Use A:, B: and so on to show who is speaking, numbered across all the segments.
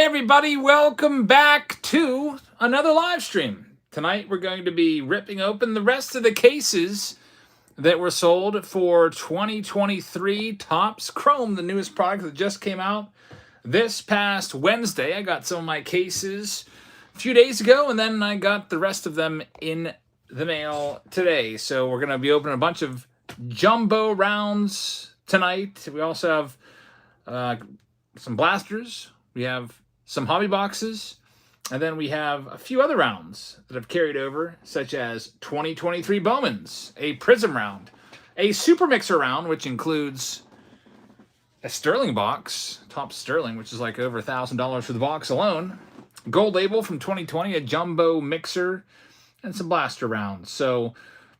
A: everybody, welcome back to another live stream. Tonight we're going to be ripping open the rest of the cases that were sold for 2023 Topps Chrome, the newest product that just came out this past Wednesday. I got some of my cases a few days ago, and then I got the rest of them in the mail today. So we're going to be opening a bunch of jumbo rounds tonight. We also have some blasters. We have some hobby boxes, and then we have a few other rounds that have carried over, such as 2023 Bowmans, a Prism round, a Super Mixer round, which includes a Sterling box, Topps Sterling, which is like over $1,000 for the box alone, Gold Label from 2020, a Jumbo Mixer, and some blaster rounds. So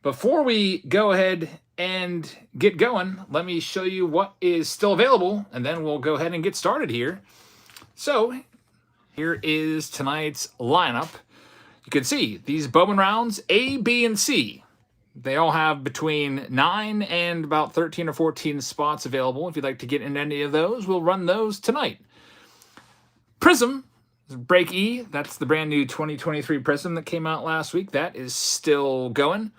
A: before we go ahead and get going, let me show you what is still available, and then we'll go ahead and get started here. So here is tonight's lineup. You can see these Bowman rounds, A, B, and C. They all have between 9 and about 13 or 14 spots available. If you'd like to get in any of those, we'll run those tonight. Prism, Break E, that's the brand new 2023 Prism that came out last week. That is still going.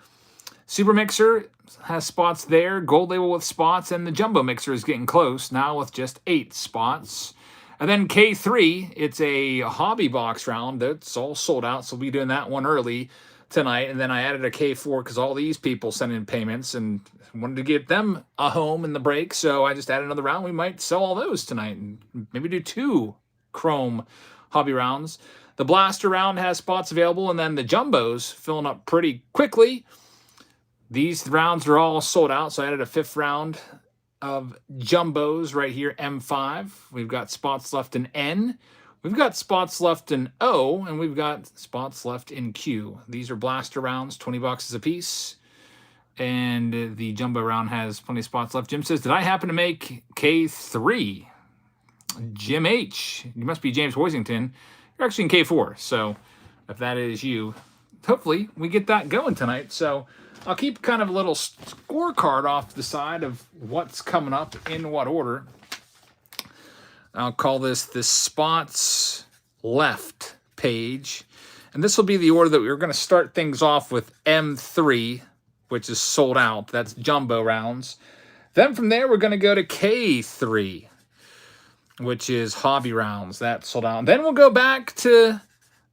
A: Super Mixer has spots there, Gold Label with spots, and the Jumbo Mixer is getting close, now with just 8 spots. And then K3, it's a hobby box round that's all sold out, so we'll be doing that one early tonight. And then I added a K4 because all these people sent in payments and wanted to get them a home in the break, so I just added another round. We might sell all those tonight and maybe do 2 Chrome hobby rounds. The blaster round has spots available, and then the Jumbos filling up pretty quickly. These rounds are all sold out, so I added a 5th round of Jumbos right here, M5. We've got spots left in N. We've got spots left in O, and we've got spots left in Q. These are blaster rounds, 20 boxes a piece. And the Jumbo round has plenty of spots left. Jim says, did I happen to make K3? Jim H. You must be James Hoisington. You're actually in K4. So if that is you, hopefully we get that going tonight. So I'll keep kind of a little scorecard off to the side of what's coming up in what order. I'll call this the spots left page. And this will be the order that we're going to start things off with M3, which is sold out. That's jumbo rounds. Then from there, we're going to go to K3, which is hobby rounds. That's sold out. And then we'll go back to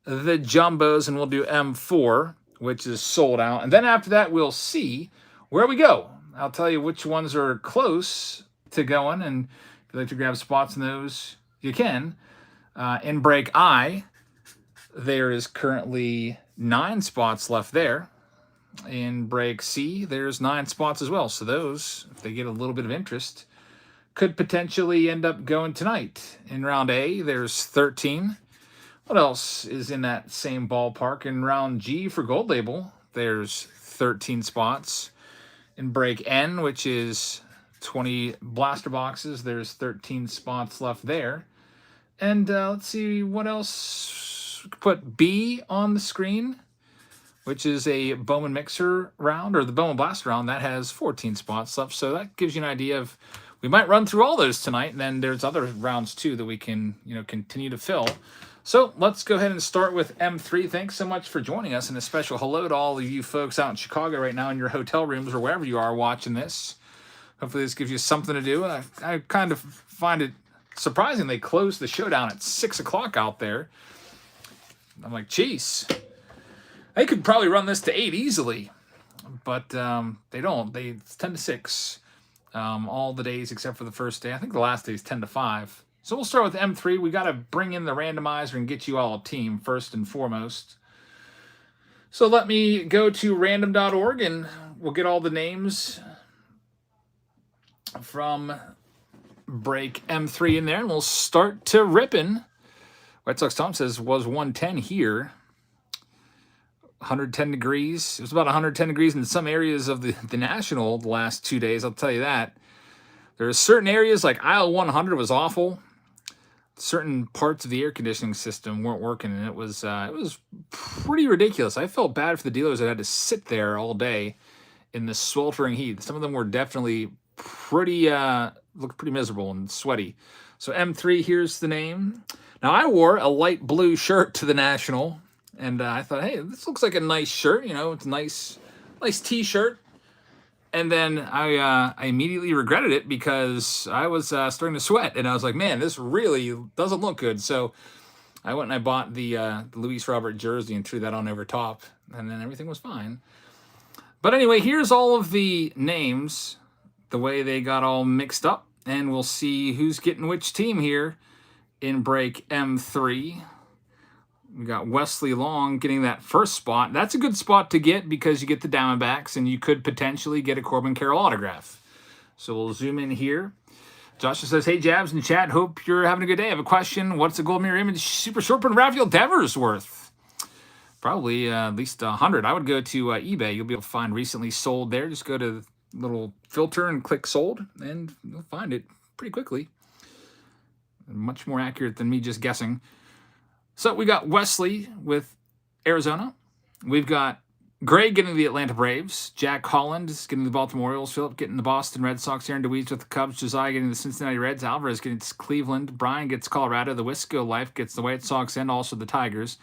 A: the jumbos and we'll do M4, which is sold out. And then after that, we'll see where we go. I'll tell you which ones are close to going, and if you'd like to grab spots in those, you can. In break I, there is currently 9 spots left there. In break C, there's 9 spots as well. So those, if they get a little bit of interest, could potentially end up going tonight. In round A, there's 13. What else is in that same ballpark? In round G for Gold Label, there's 13 spots. In break N, which is 20 blaster boxes, there's 13 spots left there. And let's see what else. We could put B on the screen, which is a Bowman Mixer round, or the Bowman Blaster round. That has 14 spots left. So that gives you an idea of, we might run through all those tonight. And then there's other rounds too that we can, continue to fill. So let's go ahead and start with M3. Thanks so much for joining us, and a special hello to all of you folks out in Chicago right now in your hotel rooms or wherever you are watching this. Hopefully this gives you something to do. I kind of find it surprising they closed the showdown at 6 o'clock out there. I'm like, geez, they could probably run this to 8 easily, but they don't. It's 10 to 6 all the days except for the first day. I think the last day is 10 to 5. So we'll start with M3. We got to bring in the randomizer and get you all a team first and foremost. So let me go to random.org and we'll get all the names from break M3 in there, and we'll start to ripping. White Sox Tom says was 110 here. 110 degrees. It was about 110 degrees in some areas of the National the last 2 days, I'll tell you that. There are certain areas like aisle 100 was awful. Certain parts of the air conditioning system weren't working, and it was pretty ridiculous. I felt bad for the dealers that had to sit there all day in the sweltering heat. Some of them were definitely looked pretty miserable and sweaty. So M3, here's the name. Now, I wore a light blue shirt to the National, and I thought, hey, this looks like a nice shirt. You know, it's a nice T-shirt. And then I immediately regretted it because I was starting to sweat, and I was like, man, this really doesn't look good. So I went and I bought the Luis Robert jersey and threw that on over top, and then everything was fine. But anyway, here's all of the names, the way they got all mixed up, and we'll see who's getting which team here in break M3. We got Wesley Long getting that first spot. That's a good spot to get because you get the Diamondbacks, and you could potentially get a Corbin Carroll autograph. So we'll zoom in here. Joshua says, hey, Jabs in chat, hope you're having a good day. I have a question. What's a gold mirror image super short print Rafael Devers worth? Probably at least 100. I would go to eBay. You'll be able to find recently sold there. Just go to the little filter and click sold, and you'll find it pretty quickly. Much more accurate than me just guessing. So we got Wesley with Arizona. We've got Gray getting the Atlanta Braves. Jack Holland is getting the Baltimore Orioles. Philip getting the Boston Red Sox. Aaron DeWeese with the Cubs. Josiah getting the Cincinnati Reds. Alvarez getting Cleveland. Brian gets Colorado. The Wisco Life gets the White Sox and also the Tigers.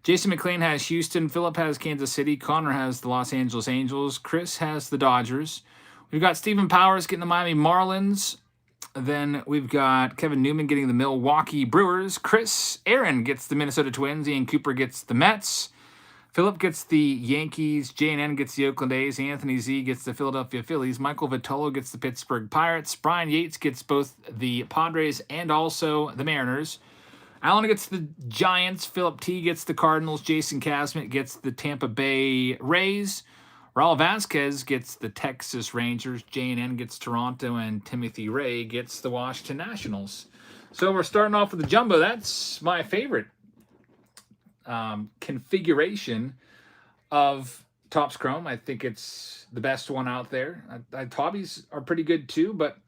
A: Jason McLean has Houston. Philip has Kansas City. Connor has the Los Angeles Angels. Chris has the Dodgers. We've got Stephen Powers getting the Miami Marlins. Then we've got Kevin Newman getting the Milwaukee Brewers. Aaron gets the Minnesota Twins. Ian Cooper gets the Mets. Philip gets the Yankees. J&N gets the Oakland A's. Anthony Z gets the Philadelphia Phillies. Michael Vitolo gets the Pittsburgh Pirates. Brian Yates gets both the Padres and also the Mariners. Alan gets the Giants. Philip T gets the Cardinals. Jason Casmett gets the Tampa Bay Rays. Raul Vasquez gets the Texas Rangers, J&N gets Toronto, and Timothy Ray gets the Washington Nationals. So we're starting off with the jumbo. That's my favorite configuration of Topps Chrome. I think it's the best one out there. Hobbies are pretty good too, but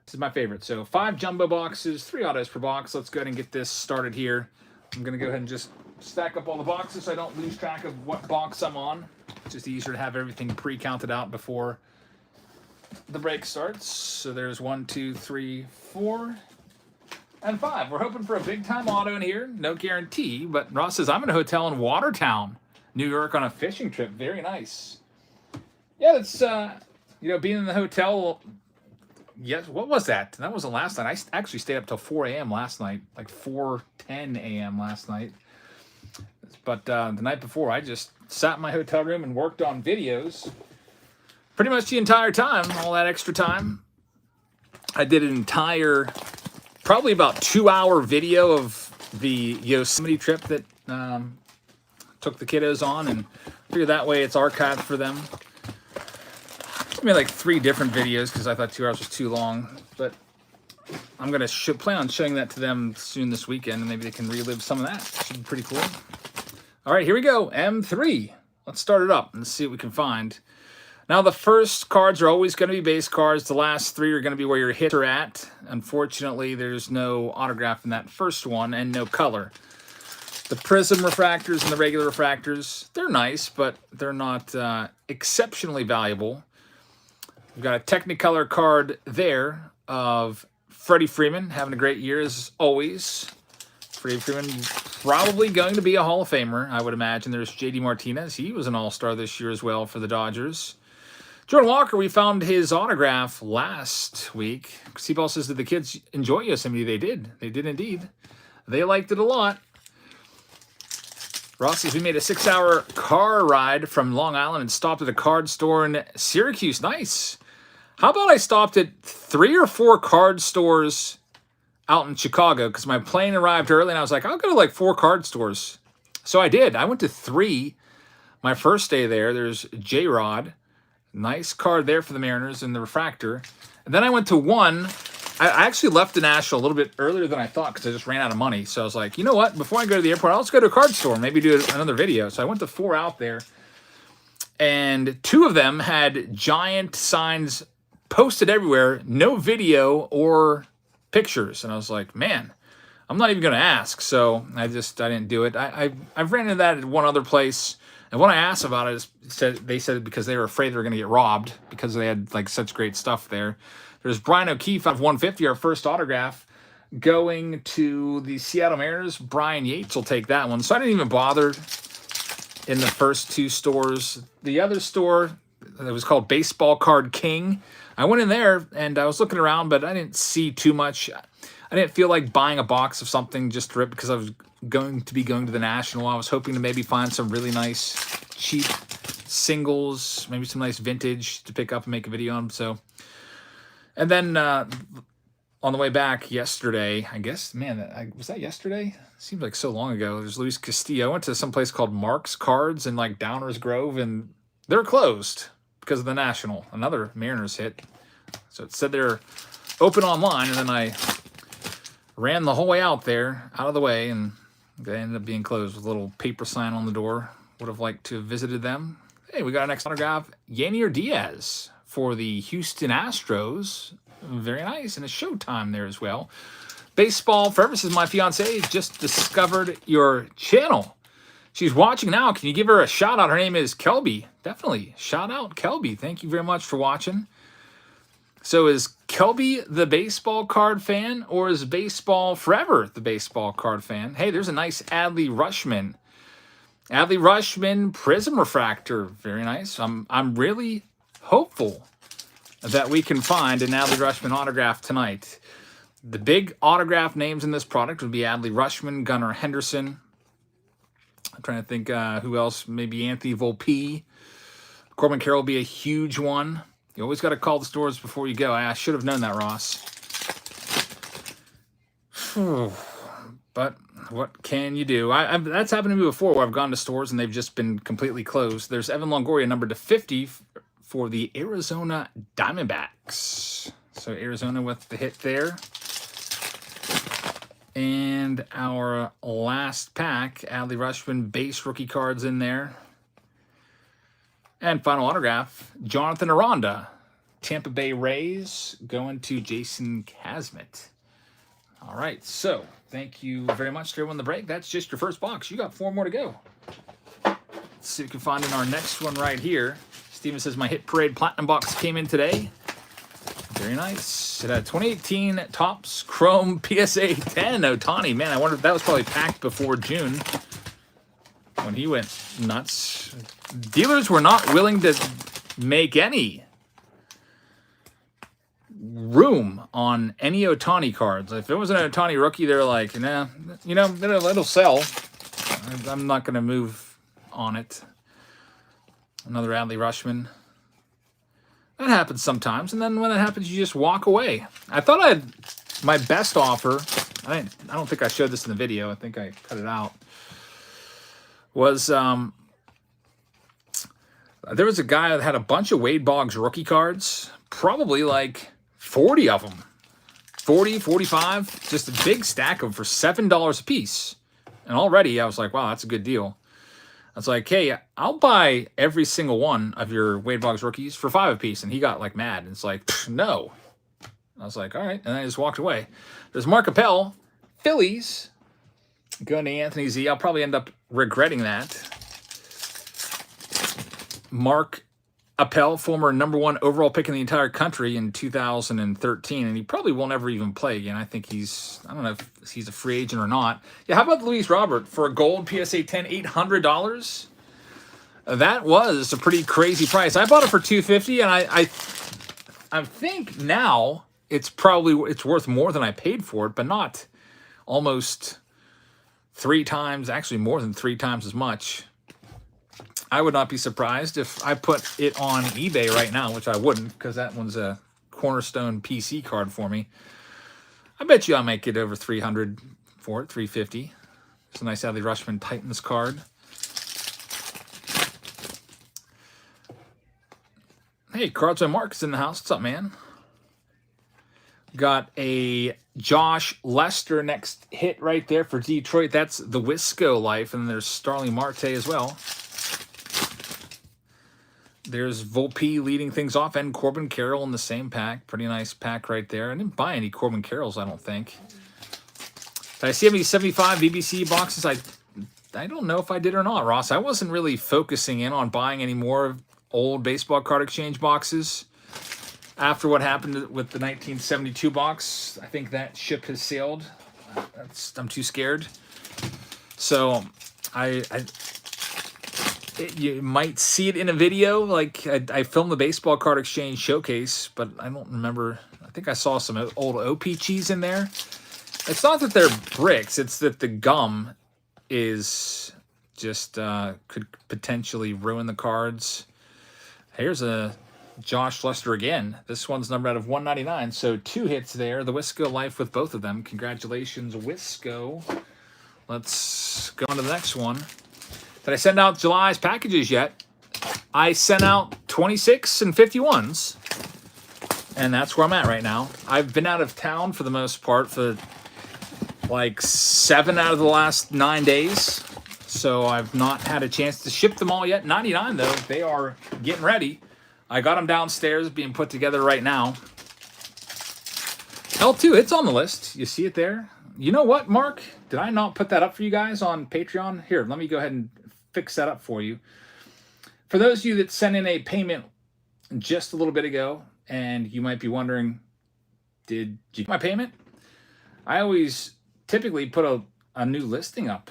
A: this is my favorite. So 5 jumbo boxes, 3 autos per box. Let's go ahead and get this started here. I'm going to go ahead and just stack up all the boxes so I don't lose track of what box I'm on. It's just easier to have everything pre-counted out before the break starts. So there's 1, 2, 3, 4, and 5. We're hoping for a big-time auto in here. No guarantee, but Ross says, I'm in a hotel in Watertown, New York on a fishing trip. Very nice. Yeah, that's, being in the hotel. Yes, what was that? That wasn't last night. I actually stayed up till 4 a.m. last night, like 4:10 a.m. last night. But the night before, I just sat in my hotel room and worked on videos pretty much the entire time, all that extra time. I did an entire, probably about 2-hour video of the Yosemite trip that took the kiddos on, and figured that way it's archived for them. I made like 3 different videos because I thought 2 hours was too long, but I'm going to plan on showing that to them soon this weekend, and maybe they can relive some of that. Should be pretty cool. All right, here we go. M3. Let's start it up and see what we can find. Now, the first cards are always going to be base cards. The last 3 are going to be where your hits are at. Unfortunately, there's no autograph in that first one and no color. The Prism refractors and the regular refractors, they're nice, but they're not exceptionally valuable. We've got a Technicolor card there of Freddie Freeman having a great year as always. Freddie Freeman probably going to be a Hall of Famer, I would imagine. There's J.D. Martinez. He was an All-Star this year as well for the Dodgers. Jordan Walker, we found his autograph last week. Seaball says, did the kids enjoy Yosemite? They did. They did indeed. They liked it a lot. Ross says, we made a 6-hour car ride from Long Island and stopped at a card store in Syracuse. Nice. How about I stopped at 3 or 4 card stores out in Chicago because my plane arrived early, and I was like, I'll go to like 4 card stores. So I did. I went to 3 my first day there. There's J-Rod. Nice card there for the Mariners and the refractor. And then I went to 1. I actually left in Nashville a little bit earlier than I thought because I just ran out of money. So I was like, you know what? Before I go to the airport, I'll just go to a card store, maybe do another video. So I went to 4 out there. And 2 of them had giant signs posted everywhere, no video or pictures. And I was like, man, I'm not even going to ask. So I didn't do it. I've ran into that at one other place. And when I asked about it, they said because they were afraid they were going to get robbed because they had like such great stuff there. There's Brian O'Keefe out of 150, our first autograph. going to the Seattle Mariners. Brian Yates will take that one. So I didn't even bother in the first two stores. The other store, it was called Baseball Card King. I went in there and I was looking around, but I didn't see too much. I didn't feel like buying a box of something just to rip because I was going to be going to the National. I was hoping to maybe find some really nice, cheap singles, maybe some nice vintage to pick up and make a video on. So, and then on the way back yesterday, I guess, man, was that yesterday? Seems like so long ago. There's Luis Castillo. I went to some place called Mark's Cards in like Downers Grove, and they're closed because of the National. Another Mariners hit. So it said they're open online, and then I ran the whole way out there, out of the way, and they ended up being closed with a little paper sign on the door. Would have liked to have visited them. Hey, we got an next autograph. Yanier Diaz for the Houston Astros. Very nice. And it's showtime there as well. Baseball Forever says, my fiance just discovered your channel. She's watching now. Can you give her a shout out? Her name is Kelby. Definitely. Shout out, Kelby. Thank you very much for watching. So is Kelby the baseball card fan, or is Baseball Forever the baseball card fan? Hey, there's a nice Adley Rutschman. Adley Rutschman Prism Refractor. Very nice. I'm really hopeful that we can find an Adley Rutschman autograph tonight. The big autograph names in this product would be Adley Rutschman, Gunnar Henderson. I'm trying to think who else. Maybe Anthony Volpe. Corbin Carroll will be a huge one. You always got to call the stores before you go. I should have known that, Ross. But what can you do? That's happened to me before where I've gone to stores and they've just been completely closed. There's Evan Longoria, numbered to 50 for the Arizona Diamondbacks. So Arizona with the hit there. And our last pack, Adley Rutschman base rookie cards in there. And final autograph, Jonathan Aranda, Tampa Bay Rays, going to Jason Kasmet. All right, so thank you very much to everyone in the break. That's just your first box. You got 4 more to go. Let's see if we can find in our next one right here. Steven says, my Hit Parade Platinum box came in today. Very nice. It had 2018 Topps Chrome PSA 10 Ohtani. Man, I wonder if that was probably packed before June when he went nuts. Dealers were not willing to make any room on any Ohtani cards. If it was an Ohtani rookie, they're like, nah, you know, it'll sell. I'm not going to move on it. Another Adley Rutschman. That happens sometimes, and then when that happens, you just walk away. I thought I had my best offer. I don't think I showed this in the video. I think I cut it out. Was there was a guy that had a bunch of Wade Boggs rookie cards, probably like 40 of them. 40, 45, just a big stack of them for $7 a piece. And already I was like, wow, that's a good deal. I was like, hey, I'll buy every single one of your Wade Boggs rookies for $5 a piece. And he got like mad. And it's like, no. I was like, all right. And then I just walked away. There's Mark Appel, Phillies, going to Anthony Z. I'll probably end up regretting that. Mark Appel, former #1 overall pick in the entire country in 2013, and he probably won't ever even play again. I think I don't know if he's a free agent or not. Yeah, how about Luis Robert for a gold PSA 10, $800? That was a pretty crazy price. I bought it for $250, and I think now it's worth more than I paid for it, but not almost 3 times, actually more than 3 times as much. I would not be surprised if I put it on eBay right now, which I wouldn't, because that one's a cornerstone PC card for me. I bet you I'll make it over 300 for it, 350. It's a nice Adley Rutschman Titans card. Hey, Cards by Mark's in the house. What's up, man? Got a Josh Lester next hit right there for Detroit. That's the Wisco Life, and there's Starling Marte as well. There's Volpe leading things off, and Corbin Carroll in the same pack. Pretty nice pack right there. I didn't buy any Corbin Carrolls, I don't think. Did I see any 75 BBC boxes? I don't know if I did or not, Ross. I wasn't really focusing in on buying any more old baseball card exchange boxes. After what happened with the 1972 box, I think that ship has sailed. I'm too scared. So you might see it in a video. Like I filmed the baseball card exchange showcase, but I don't remember. I think I saw some old OPGs in there. It's not that they're bricks. It's that the gum is just could potentially ruin the cards. Here's a Josh Lester again. This one's numbered out of 199, so 2 hits there. The Wisco Life with both of them. Congratulations, Wisco. Let's go on to the next one. Did I send out July's packages yet? I sent out 26 and 51s, and that's where I'm at right now. I've been out of town for the most part for like 7 out of the last 9 days, so I've not had a chance to ship them all yet. 99 though, they are getting ready. I got them downstairs being put together right now. L2, it's on the list. You see it there? You know what, Mark? Did I not put that up for you guys on Patreon? Here, let me go ahead and fix that up for you. For those of you that sent in a payment just a little bit ago, and you might be wondering, did you get my payment? I always typically put a new listing up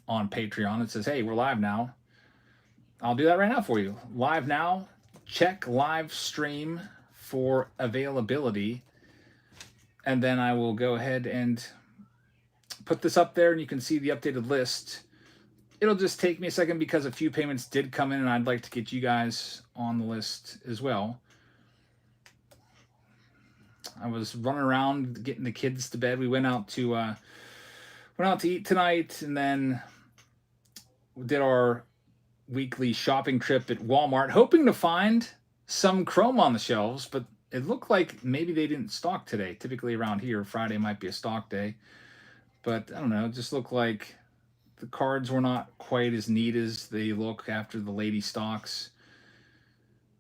A: on Patreon that says, hey, we're live now. I'll do that right now for you. Live now. Check live stream for availability, and then I will go ahead and put this up there, and you can see the updated list. It'll just take me a second because a few payments did come in, and I'd like to get you guys on the list as well. I was running around getting the kids to bed. We went out to eat tonight, and then we did our weekly shopping trip at Walmart, hoping to find some Chrome on the shelves, but it looked like maybe they didn't stock today. Typically around here, Friday might be a stock day, but I don't know. It just looked like the cards were not quite as neat as they look after the lady stocks.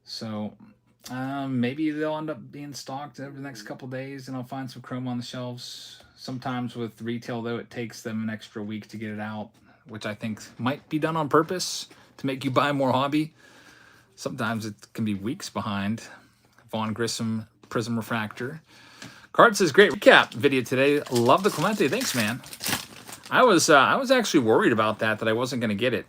A: So maybe they'll end up being stocked over the next couple days, and I'll find some Chrome on the shelves. Sometimes with retail, though, it takes them an extra week to get it out, which I think might be done on purpose to make you buy more hobby. Sometimes it can be weeks behind. Von Grissom Prism Refractor. Card says, great recap video today. Love the Clemente. Thanks, man. I was actually worried about that I wasn't going to get it.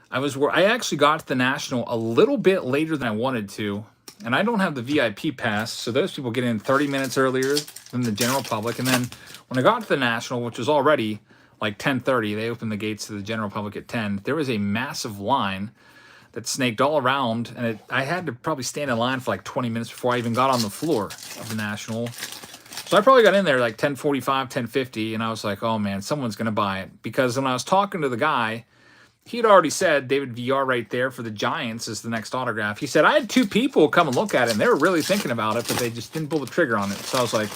A: I actually got to the National a little bit later than I wanted to, and I don't have the VIP pass, so those people get in 30 minutes earlier than the general public. And then when I got to the National, which was already like 10:30, they opened the gates to the general public at 10. There was a massive line that snaked all around, and I had to probably stand in line for like 20 minutes before I even got on the floor of the National. So I probably got in there like 10:45, 10:50, and I was like, oh man, someone's going to buy it. Because when I was talking to the guy, he had already said David VR right there for the Giants is the next autograph. He said, I had 2 people come and look at it, and they were really thinking about it, but they just didn't pull the trigger on it. So I was like,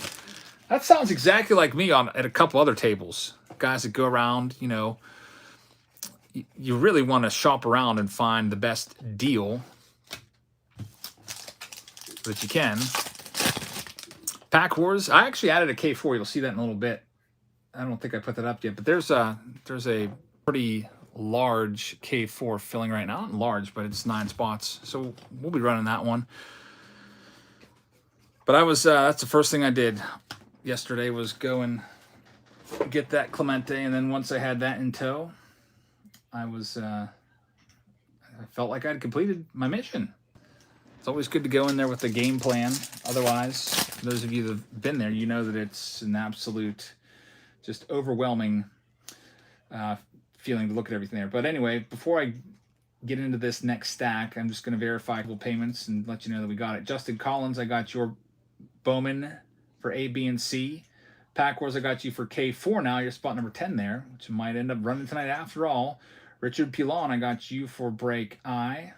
A: that sounds exactly like me at a couple other tables. Guys that go around, you know, you really want to shop around and find the best deal that you can. Pack Wars. I actually added a K4. You'll see that in a little bit. I don't think I put that up yet, but there's a pretty large K4 filling right now. Not large, but it's 9 spots. So we'll be running that one. But that's the first thing I did yesterday was go and get that Clemente, and then once I had that in tow, I felt like I'd completed my mission. It's always good to go in there with a game plan. Otherwise, those of you that have been there, you know that it's an absolute, just overwhelming feeling to look at everything there. But anyway, before I get into this next stack, I'm just going to verify a couple payments and let you know that we got it. Justin Collins, I got your Bowman for A, B, and C. Pack Wars, I got you for K4 now. You're spot number 10 there, which might end up running tonight after all. Richard Pilon, I got you for break I.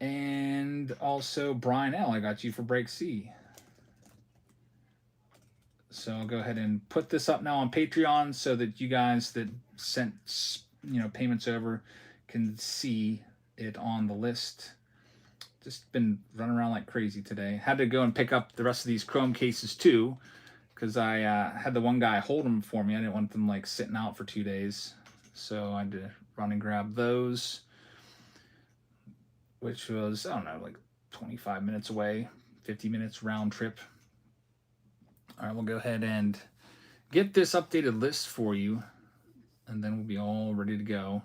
A: And also Brian L, I got you for break C. So I'll go ahead and put this up now on Patreon so that you guys that sent payments over can see it on the list. Just been running around like crazy today. Had to go and pick up the rest of these Chrome cases too, because I had the one guy hold them for me. I didn't want them like sitting out for 2 days, so I had to run and grab those, which was, I don't know, like 25 minutes away, 50 minutes round trip. All right, we'll go ahead and get this updated list for you, and then we'll be all ready to go.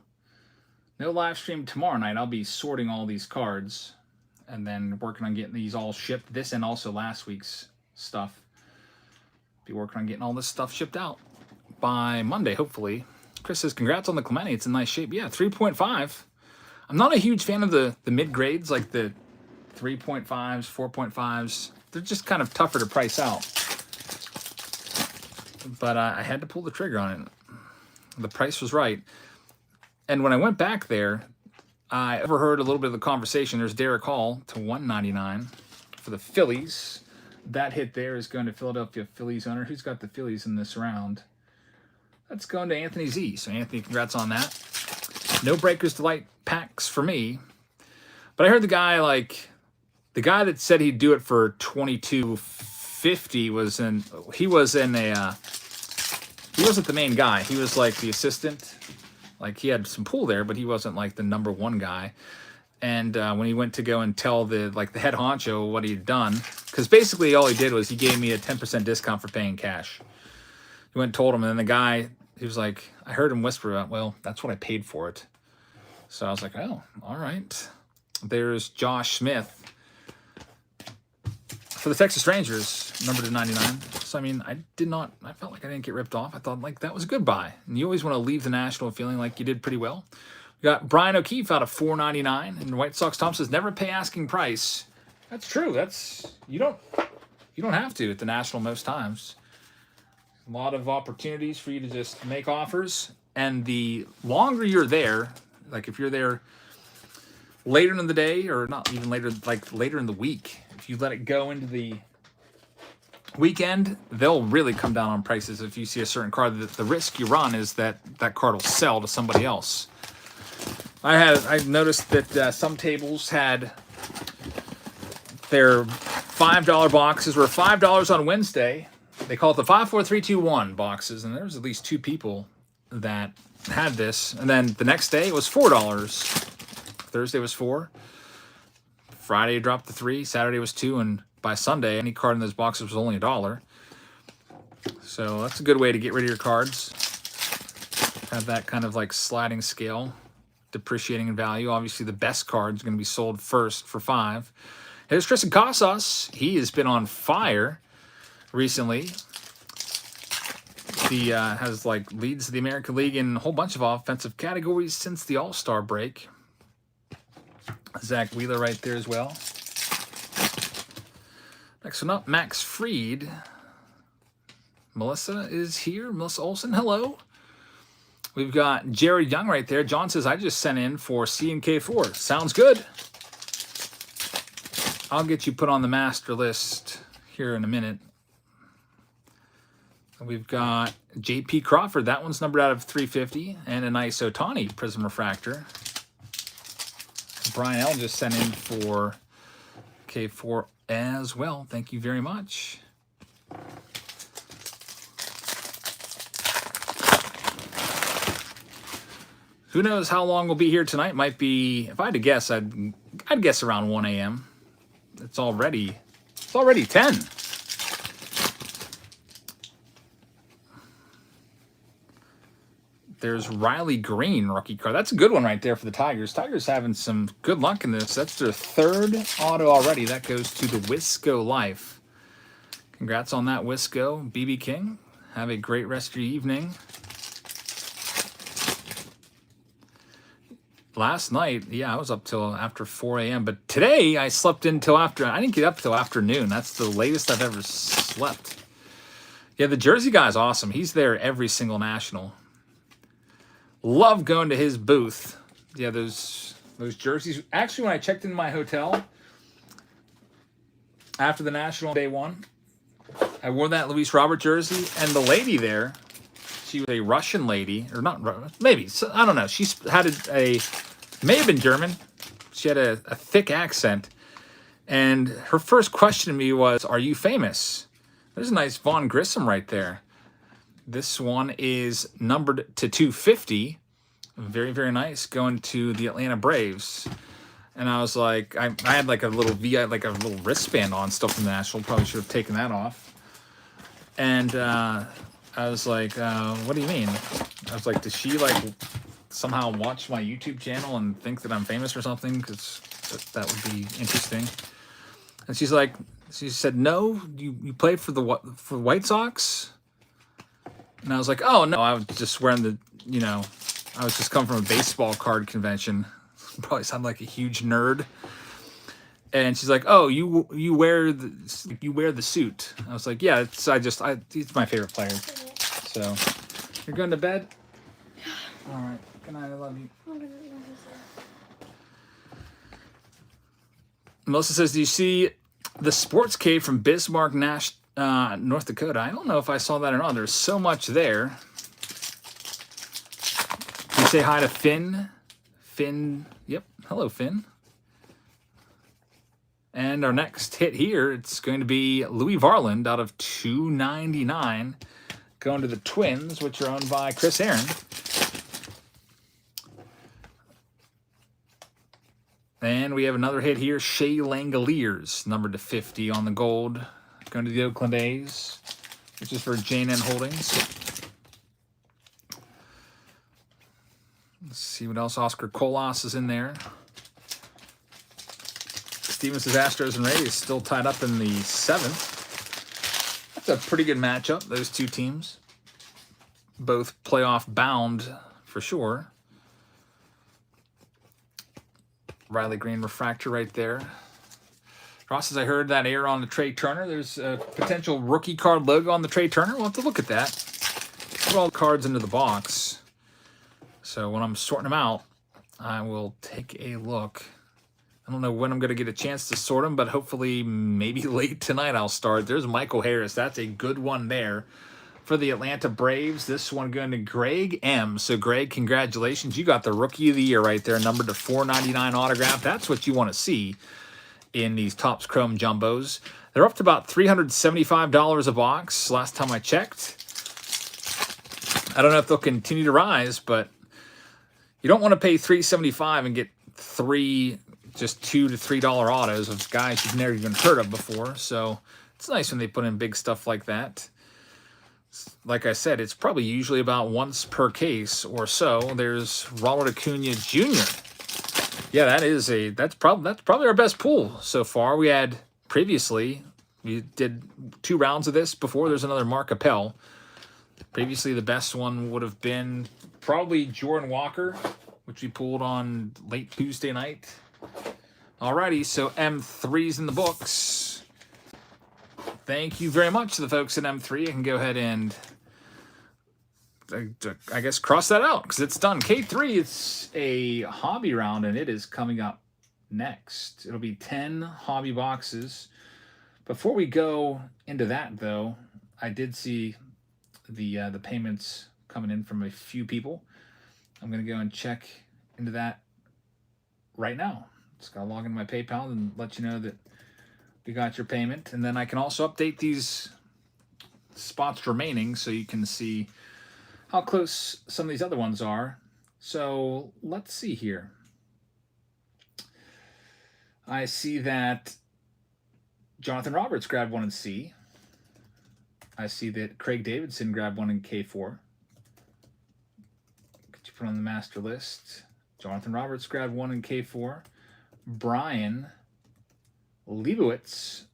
A: No live stream tomorrow night. I'll be sorting all these cards and then working on getting these all shipped. This and also last week's stuff. Be working on getting all this stuff shipped out by Monday, hopefully. Chris says, congrats on the Clemente. It's in nice shape. Yeah, 3.5. I'm not a huge fan of the mid-grades, like the 3.5s, 4.5s. They're just kind of tougher to price out. But I had to pull the trigger on it. The price was right. And when I went back there, I overheard a little bit of the conversation. There's Derek Hall to $199 for the Phillies. That hit there is going to Philadelphia Phillies owner. Who's got the Phillies in this round? That's going to Anthony Z. So Anthony, congrats on that. No Breakers Delight packs for me. But I heard the guy that said he'd do it for $22.50 he wasn't the main guy. He was like the assistant. Like he had some pull there, but he wasn't like the number one guy. And when he went to go and tell the head honcho what he'd done, because basically all he did was he gave me a 10% discount for paying cash. He went and told him, and then the guy, he was like, I heard him whisper, well, that's what I paid for it. So I was like, oh, all right. There's Josh Smith for the Texas Rangers, number to 99. So, I mean, I felt like I didn't get ripped off. I thought, that was a good buy. And you always want to leave the National feeling like you did pretty well. We got Brian O'Keefe out of $4.99, and White Sox Tom says, never pay asking price. That's true. You don't have to at the National most times. A lot of opportunities for you to just make offers. And the longer you're there, like if you're there later in the day, or not even later, like later in the week, if you let it go into the weekend, they'll really come down on prices. If you see a certain card, the risk you run is that card will sell to somebody else. I noticed that some tables had their $5 boxes were $5 on Wednesday. They call it the 5, 4, 3, 2, 1 boxes, and there was at least 2 people that had this. And then the next day it was $4. Thursday was $4. Friday dropped to $3. Saturday was $2, and by Sunday, any card in those boxes was only $1. So that's a good way to get rid of your cards. Have that kind of like sliding scale, depreciating in value. Obviously, the best card's going to be sold first for $5. Here's Tristan Casas. He has been on fire recently. He has leads the American League in a whole bunch of offensive categories since the All-Star break. Zach Wheeler right there as well. Next one up, Max Fried. Melissa is here. Melissa Olson, hello. We've got Jared Young right there. John says, I just sent in for C and K4. Sounds good. I'll get you put on the master list here in a minute. We've got J.P. Crawford. That one's numbered out of 350. And a nice Ohtani Prism Refractor. Brian L. just sent in for K4 as well. Thank you very much. Who knows how long we'll be here tonight? Might be, if I had to guess, I'd guess around 1 a.m. It's already 10. There's Riley Green rookie card. That's a good one right there for the Tigers. Tigers having some good luck in this. That's their 3rd auto already. That goes to the Wisco Life. Congrats on that, Wisco. BB King, have a great rest of your evening. Last night, yeah, I was up till after 4 a.m. But today, I slept until after. I didn't get up till afternoon. That's the latest I've ever slept. Yeah, the Jersey guy's awesome. He's there every single National. Love going to his booth. Yeah, those jerseys. Actually, when I checked into my hotel after the National Day 1, I wore that Luis Robert jersey, and the lady there, she was a Russian lady, or not, maybe, I don't know. She had may have been German. She had a thick accent, and her first question to me was, are you famous? There's a nice Vaughn Grissom right there. This one is numbered to 250. Very, very nice. Going to the Atlanta Braves. And I was like, I had like a little like a little wristband on still from the National. Probably should have taken that off. And I was like, what do you mean? I was like, does she like somehow watch my YouTube channel and think that I'm famous or something? Because that would be interesting. And she's like, she said, no, you play for the White Sox? And I was like, oh no, I was just wearing the, you know, I was just coming from a baseball card convention. Probably sound like a huge nerd. And she's like, "Oh, you wear the suit." I was like, "Yeah, he's my favorite player." So, you're going to bed? All right. Good night. I love you. Melissa says, "Do you see the Sports Cave from Bismarck, North Dakota?" I don't know if I saw that or not. There's so much there. Can you say hi to Finn? Finn. Yep. Hello, Finn. And our next hit here, it's going to be Louis Varland out of 299, going to the Twins, which are owned by Chris Aaron. And we have another hit here, Shea Langoliers, numbered to 50 on the gold, going to the Oakland A's, which is for Jane N. Holdings. Let's see what else. Oscar Colas is in there. Stevens' Astros and Rays still tied up in the 7th. That's a pretty good matchup, those two teams. Both playoff bound for sure. Riley Green refractor right there. Ross says, I heard that air on the Trey Turner. There's a potential rookie card logo on the Trey Turner. We'll have to look at that. Put all the cards into the box. So when I'm sorting them out, I will take a look. I don't know when I'm going to get a chance to sort them, but hopefully maybe late tonight I'll start. There's Michael Harris. That's a good one there for the Atlanta Braves. This one going to Greg M. So, Greg, congratulations. You got the Rookie of the Year right there, numbered to $4.99 autograph. That's what you want to see in these Topps Chrome Jumbos. They're up to about $375 a box last time I checked. I don't know if they'll continue to rise, but you don't want to pay $375 and get just $2 to $3 autos of guys you've never even heard of before. So it's nice when they put in big stuff like that. Like I said, it's probably usually about once per case or so. There's Ronald Acuna Jr. Yeah, that's probably our best pool so far. We did 2 rounds of this before. There's another Mark Appel. Previously, the best one would have been probably Jordan Walker, which we pulled on late Tuesday night. Alrighty, so M3's in the books. Thank you very much to the folks at M3. I can go ahead and, I guess, cross that out because it's done. K3, it's a hobby round, and it is coming up next. It'll be 10 hobby boxes. Before we go into that, though, I did see the payments coming in from a few people. I'm going to go and check into that right now. Just got to log into my PayPal and let you know that we got your payment. And then I can also update these spots remaining so you can see how close some of these other ones are. So let's see here. I see that Jonathan Roberts grabbed one in C. I see that Craig Davidson grabbed one in K4. Could you put on the master list? Jonathan Roberts grabbed one in K4. Brian Leibowitz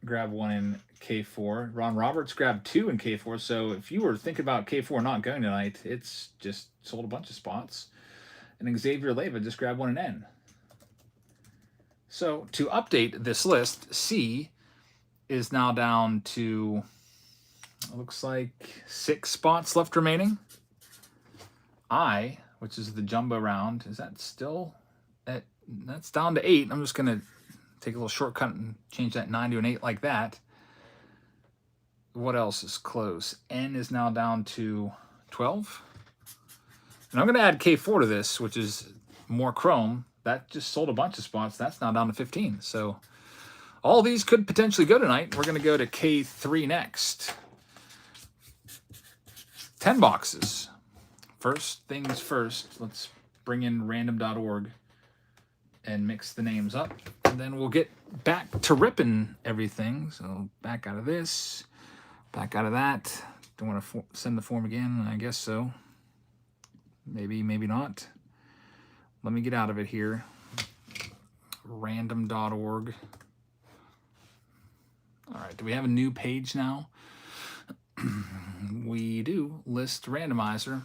A: grabbed one in K4. Ron Roberts grabbed 2 in K4. So if you were thinking about K4 not going tonight, it's just sold a bunch of spots. And Xavier Leiva just grabbed one in N. So to update this list, C is now down to, it looks like 6 spots left remaining. I, which is the jumbo round, is that still at, that's down to 8. I'm just going to take a little shortcut and change that 9 to an 8 like that. What else is close? N is now down to 12. And I'm going to add K4 to this, which is more chrome. That just sold a bunch of spots. That's now down to 15. So all these could potentially go tonight. We're going to go to K3 next. 10 boxes. First things first, let's bring in random.org and mix the names up. And then we'll get back to ripping everything. So back out of this, back out of that. Don't want to send the form again. I guess so. Maybe, maybe not. Let me get out of it here. Random.org. All right, do we have a new page now? We do. List randomizer.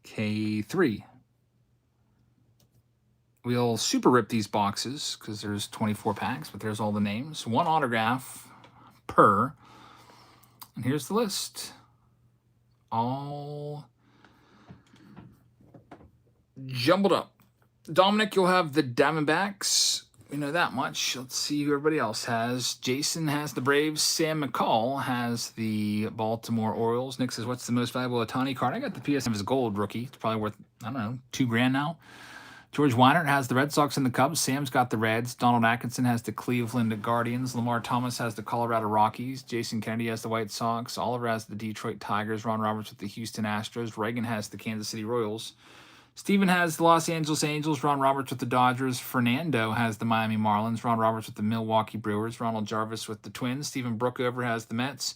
A: K3. We'll super rip these boxes because there's 24 packs, but there's all the names. One autograph per. And here's the list. All jumbled up. Dominic, you'll have the Diamondbacks. We know that much. Let's see who everybody else has. Jason has the Braves. Sam McCall has the Baltimore Orioles. Nick says, what's the most valuable Ohtani card? I got the PSM as a gold rookie. It's probably worth, I don't know, $2,000 now. George Weinert has the Red Sox and the Cubs. Sam's got the Reds. Donald Atkinson has the Cleveland Guardians. Lamar Thomas has the Colorado Rockies. Jason Kennedy has the White Sox. Oliver has the Detroit Tigers. Ron Roberts with the Houston Astros. Reagan has the Kansas City Royals. Steven has the Los Angeles Angels. Ron Roberts with the Dodgers. Fernando has the Miami Marlins. Ron Roberts with the Milwaukee Brewers. Ronald Jarvis with the Twins. Stephen Brookover has the Mets.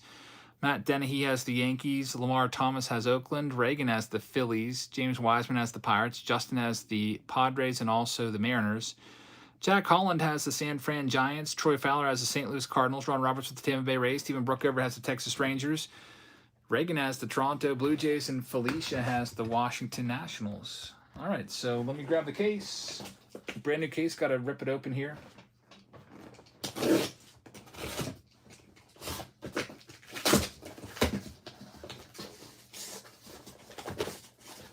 A: Matt Dennehy has the Yankees. Lamar Thomas has Oakland. Reagan has the Phillies. James Wiseman has the Pirates. Justin has the Padres and also the Mariners. Jack Holland has the San Fran Giants. Troy Fowler has the St. Louis Cardinals. Ron Roberts with the Tampa Bay Rays. Stephen Brookover has the Texas Rangers. Reagan has the Toronto Blue Jays. And Felicia has the Washington Nationals. All right, so let me grab the case. Brand new case. Got to rip it open here.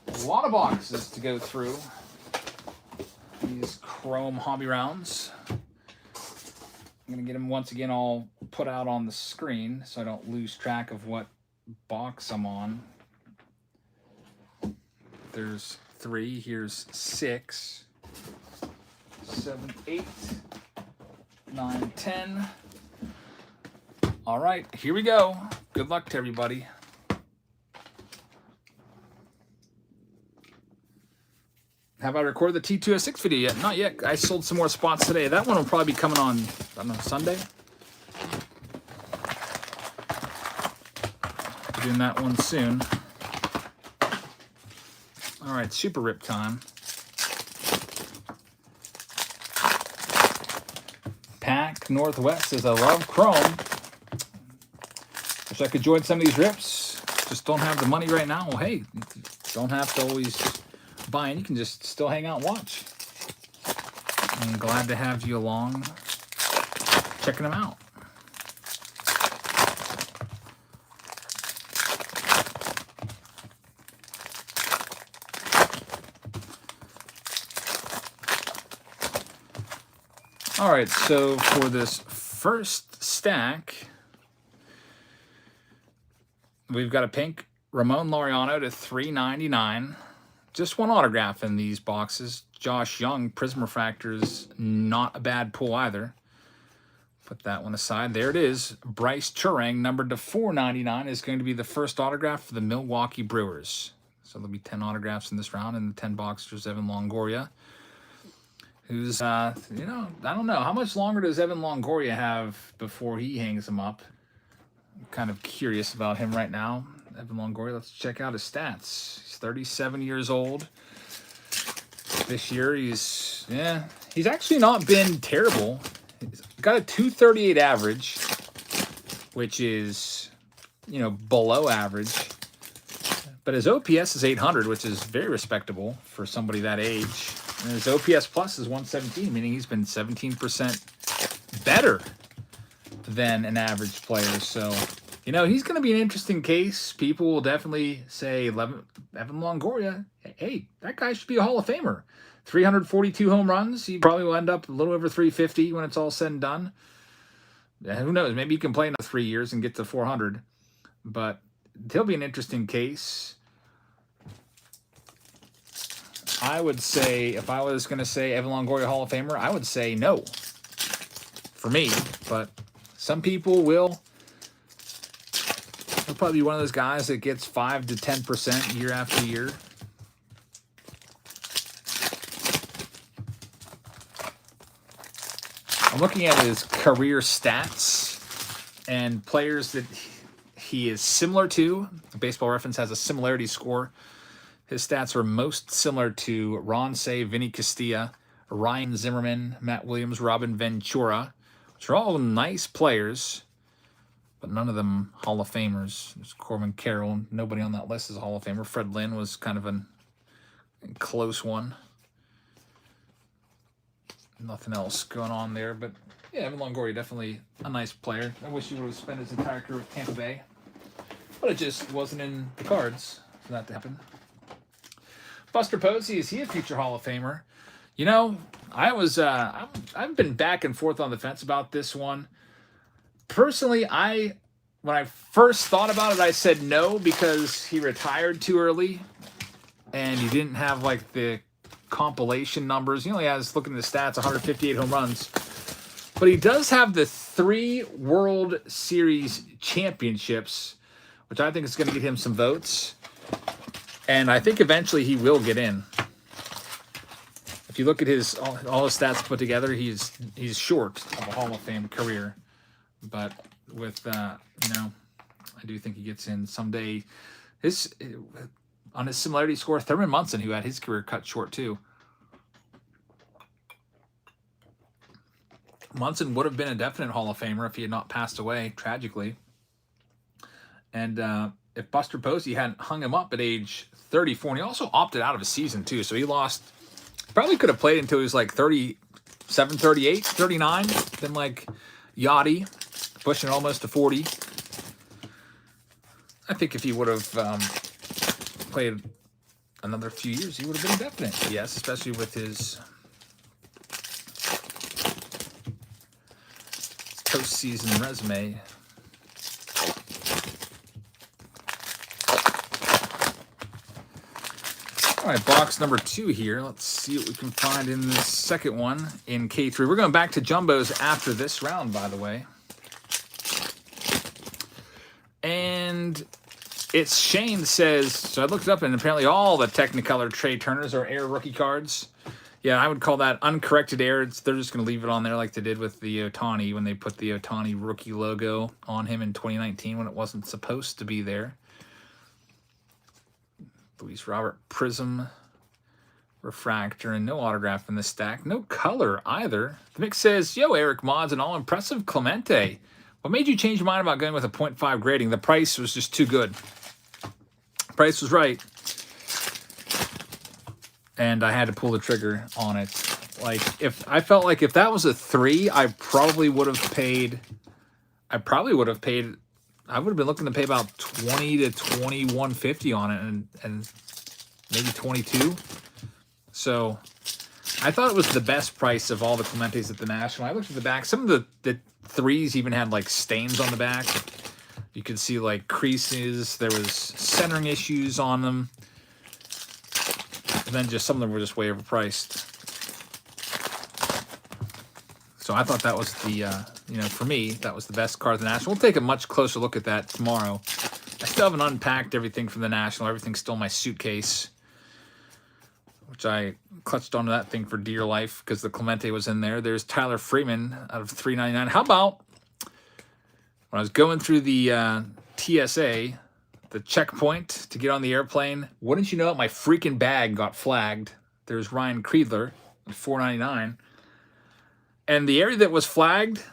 A: A lot of boxes to go through. These chrome hobby rounds. I'm going to get them once again all put out on the screen so I don't lose track of what box I'm on. There's 3. Here's 6, 7, 8, 9, 10. All right, here we go. Good luck to everybody. Have I recorded the T206 video yet? Not yet. I sold some more spots today. That one will probably be coming on, I don't know, Sunday. Doing that one soon. All right, super rip time. Pack Northwest says, I love chrome. Wish I could join some of these rips. Just don't have the money right now. Well, hey, don't have to always buy in. You can just still hang out and watch. I'm glad to have you along checking them out. All right, so for this first stack, we've got a pink Ramon Laureano to $3.99. Just one autograph in these boxes. Josh Young, Prism Refractors, not a bad pull either. Put that one aside. There it is. Bryce Turang, numbered to $4.99, is going to be the first autograph for the Milwaukee Brewers. So there'll be 10 autographs in this round, and the 10 boxers, Evan Longoria, who's, I don't know. How much longer does Evan Longoria have before he hangs him up? I'm kind of curious about him right now. Evan Longoria, let's check out his stats. He's 37 years old. This year, he's actually not been terrible. He's got a .238 average, which is, below average. But his OPS is 800, which is very respectable for somebody that age. And his OPS plus is 117, meaning he's been 17% better than an average player. So, he's going to be an interesting case. People will definitely say, Evan Longoria, hey, that guy should be a Hall of Famer. 342 home runs. He probably will end up a little over 350 when it's all said and done. Who knows? Maybe he can play another 3 years and get to 400. But he'll be an interesting case. I would say, if I was going to say Evan Longoria Hall of Famer, I would say no for me. But some people will. He'll probably be one of those guys that gets 5 to 10% year after year. I'm looking at his career stats and players that he is similar to. Baseball Reference has a similarity score. His stats are most similar to Ron Cey, Vinny Castilla, Ryan Zimmerman, Matt Williams, Robin Ventura, which are all nice players, but none of them Hall of Famers. There's Corbin Carroll. Nobody on that list is a Hall of Famer. Fred Lynn was kind of a close one. Nothing else going on there, but yeah, Evan Longoria, definitely a nice player. I wish he would have spent his entire career with Tampa Bay, but it just wasn't in the cards for that to happen. Buster Posey, is he a future Hall of Famer? You know, I've been back and forth on the fence about this one. Personally, when I first thought about it, I said no because he retired too early and he didn't have like the compilation numbers. He only has, looking at the stats, 158 home runs. But he does have the 3 World Series championships, which I think is going to get him some votes. And I think eventually he will get in. If you look at his all his stats put together, he's short of a Hall of Fame career. But with you know, I do think he gets in someday. On his similarity score, Thurman Munson, who had his career cut short too. Munson would have been a definite Hall of Famer if he had not passed away tragically. And if Buster Posey hadn't hung him up at age 34, and he also opted out of a season too, so he lost. Probably could have played until he was like 37, 38, 39. Then like Yachty, pushing almost to 40. I think if he would have played another few years, he would have been definite. Yes, especially with his postseason resume. All right, box number 2 here. Let's see what we can find in this second one in K3. We're going back to jumbos after this round, by the way. And it's Shane says, so I looked it up, and apparently all the Technicolor Trey Turners are Air rookie cards. Yeah, I would call that uncorrected air. They're just going to leave it on there like they did with the Ohtani when they put the Ohtani rookie logo on him in 2019 when it wasn't supposed to be there. Luis Robert Prism refractor, and no autograph in this stack. No color either. The mix says, yo, Eric Mods, an all-impressive Clemente. What made you change your mind about going with a 0.5 grading? The price was just too good. Price was right. And I had to pull the trigger on it. Like, if I felt like if that was a 3, I probably would have paid. I would have been looking to pay about 20 to 21.50 on it, and maybe 22. So I thought it was the best price of all the Clementes at the National. I looked at the back. Some of the 3s even had like stains on the back. You could see like creases. There was centering issues on them. And then just some of them were just way overpriced. So I thought that was the, for me, that was the best card of the National. We'll take a much closer look at that tomorrow. I still haven't unpacked everything from the National. Everything's still in my suitcase, which I clutched onto that thing for dear life because the Clemente was in there. There's Tyler Freeman out of $3.99. How about when I was going through the TSA, the checkpoint to get on the airplane, wouldn't you know it, my freaking bag got flagged. There's Ryan Creedler at $4.99. And the area that was flagged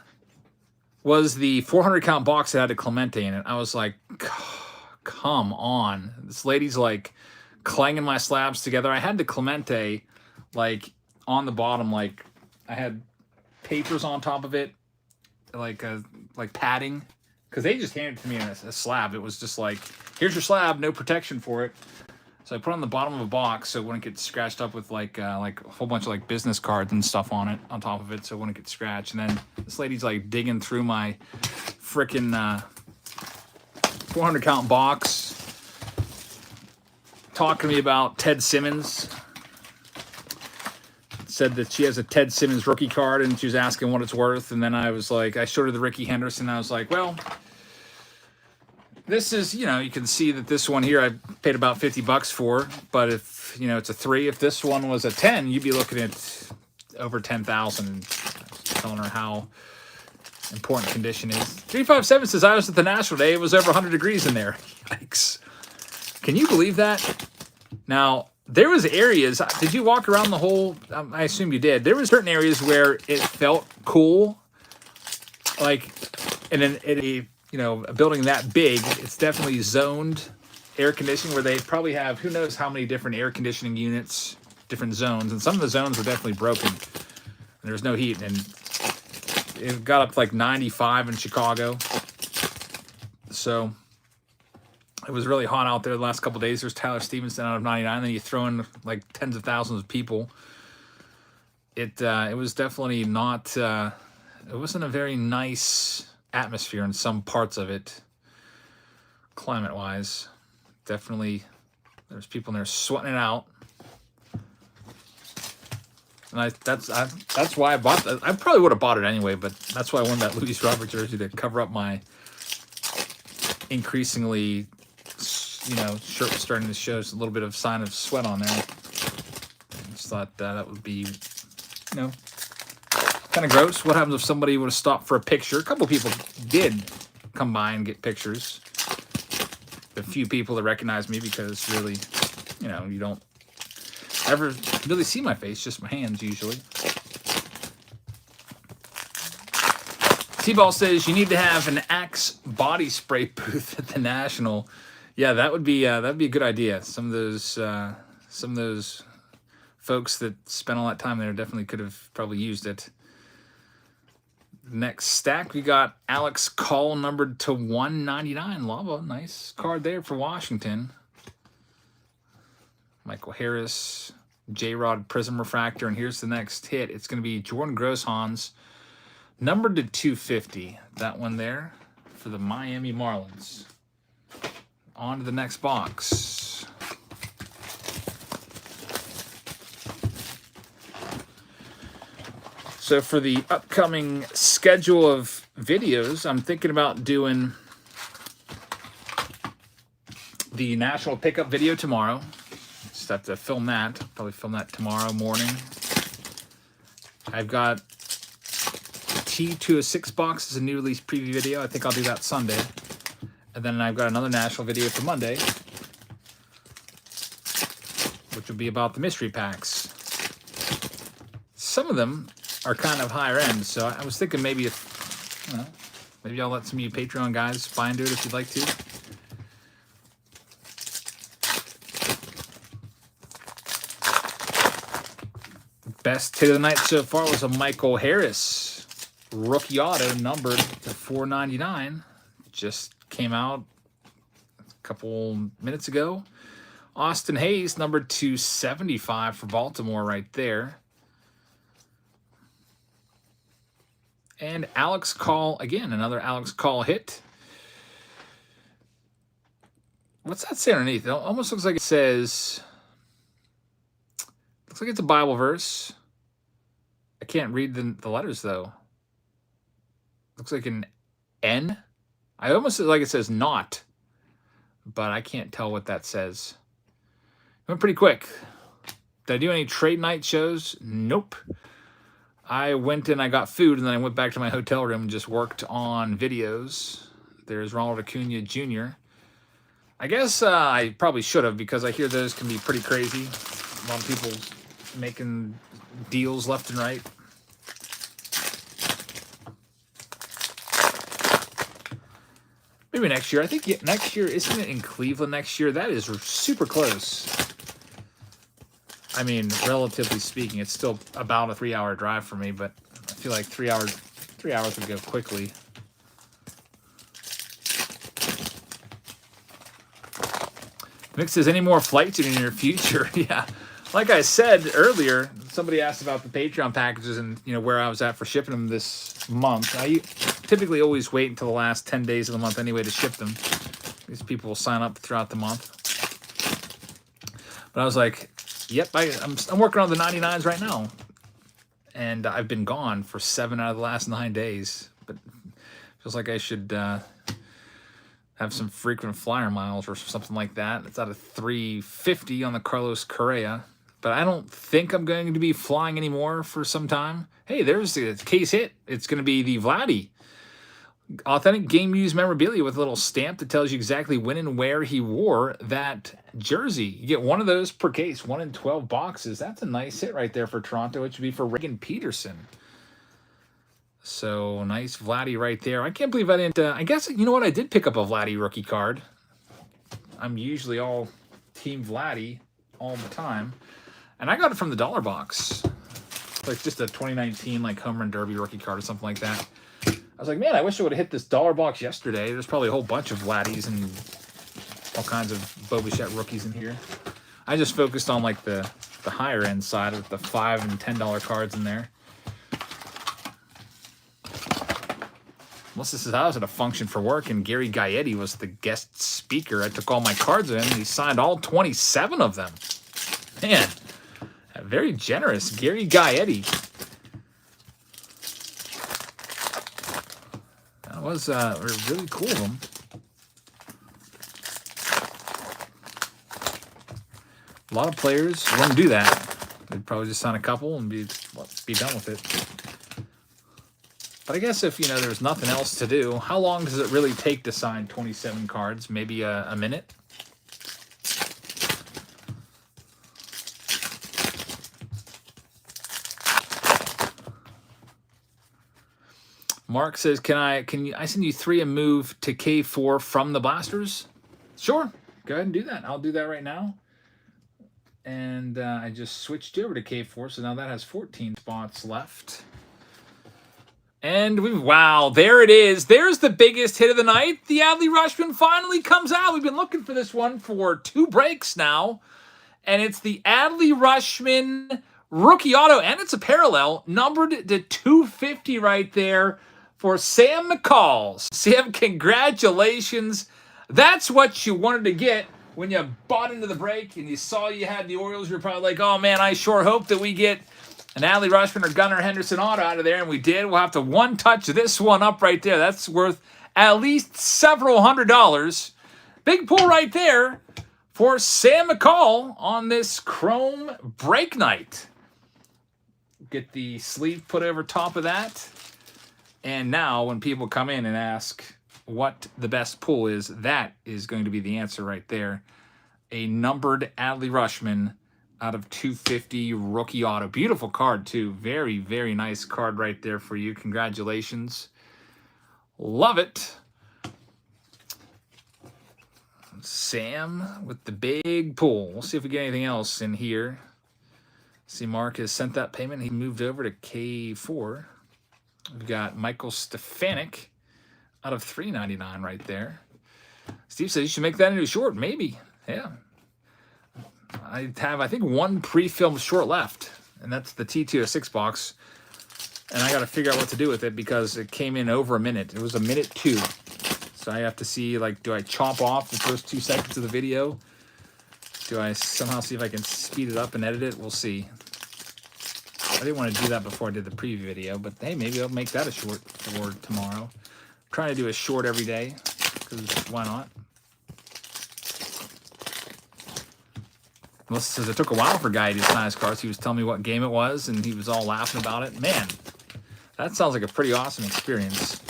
A: was the 400 count box that had a Clemente in it. I was like, come on. This lady's like clanging my slabs together. I had the Clemente like on the bottom, like I had papers on top of it, like padding, because they just handed it to me in a slab. It was just like, here's your slab, no protection for it. So I put it on the bottom of a box so it wouldn't get scratched up with like a whole bunch of like business cards and stuff on it, on top of it, so it wouldn't get scratched. And then this lady's like digging through my frickin' 400 count box, talking to me about Ted Simmons. Said that she has a Ted Simmons rookie card and she was asking what it's worth. And then I was like, I showed her the Ricky Henderson. I was like, well, this is, you can see that this one here I paid about $50 for, but if, it's a 3, if this one was a 10, you'd be looking at over 10,000. telling her how important condition is. 357 says, I was at the National Day. It was over 100 degrees in there. Yikes. Can you believe that? Now, there was areas, did you walk around the whole, I assume you did. There were certain areas where it felt cool. Like, in a building that big, it's definitely zoned air conditioning where they probably have who knows how many different air conditioning units, different zones. And some of the zones were definitely broken. And there was no heat. And it got up to like 95 in Chicago. So it was really hot out there the last couple of days. There's Tyler Stevenson out of 99. Then you throw in like tens of thousands of people. It was definitely not, it wasn't a very nice atmosphere in some parts of it, climate-wise. Definitely, there's people in there sweating it out. And that's why I bought that. I probably would have bought it anyway, but that's why I won that Luis Robert jersey to cover up my increasingly, shirt was starting to show a little bit of sign of sweat on there. I just thought that would be, kind of gross. What happens if somebody would have stopped for a picture? A couple people did come by and get pictures. A few people that recognize me because really, you don't ever really see my face, just my hands usually. T-Ball says you need to have an Axe body spray booth at the National. Yeah, that'd be a good idea. Some of those folks that spent all that time there definitely could have probably used it. Next stack, we got Alex Call numbered to 199. Lava, nice card there for Washington. Michael Harris, J-Rod Prism Refractor, and here's the next hit. It's going to be Jordan Grosshans, numbered to 250. That one there for the Miami Marlins. On to the next box. So for the upcoming schedule of videos, I'm thinking about doing the National Pickup video tomorrow. Just have to film that. Probably film that tomorrow morning. I've got T206 box as a new release preview video. I think I'll do that Sunday. And then I've got another National video for Monday, which will be about the mystery packs. Some of them are kind of higher end, so I was thinking maybe maybe I'll let some of you Patreon guys buy into it if you'd like to. Best hit of the night so far was a Michael Harris rookie auto numbered to 499. Just came out a couple minutes ago. Austin Hayes numbered to 75 for Baltimore right there. And Alex Call, again, another Alex Call hit. What's that say underneath? It almost looks like it says, looks like it's a Bible verse. I can't read the letters, though. Looks like an N. I almost like it says not, but I can't tell what that says. It went pretty quick. Did I do any trade night shows? Nope. I went and I got food, and then I went back to my hotel room and just worked on videos. There's Ronald Acuna Jr. I guess I probably should have, because I hear those can be pretty crazy. A lot of people making deals left and right. Maybe next year. I think next year, isn't it in Cleveland next year? That is super close. I mean, relatively speaking, it's still about a 3-hour drive for me, but I feel like 3 hours would go quickly. Mick says, any more flights in the near future? Yeah. Like I said earlier, somebody asked about the Patreon packages and where I was at for shipping them this month. I typically always wait until the last 10 days of the month anyway to ship them. These people will sign up throughout the month. But I was like, yep, I'm working on the 99s right now. And I've been gone for 7 out of the last 9 days. But it feels like I should have some frequent flyer miles or something like that. It's out of 350 on the Carlos Correa. but I don't think I'm going to be flying anymore for some time. Hey, there's the case hit. It's going to be the Vladdy. Authentic game used memorabilia with a little stamp that tells you exactly when and where he wore that jersey. You get one of those per case, 1 in 12 boxes. That's a nice hit right there for Toronto. It should be for Regan Peterson. So nice Vladdy right there. I can't believe I didn't. I guess, you know what? I did pick up a Vladdy rookie card. I'm usually all Team Vladdy all the time. And I got it from the dollar box. Like just a 2019 like Home Run Derby rookie card or something like that. I was like, man, I wish I would have hit this dollar box yesterday. There's probably a whole bunch of Vladdies and all kinds of Bo Bichette rookies in here. I just focused on like the higher end side of the $5 and $10 cards in there. Unless this is I was at a function for work and Gary Gaetti was the guest speaker. I took all my cards in and he signed all 27 of them. Man, very generous, Gary Gaetti. That was really cool of him. A lot of players wouldn't do that. They'd probably just sign a couple and be done with it. But I guess if, you know, there's nothing else to do, how long does it really take to sign 27 cards? Maybe a minute? Mark says, can I send you 3 and move to K4 from the blasters? Sure. Go ahead and do that. I'll do that right now. And I just switched over to K4, so now that has 14 spots left. And wow, there it is. There's the biggest hit of the night. The Adley Rutschman finally comes out. We've been looking for this one for 2 breaks now. And it's the Adley Rutschman rookie auto, and it's a parallel, numbered to 250 right there for Sam McCall. Sam, congratulations. That's what you wanted to get when you bought into the break and you saw you had the Orioles. You're probably like, oh man, I sure hope that we get an Adley Rutschman or Gunnar Henderson auto out of there, and we did. We'll have to one-touch this one up right there. That's worth at least several $100s. Big pull right there for Sam McCall on this Chrome break night. Get the sleeve put over top of that. And now when people come in and ask what the best pull is, that is going to be the answer right there. A numbered Adley Rutschman out of 250 rookie auto. Beautiful card, too. Very, very nice card right there for you. Congratulations. Love it. Sam with the big pull. We'll see if we get anything else in here. See, Mark has sent that payment. He moved over to K4. We've got Michael Stefanik out of $3.99 right there. Steve says you should make that into a short. Maybe. Yeah. I have, I think, 1 pre-filmed short left, and that's the T206 box. And I got to figure out what to do with it because it came in over a minute. It was a minute 2. So I have to see, like, do I chop off the first 2 seconds of the video? Do I somehow see if I can speed it up and edit it? We'll see. I didn't want to do that before I did the preview video, but hey, maybe I'll make that a short for tomorrow. I'm trying to do a short every day, because why not? Melissa says it took a while for Guy to sign his cards. He was telling me what game it was, and he was all laughing about it. Man, that sounds like a pretty awesome experience.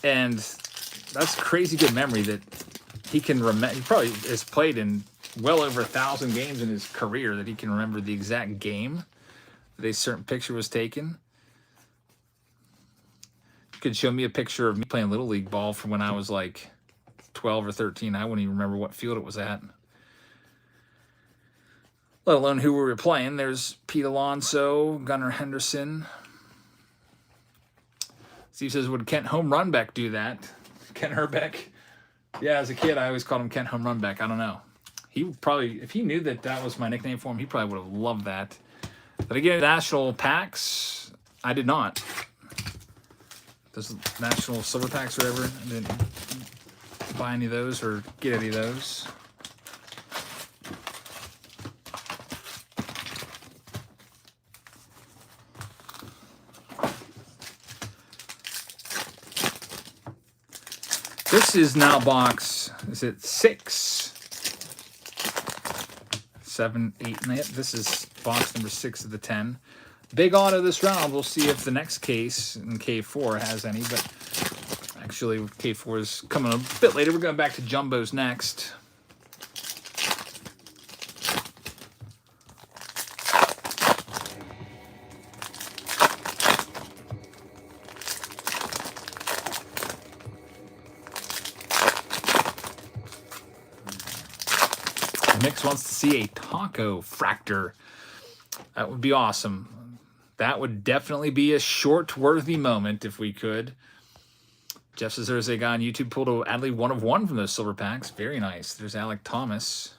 A: And that's crazy good memory that he can remember. He probably has played in well over 1,000 games in his career that he can remember the exact game that a certain picture was taken. You could show me a picture of me playing Little League ball from when I was like 12 or 13. I wouldn't even remember what field it was at, let alone who we were playing. There's Pete Alonso, Gunnar Henderson. Steve says, would Kent Home Runbeck do that? Kent Herbeck? Yeah, as a kid, I always called him Kent Home Runbeck. I don't know. He probably, if he knew that that was my nickname for him, he probably would have loved that. Did I get national packs? I did not. Those national silver packs or whatever. I didn't buy any of those or get any of those. This is now box, is it 6? 7, 8, and this is box number 6 of the 10. Big auto this round. We'll see if the next case in K4 has any, but actually K4 is coming a bit later. We're going back to Jumbos next. Mix wants to see a taco fractor. That would be awesome. That would definitely be a short-worthy moment if we could. Jeff says there's a guy on YouTube pulled a Adley 1 of 1 from those silver packs. Very nice. There's Alec Thomas.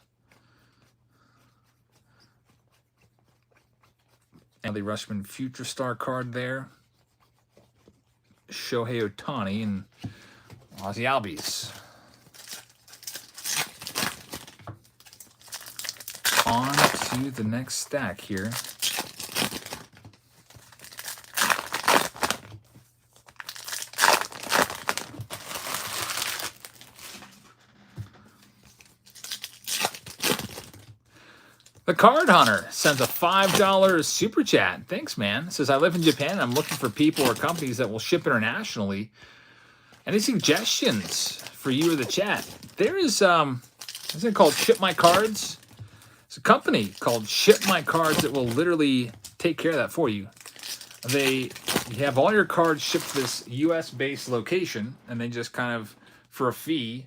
A: Adley Rutschman Future Star card there. Shohei Ohtani and Ozzy Albies. On to the next stack here. The Card Hunter sends a $5 super chat. Thanks, man. Says, I live in Japan. I'm looking for people or companies that will ship internationally. Any suggestions for you or the chat? There is, isn't it called Ship My Cards? It's a company called Ship My Cards that will literally take care of that for you. You have all your cards shipped to this US-based location, and they just kind of, for a fee,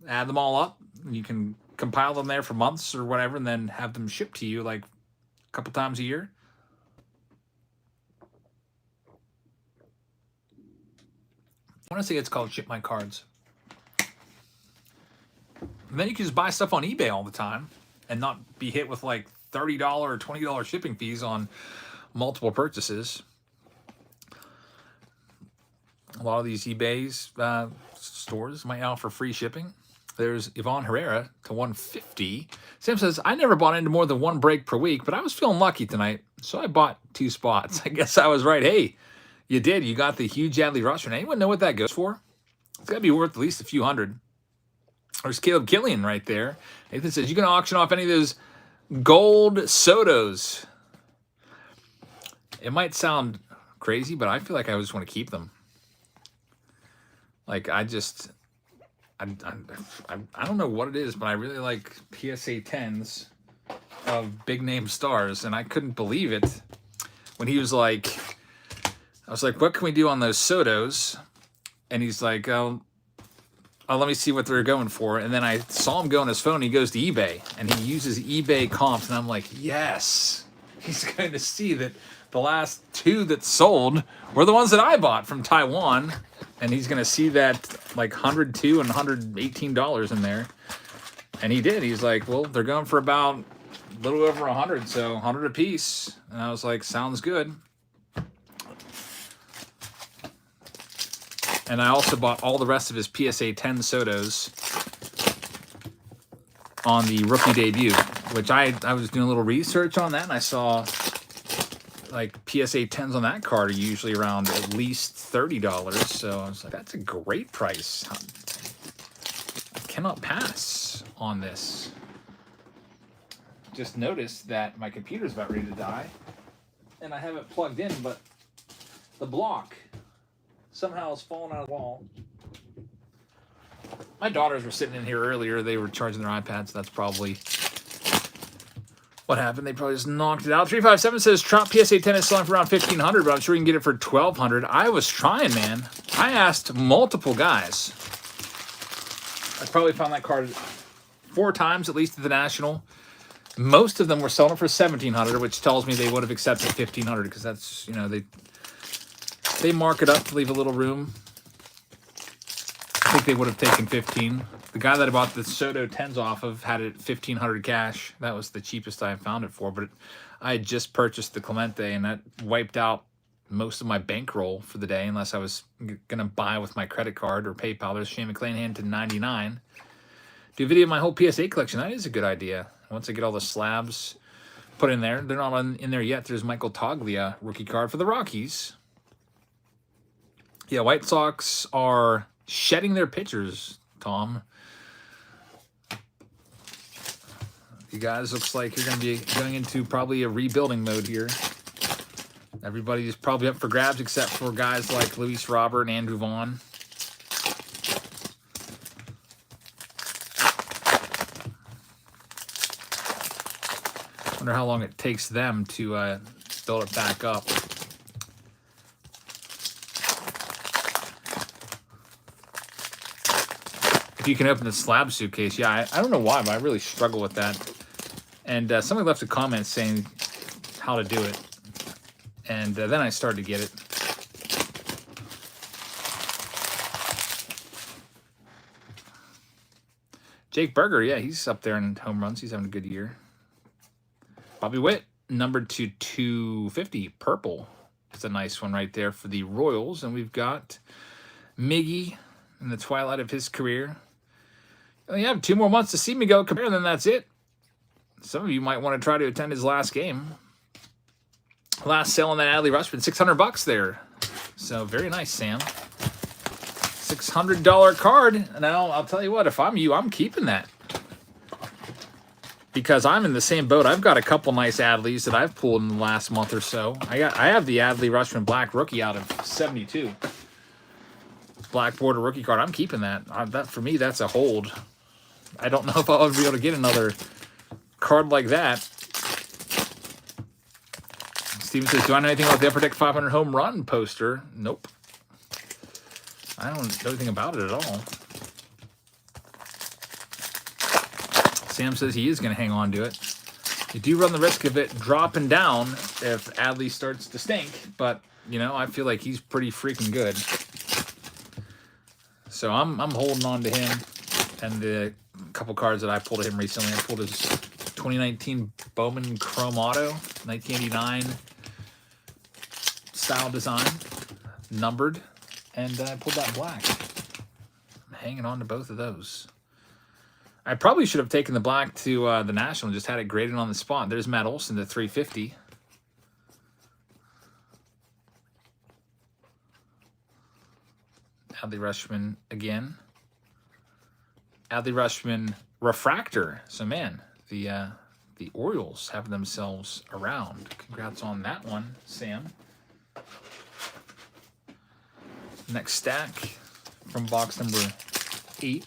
A: add them all up. You can compile them there for months or whatever, and then have them shipped to you like a couple times a year. I want to say it's called Ship My Cards. And then you can just buy stuff on eBay all the time and not be hit with like $30 or $20 shipping fees on multiple purchases. A lot of these eBay's stores might offer free shipping. There's Yvonne Herrera to 150. Sam says, I never bought into more than one break per week, but I was feeling lucky tonight, so I bought 2 spots. I guess I was right. Hey, you did. You got the huge Adley Rutschman. Anyone know what that goes for? It's got to be worth at least a few hundred. There's Caleb Killian right there. Nathan says, you can auction off any of those gold Sotos. It might sound crazy, but I feel like I just want to keep them. Like, I don't know what it is, but I really like PSA 10s of big name stars, and I couldn't believe it when he was like, I was like, what can we do on those Sotos? And he's like, oh, let me see what they're going for. And then I saw him go on his phone. He goes to eBay, and he uses eBay comps, and I'm like, yes, he's going to see that the last 2 that sold were the ones that I bought from Taiwan. And he's going to see that like $102 and $118 in there. And he did. He's like, well, they're going for about a little over 100, so 100 a piece. And I was like, sounds good. And I also bought all the rest of his PSA 10 Sotos on the rookie debut, which I was doing a little research on that, and I saw like PSA 10s on that card are usually around at least $30. So I was like, that's a great price. I cannot pass on this. Just noticed that my computer's about ready to die, and I have it plugged in, but the block somehow has fallen out of the wall. My daughters were sitting in here earlier. They were charging their iPads. That's probably what happened. They probably just knocked it out. 357 says Trop PSA 10 is selling for around $1,500, but I'm sure you can get it for $1,200. I was trying, man. I asked multiple guys. I probably found that card 4 times at least at the National. Most of them were selling it for $1,700, which tells me they would have accepted $1,500 because that's, you know, they mark it up to leave a little room. I think they would have taken 15. The guy that I bought the Soto 10s off of had it $1,500 cash. That was the cheapest I found it for, but I had just purchased the Clemente, and that wiped out most of my bankroll for the day, unless I was going to buy with my credit card or PayPal. There's Shane McClanahan to 99. Do a video of my whole PSA collection. That is a good idea. Once I get all the slabs put in there. They're not in there yet. There's Michael Toglia rookie card for the Rockies. Yeah, White Sox are shedding their pitchers, Tom. You guys, looks like you're going to be going into probably a rebuilding mode here. Everybody's probably up for grabs except for guys like Luis Robert and Andrew Vaughn. Wonder how long it takes them to build it back up. If you can open the slab suitcase, yeah, I don't know why, but I really struggle with that. And somebody left a comment saying how to do it. And then I started to get it. Jake Berger, yeah, he's up there in home runs. He's having a good year. Bobby Witt, numbered to 250, purple. It's a nice one right there for the Royals. And we've got Miggy in the twilight of his career. You have 2 more months to see me go compare, then that's it. Some of you might want to try to attend his last game. Last sale on that Adley Rutschman, $600 there. So very nice, Sam. $600 card. Now, I'll tell you what, if I'm you, I'm keeping that. Because I'm in the same boat. I've got a couple nice Adleys that I've pulled in the last month or so. I have the Adley Rutschman Black Rookie out of 72. Black border rookie card. I'm keeping that. That for me, that's a hold. I don't know if I'll ever be able to get another card like that. Steven says, do I know anything about the Upper Deck 500 home run poster? Nope. I don't know anything about it at all. Sam says he is going to hang on to it. You do run the risk of it dropping down if Adley starts to stink, but, you know, I feel like he's pretty freaking good. So I'm holding on to him and the couple cards that I pulled of him recently. I pulled his 2019 Bowman Chrome Auto, 1989 style design, numbered, and I pulled that black. I'm hanging on to both of those. I probably should have taken the black to the National and just had it graded on the spot. There's Matt Olson to 350. Adley Rutschman again. Adley Rutschman refractor. So man, the Orioles have themselves around. Congrats on that one, Sam. Next stack from box number 8.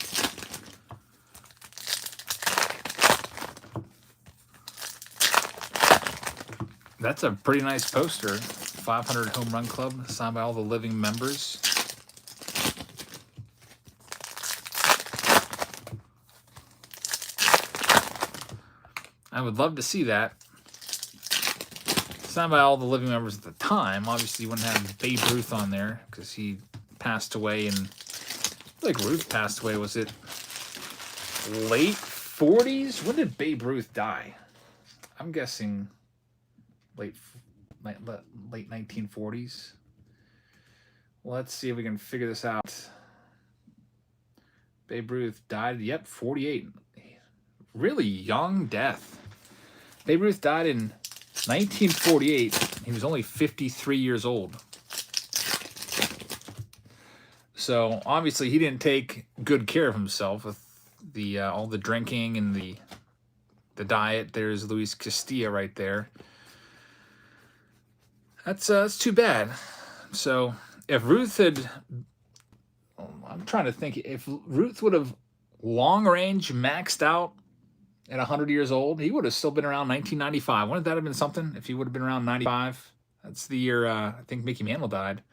A: That's a pretty nice poster. 500 Home Run Club, signed by all the living members. I would love to see that. Signed by all the living members at the time. Obviously, you wouldn't have Babe Ruth on there because he passed away, and I feel like Ruth passed away. Was it late 40s? When did Babe Ruth die? I'm guessing late 1940s. Let's see if we can figure this out. Babe Ruth died, yep, 48. Really young death. Babe Ruth died in 1948. He was only 53 years old. So obviously he didn't take good care of himself with the all the drinking and the diet. There's Luis Castilla right there. That's too bad. So if Ruth had, I'm trying to think, if Ruth would have long range maxed out at 100 years old, he would have still been around 1995. Wouldn't that have been something if he would have been around 95? That's the year I think Mickey Mantle died.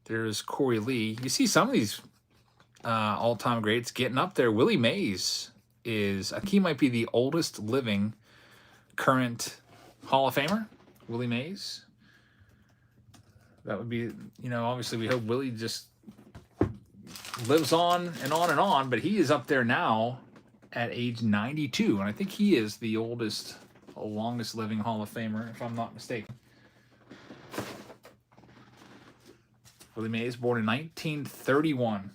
A: There's Corey Lee. You see some of these all-time greats getting up there. Willie Mays is, I think he might be the oldest living current Hall of Famer. Willie Mays. That would be, you know, obviously we hope Willie just lives on and on and on, but he is up there now at age 92, and I think he is the oldest, longest living Hall of Famer, if I'm not mistaken. Willie Mays, born in 1931.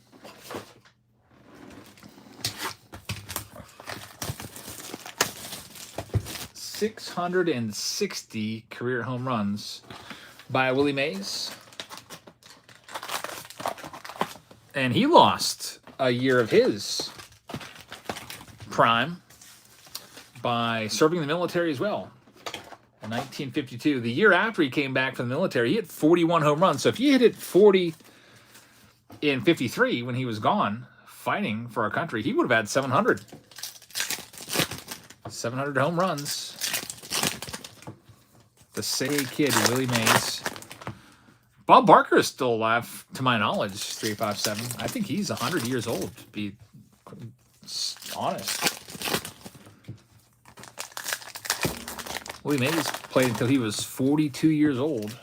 A: .660 career home runs by Willie Mays. And he lost a year of his prime by serving the military as well. In 1952, the year after he came back from the military, he hit 41 home runs. So if you hit 40 in 53 when he was gone fighting for our country, he would have had 700. 700 home runs. The Say Kid, Willie Mays. Bob Barker is still alive, to my knowledge, 357. I think he's 100 years old, to be honest. Willie Mays played until he was 42 years old.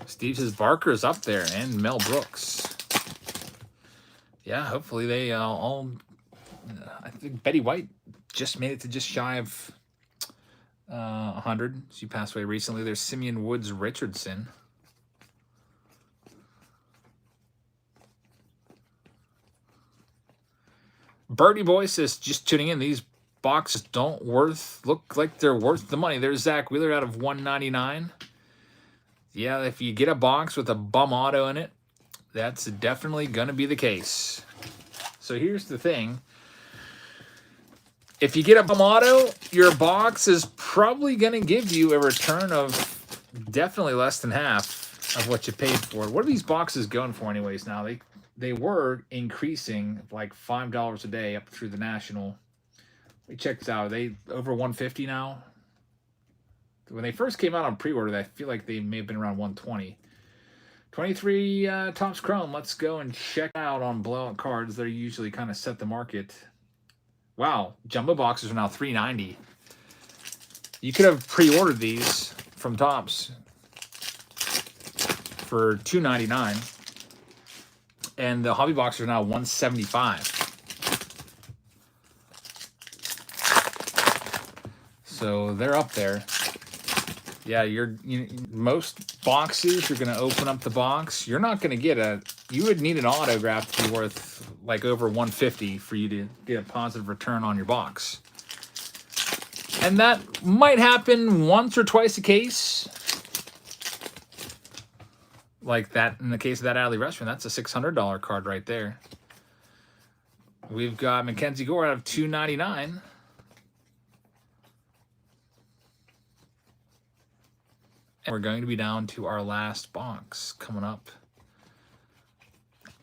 A: Steve says Barker's up there, and Mel Brooks. Yeah, hopefully they all... I think Betty White just made it to just shy of 100. She passed away recently. There's Simeon Woods Richardson. Birdie Boy says, just tuning in, these boxes don't look like they're worth the money. There's Zach Wheeler out of 199. Yeah, if you get a box with a bum auto in it, that's definitely going to be the case. So here's the thing. If you get a bum auto, your box is probably going to give you a return of definitely less than half of what you paid for it. What are these boxes going for anyways now? They were increasing like $5 a day up through the national. We checked this out. Are they over 150 now? When they first came out on pre-order, I feel like they may have been around 120. 23 Topps Chrome. Let's go and check out on blowout cards. They're usually kind of set the market. Wow, jumbo boxes are now $390. You could have pre-ordered these from Topps for $299, and the hobby boxes are now $175. So they're up there. Yeah, most boxes, you're going to open up the box. You're not going to get you would need an autograph to be worth like over 150 for you to get a positive return on your box. And that might happen once or twice a case. Like that, in the case of that Adley Rutschman, that's a $600 card right there. We've got Mackenzie Gore out of 299. And we're going to be down to our last box coming up.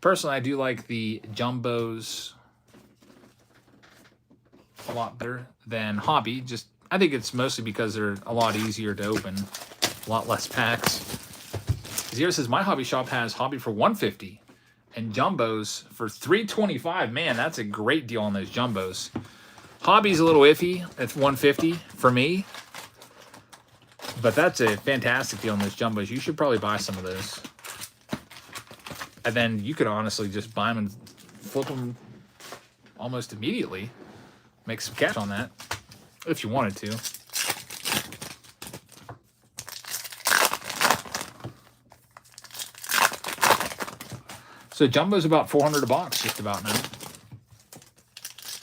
A: Personally, I do like the jumbos a lot better than hobby. I think it's mostly because they're a lot easier to open, a lot less packs. Zero says my hobby shop has hobby for $150 and jumbos for $325. Man, that's a great deal on those jumbos. Hobby's a little iffy at $150 for me, but that's a fantastic deal on those jumbos. You should probably buy some of those. And then you could honestly just buy them and flip them almost immediately. Make some cash on that if you wanted to. So jumbo's about $400 a box just about now.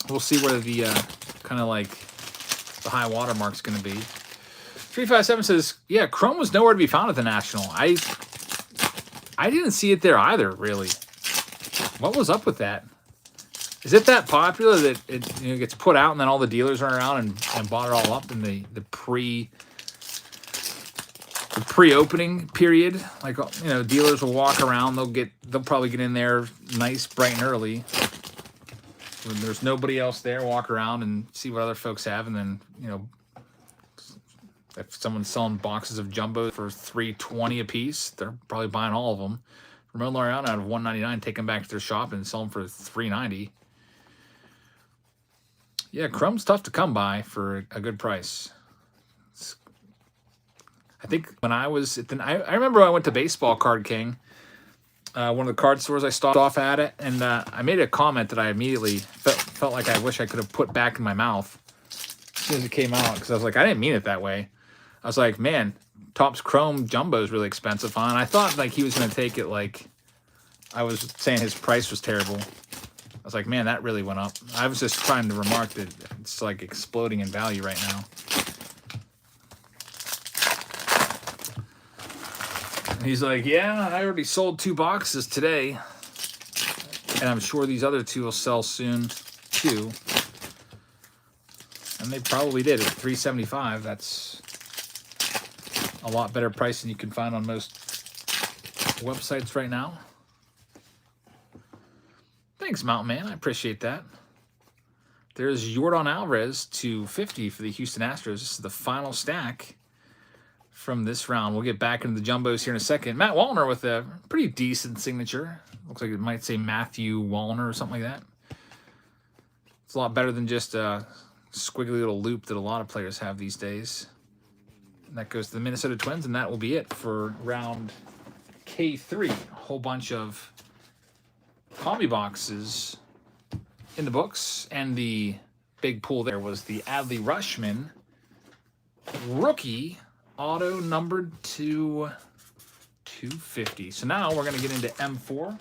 A: We'll see where the kind of like the high water mark's going to be. 357 says, yeah, Chrome was nowhere to be found at the National. I didn't see it there either, really. What was up with that? Is it that popular that it gets put out and then all the dealers run around and bought it all up in the pre-opening period? Like, dealers will walk around, they'll probably get in there nice, bright and early. When there's nobody else there, walk around and see what other folks have, and then, if someone's selling boxes of jumbos for $320 a piece, they're probably buying all of them. Ramon Laureano out of $199, take them back to their shop and sell them for $390. Yeah, Chrome's tough to come by for a good price. I think when I was I remember I went to Baseball Card King, one of the card stores I stopped off at it, and I made a comment that I immediately felt like I wish I could have put back in my mouth as soon as it came out, because I was like, I didn't mean it that way. I was like, man, Topps Chrome Jumbo is really expensive, huh? And I thought like he was going to take it like I was saying his price was terrible. I was like, man, that really went up. I was just trying to remark that it's like exploding in value right now. And he's like, yeah, I already sold 2 boxes today. And I'm sure these other 2 will sell soon, too. And they probably did at $3.75. That's a lot better price than you can find on most websites right now. Thanks, Mountain Man. I appreciate that. There's Yordan Alvarez to 50 for the Houston Astros. This is the final stack from this round. We'll get back into the jumbos here in a second. Matt Wallner with a pretty decent signature. Looks like it might say Matthew Wallner or something like that. It's a lot better than just a squiggly little loop that a lot of players have these days. And that goes to the Minnesota Twins, and that will be it for round K3. A whole bunch of hobby boxes in the books, and the big pull there was the Adley Rutschman rookie auto numbered to 250. So now we're going to get into M4.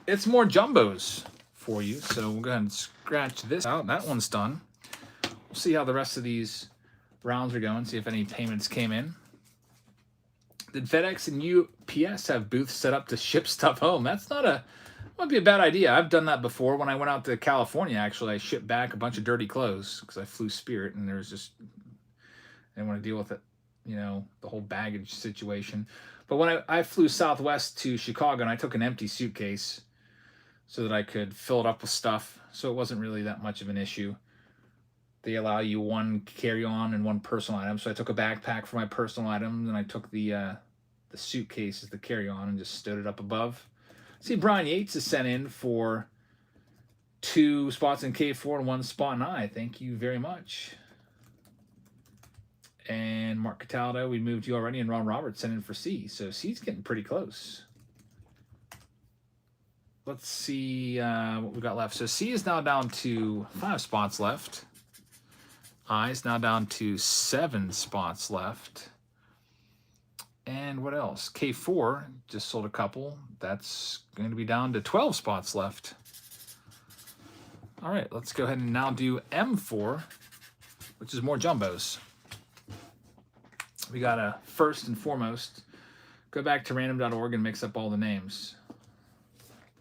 A: It's more jumbos for you, so we'll go ahead and scratch this out. That one's done. We'll see how the rest of these rounds are going, see if any payments came in. Did FedEx and UPS have booths set up to ship stuff home? That's not a, might be a bad idea. I've done that before. When I went out to California, actually, I shipped back a bunch of dirty clothes because I flew Spirit, and there was just, I didn't want to deal with it, you know, the whole baggage situation. But when I flew Southwest to Chicago, and I took an empty suitcase so that I could fill it up with stuff, so it wasn't really that much of an issue. They allow you 1 carry-on and 1 personal item. So I took a backpack for my personal items, and I took the suitcase as the carry-on and just stowed it up above. See, Brian Yates is sent in for 2 spots in K4 and 1 spot in I. Thank you very much. And Mark Cataldo, we moved you already, and Ron Roberts sent in for C. So C's getting pretty close. Let's see what we got left. So C is now down to 5 spots left. I is now down to 7 spots left. And what else? K4 just sold a couple. That's going to be down to 12 spots left. All right, let's go ahead and now do M4, which is more jumbos. We got to first and foremost go back to random.org and mix up all the names.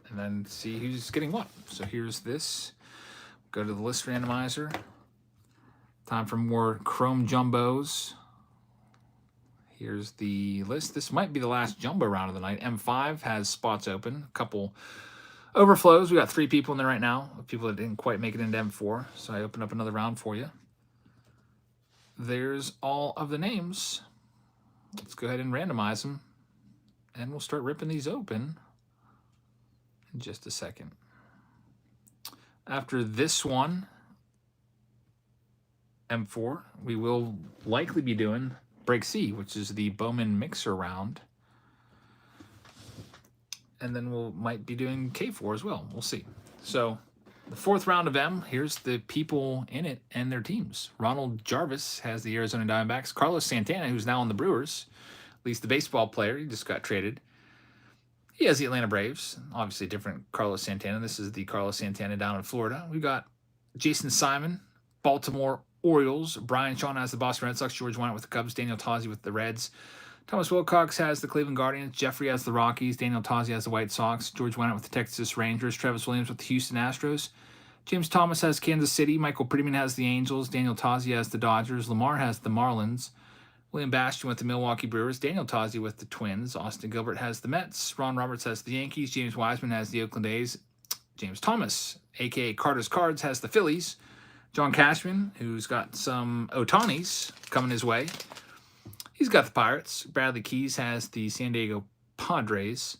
A: And then see who's getting what. So here's this. Go to the list randomizer. Time for more Chrome Jumbos. Here's the list. This might be the last jumbo round of the night. M5 has spots open. A couple overflows. We got 3 people in there right now. People that didn't quite make it into M4. So I opened up another round for you. There's all of the names. Let's go ahead and randomize them. And we'll start ripping these open in just a second. After this one, M4, we will likely be doing Break C, which is the Bowman mixer round. And then we might be doing K4 as well. We'll see. So the 4th round of M, here's the people in it and their teams. Ronald Jarvis has the Arizona Diamondbacks. Carlos Santana, who's now on the Brewers, at least the baseball player, he just got traded. He has the Atlanta Braves. Obviously different Carlos Santana. This is the Carlos Santana down in Florida. We've got Jason Simon, Baltimore Orioles. Brian Shawn has the Boston Red Sox. George Wynant with the Cubs. Daniel Tozzi with the Reds. Thomas Wilcox has the Cleveland Guardians. Jeffrey has the Rockies. Daniel Tozzi has the White Sox. George Wynant with the Texas Rangers. Travis Williams with the Houston Astros. James Thomas has Kansas City. Michael Prettyman has the Angels. Daniel Tozzi has the Dodgers. Lamar has the Marlins. William Bastian with the Milwaukee Brewers. Daniel Tozzi with the Twins. Austin Gilbert has the Mets. Ron Roberts has the Yankees. James Wiseman has the Oakland A's. James Thomas, a.k.a. Carter's Cards, has the Phillies. John Cashman, who's got some Otanis coming his way, he's got the Pirates. Bradley Keys has the San Diego Padres.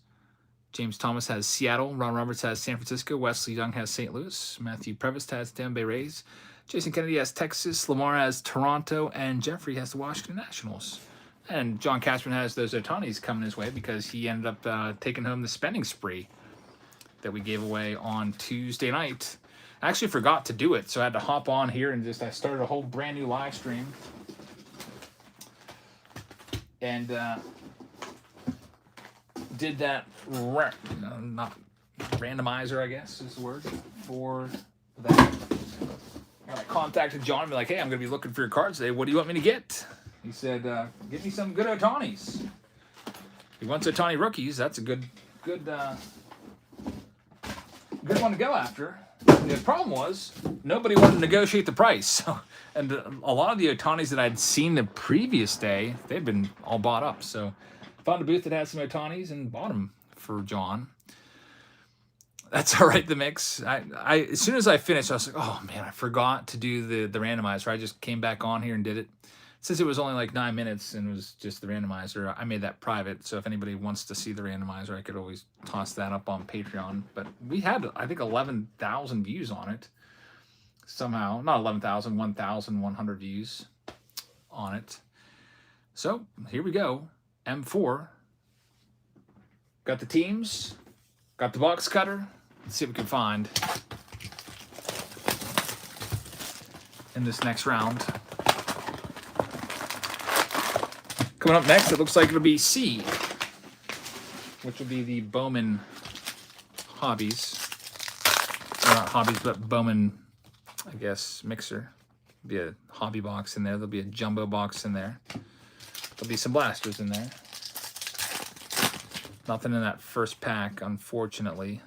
A: James Thomas has Seattle. Ron Roberts has San Francisco. Wesley Young has St. Louis. Matthew Prevost has the Tampa Bay Rays. Jason Kennedy has Texas. Lamar has Toronto. And Jeffrey has the Washington Nationals. And John Cashman has those Otanis coming his way because he ended up taking home the spending spree that we gave away on Tuesday night. I actually forgot to do it, so I had to hop on here and I started a whole brand new live stream. And did that, not randomizer, I guess is the word, for that. And I contacted John and be like, hey, I'm going to be looking for your cards today. What do you want me to get? He said, get me some good Otanis. He wants Otani rookies. That's a good one to go after. The problem was nobody wanted to negotiate the price. So, and a lot of the Otanis that I'd seen the previous day, they'd been all bought up. So found a booth that had some Otanis and bought them for John. That's all right, the mix. I as soon as I finished, I was like, oh man, I forgot to do the randomizer. I just came back on here and did it. Since it was only like 9 minutes and it was just the randomizer, I made that private. So if anybody wants to see the randomizer, I could always toss that up on Patreon. But we had, I think, 11,000 views on it. Somehow, not 11,000, 1,100 views on it. So here we go. M4. Got the teams. Got the box cutter. Let's see what we can find in this next round. Coming up next, it looks like it'll be C, which will be the Bowman hobbies. Or not hobbies, but Bowman, I guess, mixer. There'll be a hobby box in there. There'll be a jumbo box in there. There'll be some blasters in there. Nothing in that first pack, unfortunately.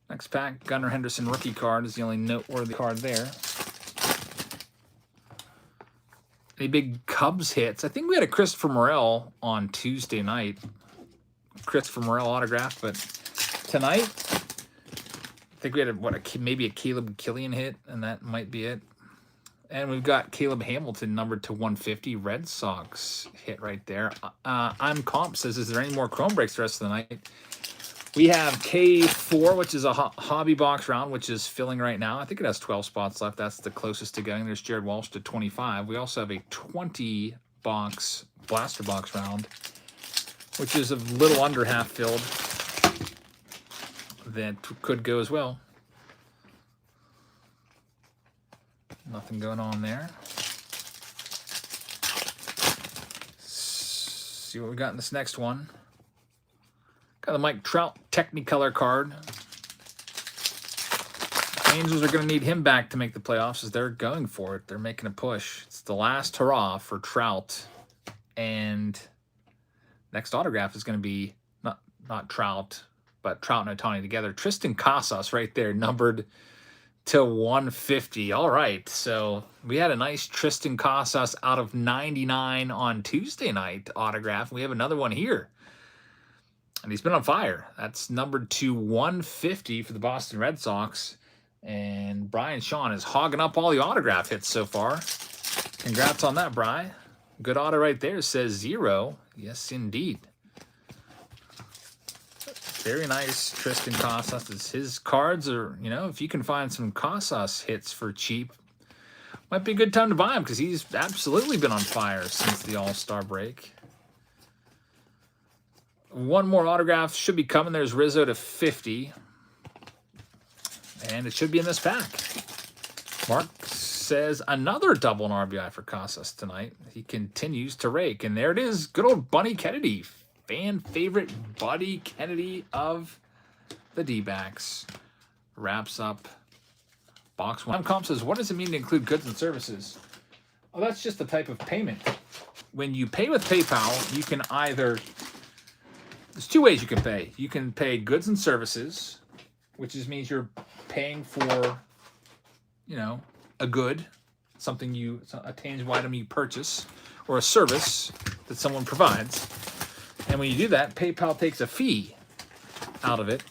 A: Next pack, Gunnar Henderson rookie card is the only noteworthy card there. Any big Cubs hits? I think we had a Christopher Morel on Tuesday night. Christopher Morel autograph, but tonight, I think we had maybe a Caleb Killian hit, and that might be it. And we've got Caleb Hamilton numbered to 150, Red Sox hit right there. I'm Comp says, is there any more Chrome breaks the rest of the night? We have K4, which is a hobby box round, which is filling right now. I think it has 12 spots left. That's the closest to going. There's Jared Walsh to 25. We also have a 20-box blaster box round, which is a little under half filled. That could go as well. Nothing going on there. See what we got in this next one. Got the Mike Trout Technicolor card. Angels are going to need him back to make the playoffs as they're going for it. They're making a push. It's the last hurrah for Trout. And next autograph is going to be not Trout, but Trout and Ohtani together. Tristan Casas right there, numbered to 150. All right, so we had a nice Tristan Casas out of 99 on Tuesday night autograph. We have another one here. And he's been on fire. That's numbered to 150 for the Boston Red Sox. And Brian Shawn is hogging up all the autograph hits so far. Congrats on that, Bri. Good auto right there. Says 0. Yes, indeed. Very nice, Tristan Casas. His cards are, if you can find some Casas hits for cheap, might be a good time to buy him because he's absolutely been on fire since the All-Star break. One more autograph should be coming. There's Rizzo to 50. And it should be in this pack. Mark says another double and RBI for Casas tonight. He continues to rake. And there it is. Good old Bunny Kennedy. Fan favorite Buddy Kennedy of the D-backs. Wraps up box one. Comp says, what does it mean to include goods and services? Oh, that's just the type of payment. When you pay with PayPal, you can either... There's two ways you can pay. You can pay goods and services, which just means you're paying for, a good, a tangible item you purchase, or a service that someone provides. And when you do that, PayPal takes a fee out of it.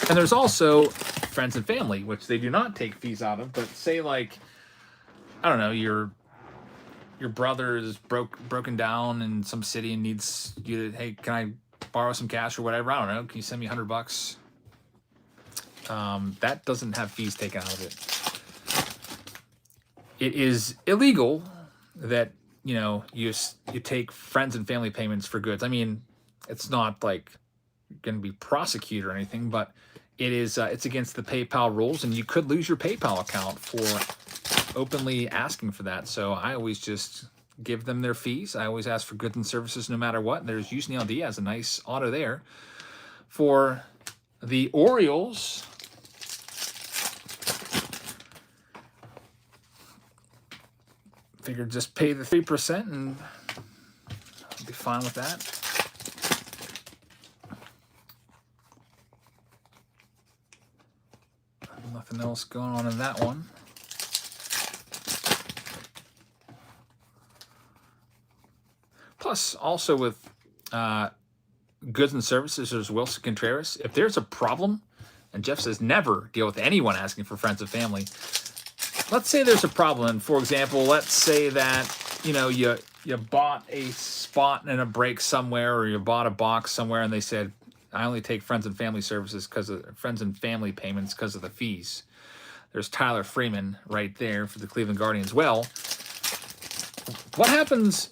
A: And there's also friends and family, which they do not take fees out of. But say like, I don't know, your brother is broken down in some city and needs you to, hey, can I borrow some cash or whatever? I don't know. Can you send me $100? That doesn't have fees taken out of it. It is illegal that, you take friends and family payments for goods. I mean, it's not like you're going to be prosecuted or anything, but it is, it's against the PayPal rules, and you could lose your PayPal account for openly asking for that. So I always just give them their fees. I always ask for goods and services no matter what. There's Yusniel Diaz, a nice auto there for the Orioles. Figured just pay the 3% and I'll be fine with that. Nothing else going on in that one. Plus, also with goods and services, there's Wilson Contreras. If there's a problem, and Jeff says never deal with anyone asking for friends and family. Let's say there's a problem. And for example, let's say that, you know, you bought a spot in a break somewhere, or you bought a box somewhere, and they said, I only take friends and family services because of friends and family payments because of the fees. There's Tyler Freeman right there for the Cleveland Guardians. Well, what happens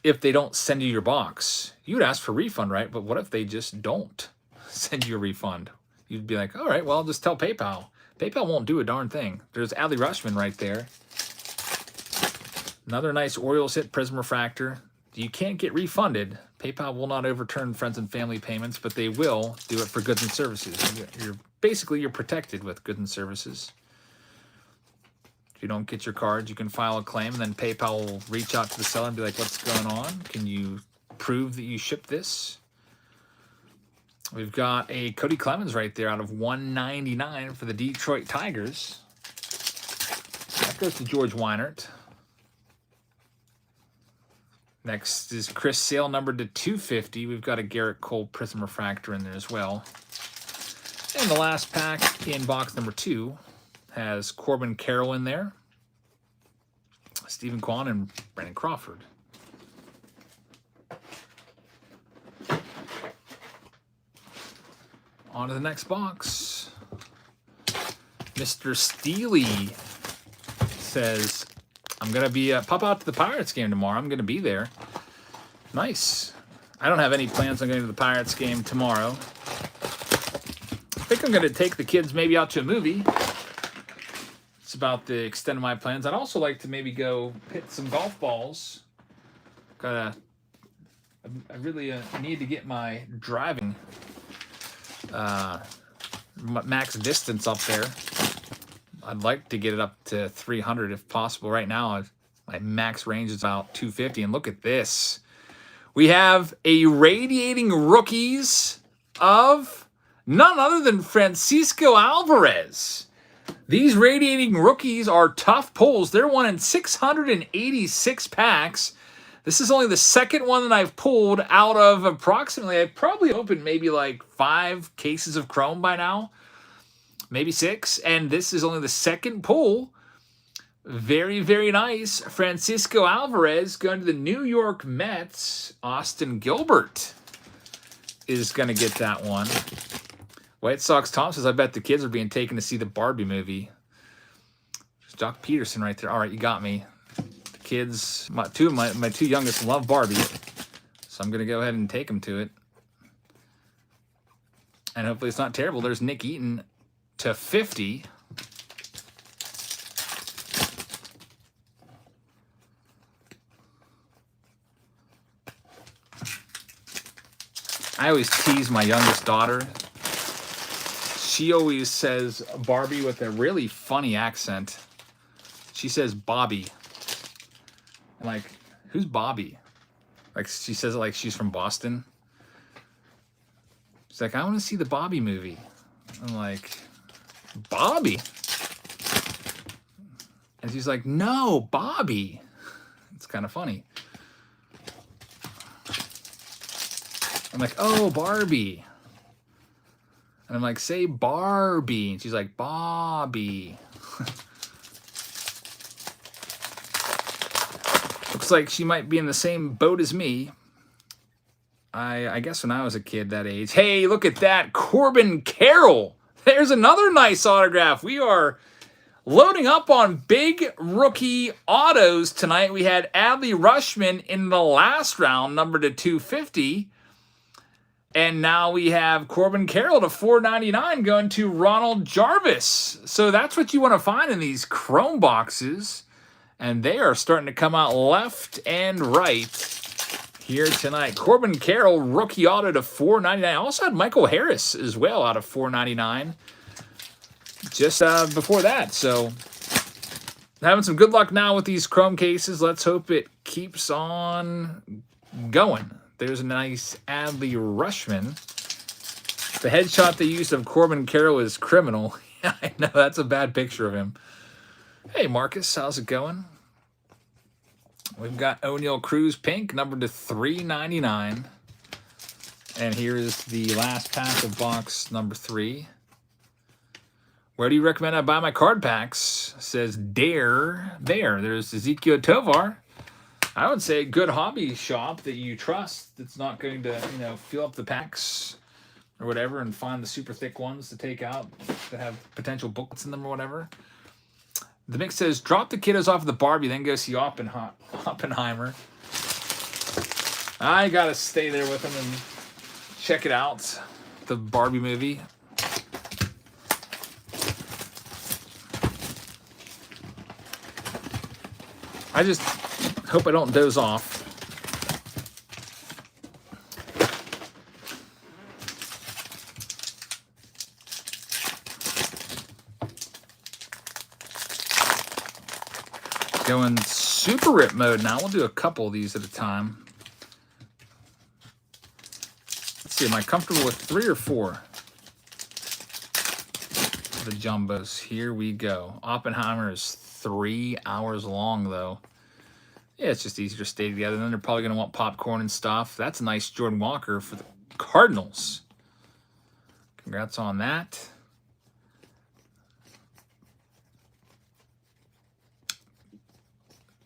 A: if they don't send you your box? You'd ask for a refund, right? But what if they just don't send you a refund? You'd be like, all right, well, I'll just tell PayPal. PayPal won't do a darn thing. There's Adley Rutschman right there. Another nice Orioles hit, Prism Refractor. You can't get refunded. PayPal will not overturn friends and family payments, but they will do it for goods and services. You're protected with goods and services. If you don't get your cards, you can file a claim, and then PayPal will reach out to the seller and be like, what's going on? Can you prove that you shipped this? We've got a Cody Clemens right there out of 199 for the Detroit Tigers. That goes to George Weinert. Next is Chris Sale, numbered to 250. We've got a Garrett Cole Prism Refractor in there as well. And the last pack in box number 2 has Corbin Carroll in there, Stephen Kwan, and Brandon Crawford. On to the next box. Mr. Steely says, I'm going to be pop out to the Pirates game tomorrow. I'm going to be there. Nice. I don't have any plans on going to the Pirates game tomorrow. I think I'm going to take the kids maybe out to a movie. It's about the extent of my plans. I'd also like to maybe go hit some golf balls. I really need to get my driving max distance up there. I'd like to get it up to 300 if possible. Right now, my max range is about 250. And look at this. We have a radiating rookies of none other than Francisco Alvarez. These radiating rookies are tough pulls. They're one in 686 packs. This is only the second one that I've pulled out of approximately, I've probably opened maybe like 5 cases of Chrome by now. Maybe 6. And this is only the second pull. Very, very nice. Francisco Alvarez going to the New York Mets. Austin Gilbert is going to get that one. White Sox Tom says, I bet the kids are being taken to see the Barbie movie. There's Doc Peterson right there. All right, you got me. The kids, my two youngest love Barbie. So I'm going to go ahead and take them to it. And hopefully it's not terrible. There's Nick Eaton to 50. I always tease my youngest daughter. She always says Barbie with a really funny accent. She says Bobby. I'm like, who's Bobby? Like, she says it like she's from Boston. She's like, I want to see the Bobby movie. I'm like, Bobby? And she's like, no, Bobby. It's kind of funny. I'm like, oh, Barbie. And I'm like, say Barbie. And she's like, Bobby. Looks like she might be in the same boat as me. I guess when I was a kid that age. Hey, look at that. Corbin Carroll. There's another nice autograph. We are loading up on big rookie autos tonight. We had Adley Rutschman in the last round, numbered to 250. And now we have Corbin Carroll to 499 going to Ronald Jarvis. So that's what you want to find in these Chrome boxes. And they are starting to come out left and right here tonight. Corbin Carroll, rookie auto to $4.99. I also had Michael Harris as well out of $4.99 just before that. So having some good luck now with these Chrome cases. Let's hope it keeps on going. There's a nice Adley Rutschman. The headshot they used of Corbin Carroll is criminal. I know, that's a bad picture of him. Hey, Marcus, how's it going? We've got O'Neal Cruz pink, numbered to $3.99. And here is the last pack of box number 3. Where do you recommend I buy my card packs? Says Dare. There's Ezekiel Tovar. I would say a good hobby shop that you trust that's not going to, fill up the packs or whatever and find the super thick ones to take out that have potential booklets in them or whatever. The mix says, drop the kiddos off at the Barbie, then go see Oppenheimer. I got to stay there with them and check it out, the Barbie movie. I just hope I don't doze off. Going super rip mode now. We'll do a couple of these at a time. Let's see, am I comfortable with 3 or 4? The jumbos. Here we go. Oppenheimer is 3 hours long, though. Yeah, it's just easier to stay together. Then they're probably going to want popcorn and stuff. That's a nice Jordan Walker for the Cardinals. Congrats on that.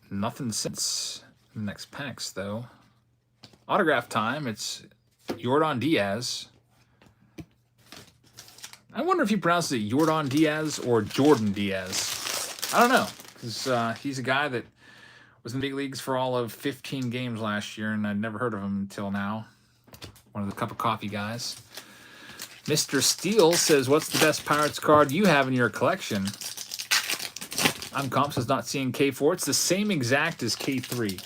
A: Nothing since the next packs, though. Autograph time. It's Yordan Diaz. I wonder if he pronounces it Yordan Diaz or Jordan Diaz. I don't know, because he's a guy that was in the big leagues for all of 15 games last year, and I'd never heard of him until now. One of the cup of coffee guys. Mr. Steele says, what's the best Pirates card you have in your collection? I'm Comps is not seeing K4. It's the same exact as K3.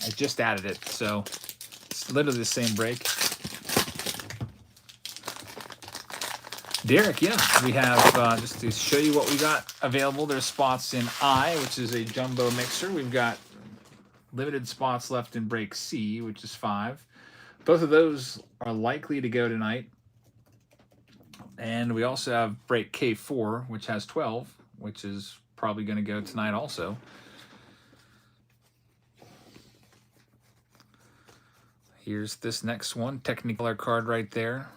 A: I just added it, so it's literally the same break. Derek, yeah, we have, just to show you what we got available, there's spots in I, which is a jumbo mixer. We've got limited spots left in break C, which is 5. Both of those are likely to go tonight. And we also have break K4, which has 12, which is probably going to go tonight also. Here's this next one, Technicolor card right there.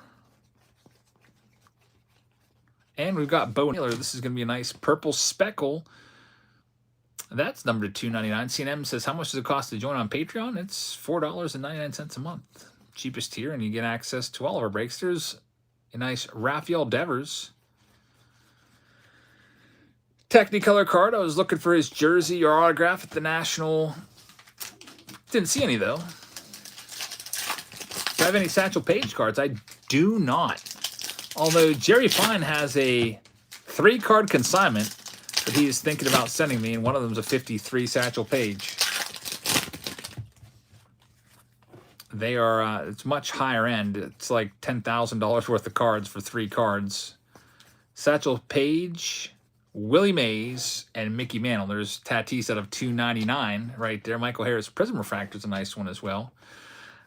A: And we've got Bowman. This is going to be a nice purple speckle. That's numbered to $2.99. CNM says, how much does it cost to join on Patreon? It's $4.99 a month. Cheapest tier, and you get access to all of our breaks. There's a nice Rafael Devers Technicolor card. I was looking for his jersey or autograph at the National. Didn't see any, though. Do I have any Satchel Paige cards? I do not. Although Jerry Fine has a 3-card consignment that he is thinking about sending me, and one of them is a 53 Satchel Paige. They are, it's much higher end. It's like $10,000 worth of cards for 3 cards. Satchel Paige, Willie Mays, and Mickey Mantle. There's Tatis out of $2.99 right there. Michael Harris Prism Refractor is a nice one as well.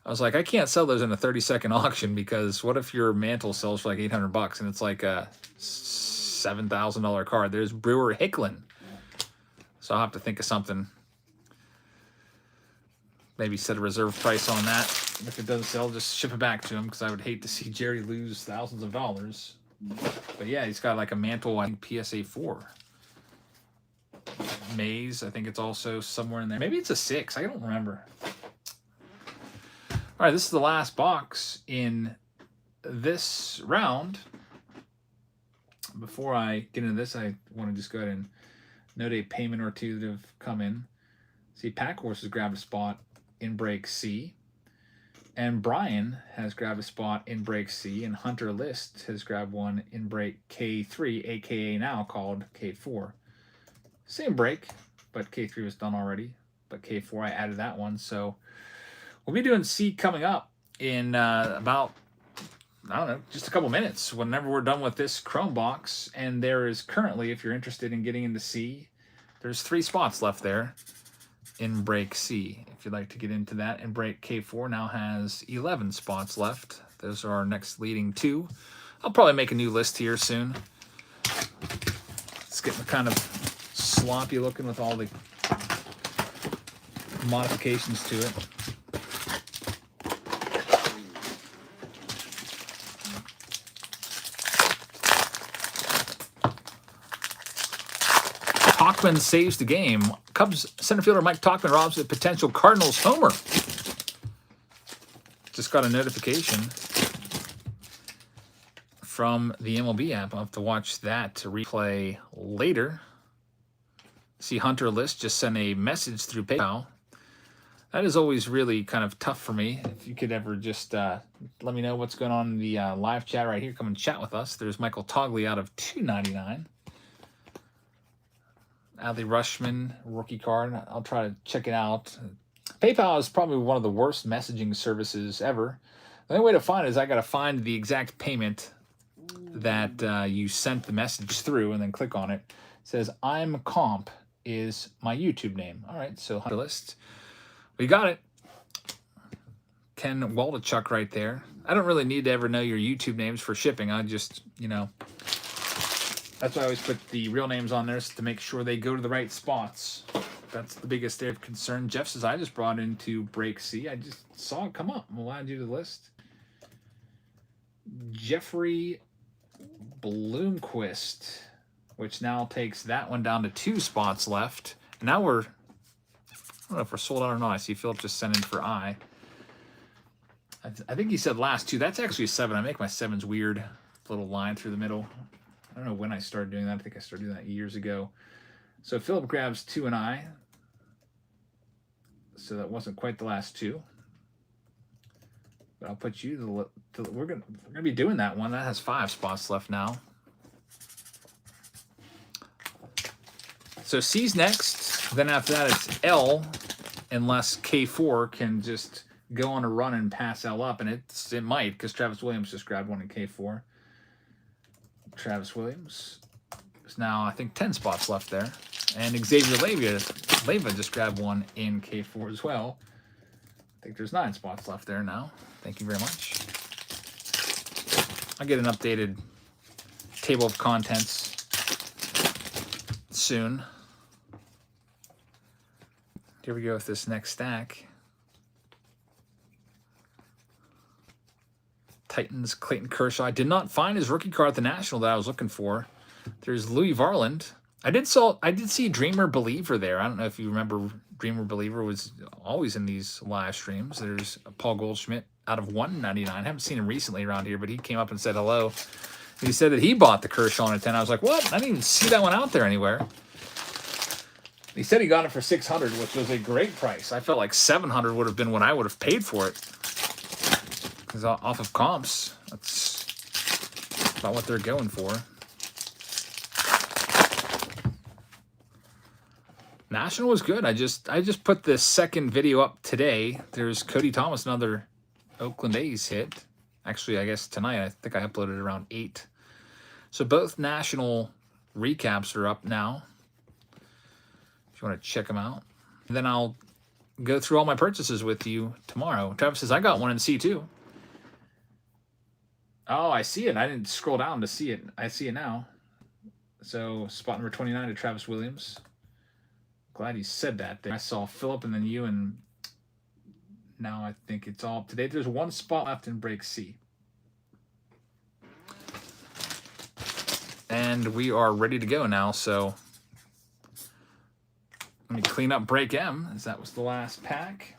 A: I was like, I can't sell those in a 30-second auction, because what if your Mantle sells for like $800 and it's like a $7,000 card? There's Brewer Hicklin. So I'll have to think of something. Maybe set a reserve price on that. If it doesn't sell, just ship it back to him, because I would hate to see Jerry lose thousands of dollars. But yeah, he's got like a Mantle, I think, PSA 4. Mays, I think it's also somewhere in there. Maybe it's a 6. I don't remember. All right, this is the last box in this round. Before I get into this, I want to just go ahead and note a payment or two that have come in. See, Pack Horse has grabbed a spot in break C. And Brian has grabbed a spot in break C. And Hunter List has grabbed one in break K3, a.k.a. now called K4. Same break, but K3 was done already. But K4, I added that one. So We'll be doing C coming up in about, I don't know, just a couple minutes whenever we're done with this Chrome box. And there is currently, if you're interested in getting into C, there's 3 spots left there in break C. If you'd like to get into that, and break K4 now has 11 spots left. Those are our next leading 2. I'll probably make a new list here soon. It's getting kind of sloppy looking with all the modifications to it. Talkman saves the game. Cubs center fielder Mike Talkman robs a potential Cardinals homer. Just got a notification from the MLB app. I'll have to watch that to replay later. See Hunter List just sent a message through PayPal. That is always really kind of tough for me. If you could ever just let me know what's going on in the live chat right here. Come and chat with us. There's Michael Togley out of $2.99. Adley Rutschman rookie card. I'll try to check it out. PayPal is probably one of the worst messaging services ever. The only way to find it is I got to find the exact payment that you sent the message through and then click on it. It says I'm Comp is my YouTube name. All right, so Hunter List. We got it. Ken Waldachuk right there. I don't really need to ever know your YouTube names for shipping. I just, you know, that's why I always put the real names on there to make sure they go to the right spots. That's the biggest area of concern. Jeff says, I just brought into break C. I just saw it come up. I'm allowed you to the list. Jeffrey Bloomquist, which now takes that one down to 2 spots left. Now we're, I don't know if we're sold out or not. I see Philip just sent in for I. I think he said last 2. That's actually a 7. I make my 7s weird. Little line through the middle. I don't know when I started doing that. I think I started doing that years ago. So Philip grabs 2 and I. So that wasn't quite the last 2. But I'll put you to we're gonna be doing that one. That has 5 spots left now. So C's next. Then after that it's L, unless K4 can just go on a run and pass L up, and it might, because Travis Williams just grabbed one in K4. Travis Williams. There's now, I think, 10 spots left there. And Xavier Leyva just grabbed one in K4 as well. I think there's 9 spots left there now. Thank you very much. I'll get an updated table of contents soon. Here we go with this next stack. Titans, Clayton Kershaw. I did not find his rookie card at the National that I was looking for. There's Louis Varland. I did see Dreamer Believer there. I don't know if you remember, Dreamer Believer was always in these live streams. There's Paul Goldschmidt out of $1.99. I haven't seen him recently around here, but he came up and said hello. And he said that he bought the Kershaw on a 10. I was like, what? I didn't even see that one out there anywhere. He said he got it for $600, which was a great price. I felt like $700 would have been what I would have paid for it. Because off of comps, that's about what they're going for. National was good. I just put the second video up today. There's Cody Thomas, another Oakland A's hit. Actually, I guess tonight, I think I uploaded around 8. So both National recaps are up now, if you want to check them out. And then I'll go through all my purchases with you tomorrow. Travis says, I got one in C2. Oh, I see it. I didn't scroll down to see it. I see it now. So spot number 29 to Travis Williams. Glad you said that there. I saw Philip and then you, and now I think it's all up to date. There's 1 spot left in break C. And we are ready to go now, so let me clean up break M, as that was the last pack.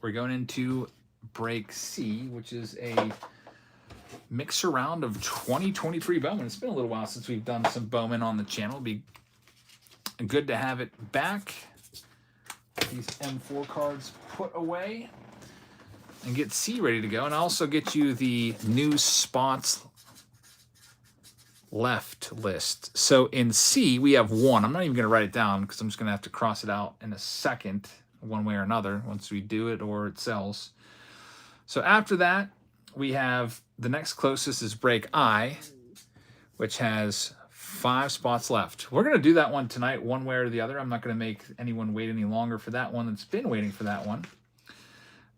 A: We're going into break C, which is a mixer round of 2023 Bowman. It's been a little while since we've done some Bowman on the channel. It'll be good to have it back. These M4 cards put away and get C ready to go. And I'll also get you the new spots left list. So in C, we have 1. I'm not even going to write it down because I'm just going to have to cross it out in a second. one way or another once we do it or it sells. So after that, we have the next closest is break I, which has 5 spots left. We're going to do that one tonight one way or the other. I'm not going to make anyone wait any longer for that one that's been waiting for that one.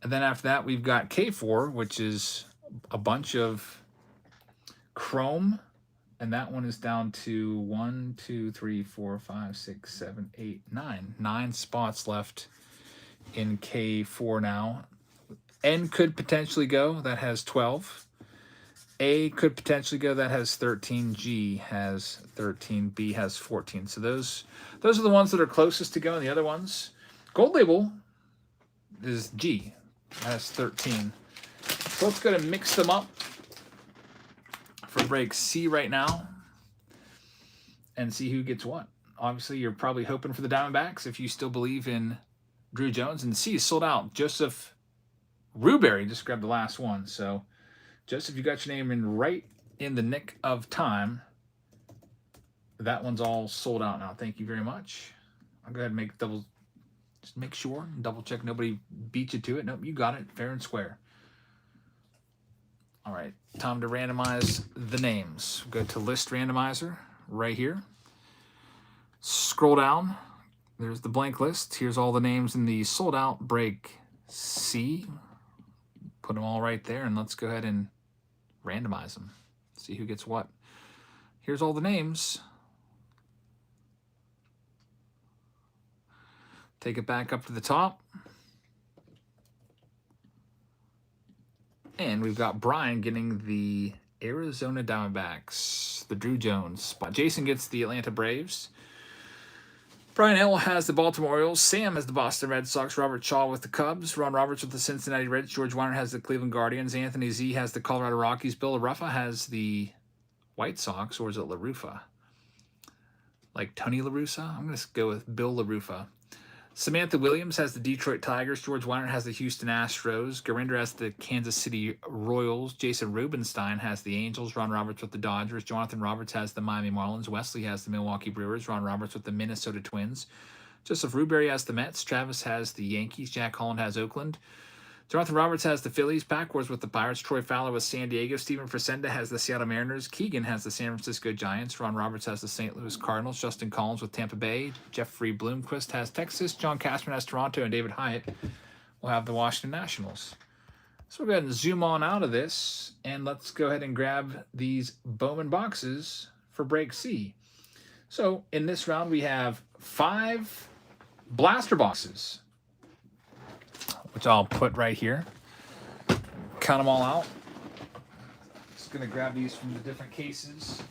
A: And then after that, we've got K4, which is a bunch of chrome. And that one is down to 1, 2, 3, 4, 5, 6, 7, 8, 9. 9 spots left in K4 now. N could potentially go. That has 12. A could potentially go. That has 13. G has 13. B has 14. So those are the ones that are closest to go. And the other ones, gold label is G. That's 13. So let's go to mix them up for break C right now and see who gets what. Obviously, you're probably hoping for the Diamondbacks if you still believe in Drew Jones. And C is sold out. Joseph Rubery just grabbed the last one. So, Joseph, you got your name in right in the nick of time. That one's all sold out now. Thank you very much. I'll go ahead and just make sure, double check nobody beat you to it. Nope, you got it fair and square. All right, time to randomize the names. Go to list randomizer right here. Scroll down. There's the blank list. Here's all the names in the sold out break C. Put them all right there, and let's go ahead and randomize them. See who gets what. Here's all the names. Take it back up to the top. And we've got Brian getting the Arizona Diamondbacks, the Drew Jones spot. Jason gets the Atlanta Braves. Brian L. has the Baltimore Orioles. Sam has the Boston Red Sox. Robert Shaw with the Cubs. Ron Roberts with the Cincinnati Reds. George Weiner has the Cleveland Guardians. Anthony Z has the Colorado Rockies. Bill LaRuffa has the White Sox, or is it LaRuffa? Like Tony La Russa? I'm going to go with Bill LaRuffa. Samantha Williams has the Detroit Tigers. George Weiner has the Houston Astros. Garinder has the Kansas City Royals. Jason Rubenstein has the Angels. Ron Roberts with the Dodgers. Jonathan Roberts has the Miami Marlins. Wesley has the Milwaukee Brewers. Ron Roberts with the Minnesota Twins. Joseph Rubery has the Mets. Travis has the Yankees. Jack Holland has Oakland. Jonathan Roberts has the Phillies. Packworth with the Pirates. Troy Fowler with San Diego. Steven Fresenda has the Seattle Mariners. Keegan has the San Francisco Giants. Ron Roberts has the St. Louis Cardinals. Justin Collins with Tampa Bay. Jeffrey Bloomquist has Texas. John Cashman has Toronto. And David Hyatt will have the Washington Nationals. So we'll go ahead and zoom on out of this. And let's go ahead and grab these Bowman boxes for break C. So in this round, we have 5 blaster boxes, which I'll put right here. Count them all out. Just going to grab these from the different cases.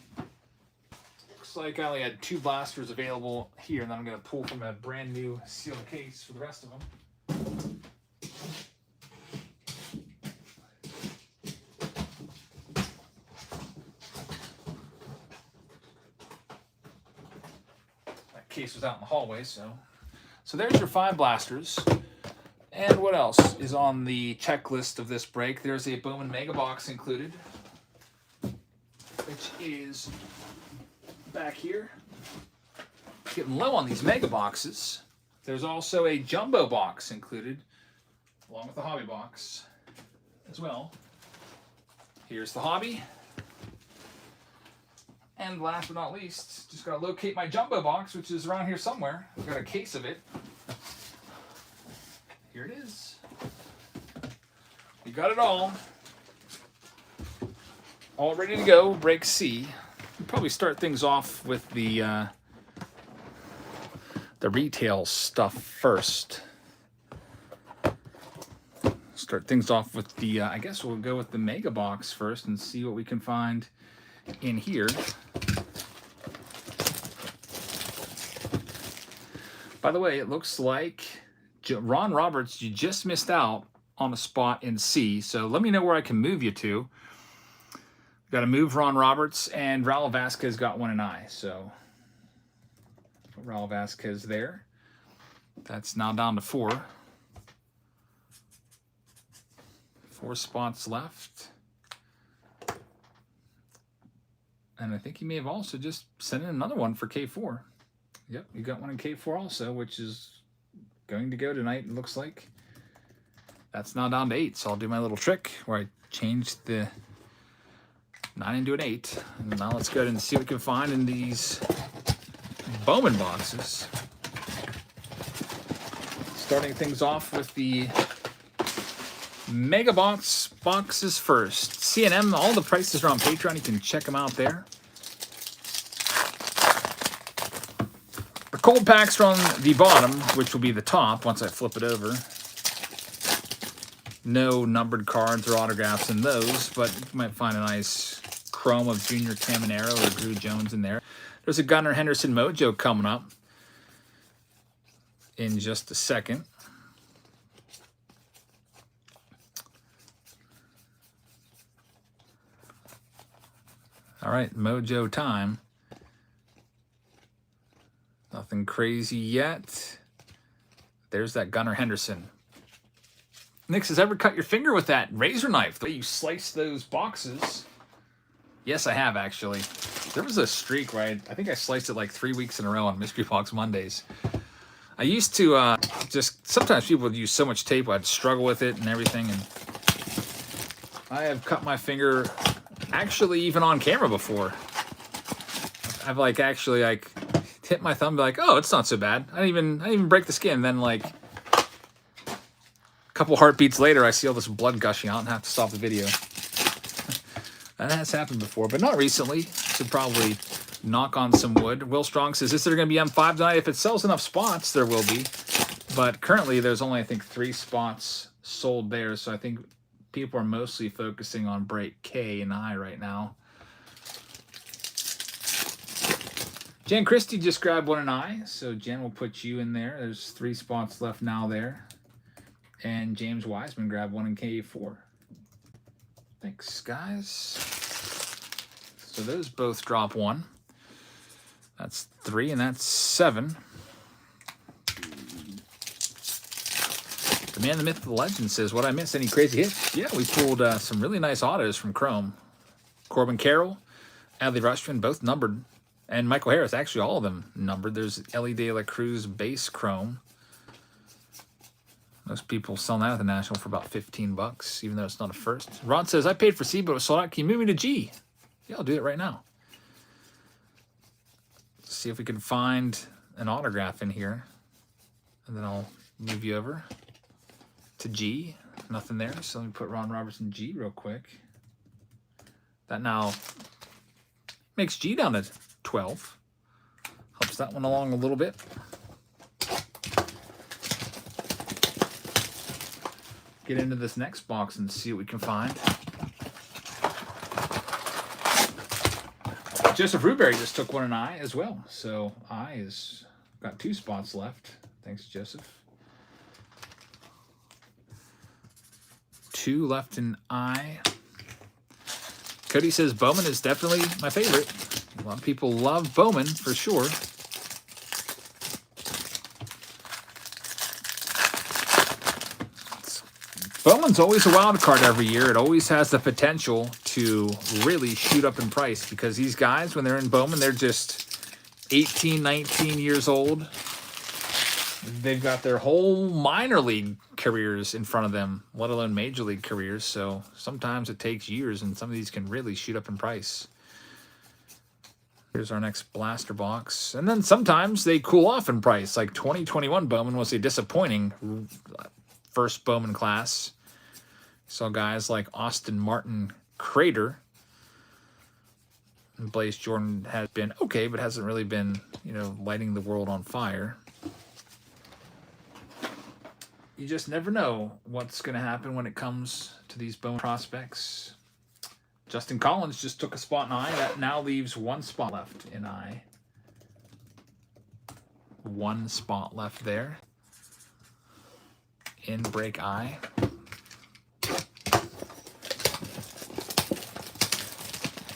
A: Looks like I only had 2 blasters available here, and then I'm going to pull from a brand new sealed case for the rest of them. That case was out in the hallway, so there's your 5 blasters. And what else is on the checklist of this break? There's a Bowman Mega Box included, which is back here. Getting low on these Mega Boxes. There's also a Jumbo Box included, along with the Hobby Box as well. Here's the Hobby. And last but not least, just got to locate my Jumbo Box, which is around here somewhere. I've got a case of it. Here it is. We got it all. All ready to go. Break C. We'll probably start things off with the retail stuff first. Start things off with the, I guess we'll go with the Mega Box first and see what we can find in here. By the way, it looks like Ron Roberts, you just missed out on a spot in C, so let me know where I can move you to. Got to move Ron Roberts, and Raul Vasquez got one in I, so Raul Vasquez there. That's now down to 4. 4 spots left. And I think he may have also just sent in another one for K4. Yep, you got one in K4 also, which is going to go tonight, it looks like. That's now down to 8, so I'll do my little trick where I change the 9 into an 8. And now let's go ahead and see what we can find in these Bowman boxes. Starting things off with the Mega Box boxes first. C&M, all the prices are on Patreon. You can check them out there. The cold packs are on the bottom, which will be the top once I flip it over. No numbered cards or autographs in those, but you might find a nice chrome of Junior Caminero or Drew Jones in there. There's a Gunnar Henderson Mojo coming up in just a second. All right, Mojo time. Nothing crazy yet. There's that Gunnar Henderson. Nix, has ever cut your finger with that razor knife? The way you slice those boxes. Yes, I have, actually. There was a streak where I think I sliced it like 3 weeks in a row on Mystery Box Mondays. I used to just, sometimes people would use so much tape, I'd struggle with it and everything. And I have cut my finger actually even on camera before. I've like actually like hit my thumb and be like, oh, it's not so bad. I didn't even break the skin. Then like a couple heartbeats later, I see all this blood gushing out and have to stop the video. That has happened before, but not recently. Should probably knock on some wood. Will Strong says, is there going to be M5 tonight? If it sells enough spots, there will be. But currently, there's only, I think, 3 spots sold there. So I think people are mostly focusing on break K and I right now. Jen Christie just grabbed 1 and I. So Jen will put you in there. There's 3 spots left now there. And James Wiseman grabbed 1 in K4. Thanks, guys. So those both drop 1. That's 3, and that's 7. The man, the myth, the legend says, what I missed, any crazy hits? Yeah, we pulled some really nice autos from Chrome. Corbin Carroll, Adley Rutschman, both numbered. And Michael Harris, actually all of them numbered. There's Ellie De La Cruz base Chrome. Most people selling that at the National for about $15, even though it's not a first. Ron says, I paid for C, but it was sold out. Can you move me to G? Yeah, I'll do it right now. Let's see if we can find an autograph in here. And then I'll move you over to G. Nothing there. So let me put Ron Robertson G real quick. That now makes G down to 12. Helps that one along a little bit. Get into this next box and see what we can find. Joseph Ruberry just took 1 and I as well. So I has got 2 spots left. Thanks, Joseph. 2 left in I. Cody says Bowman is definitely my favorite. A lot of people love Bowman for sure. Bowman's always a wild card every year. It always has the potential to really shoot up in price because these guys, when they're in Bowman, they're just 18, 19 years old. They've got their whole minor league careers in front of them, let alone major league careers. So sometimes it takes years, and some of these can really shoot up in price. Here's our next blaster box. And then sometimes they cool off in price. Like 2021 Bowman was a disappointing first Bowman class. Saw guys like Austin Martin Crater. And Blaze Jordan has been okay, but hasn't really been, you know, lighting the world on fire. You just never know what's going to happen when it comes to these Bowman prospects. Justin Collins just took a spot in I. That now leaves 1 spot left in I. 1 spot left there. In break I.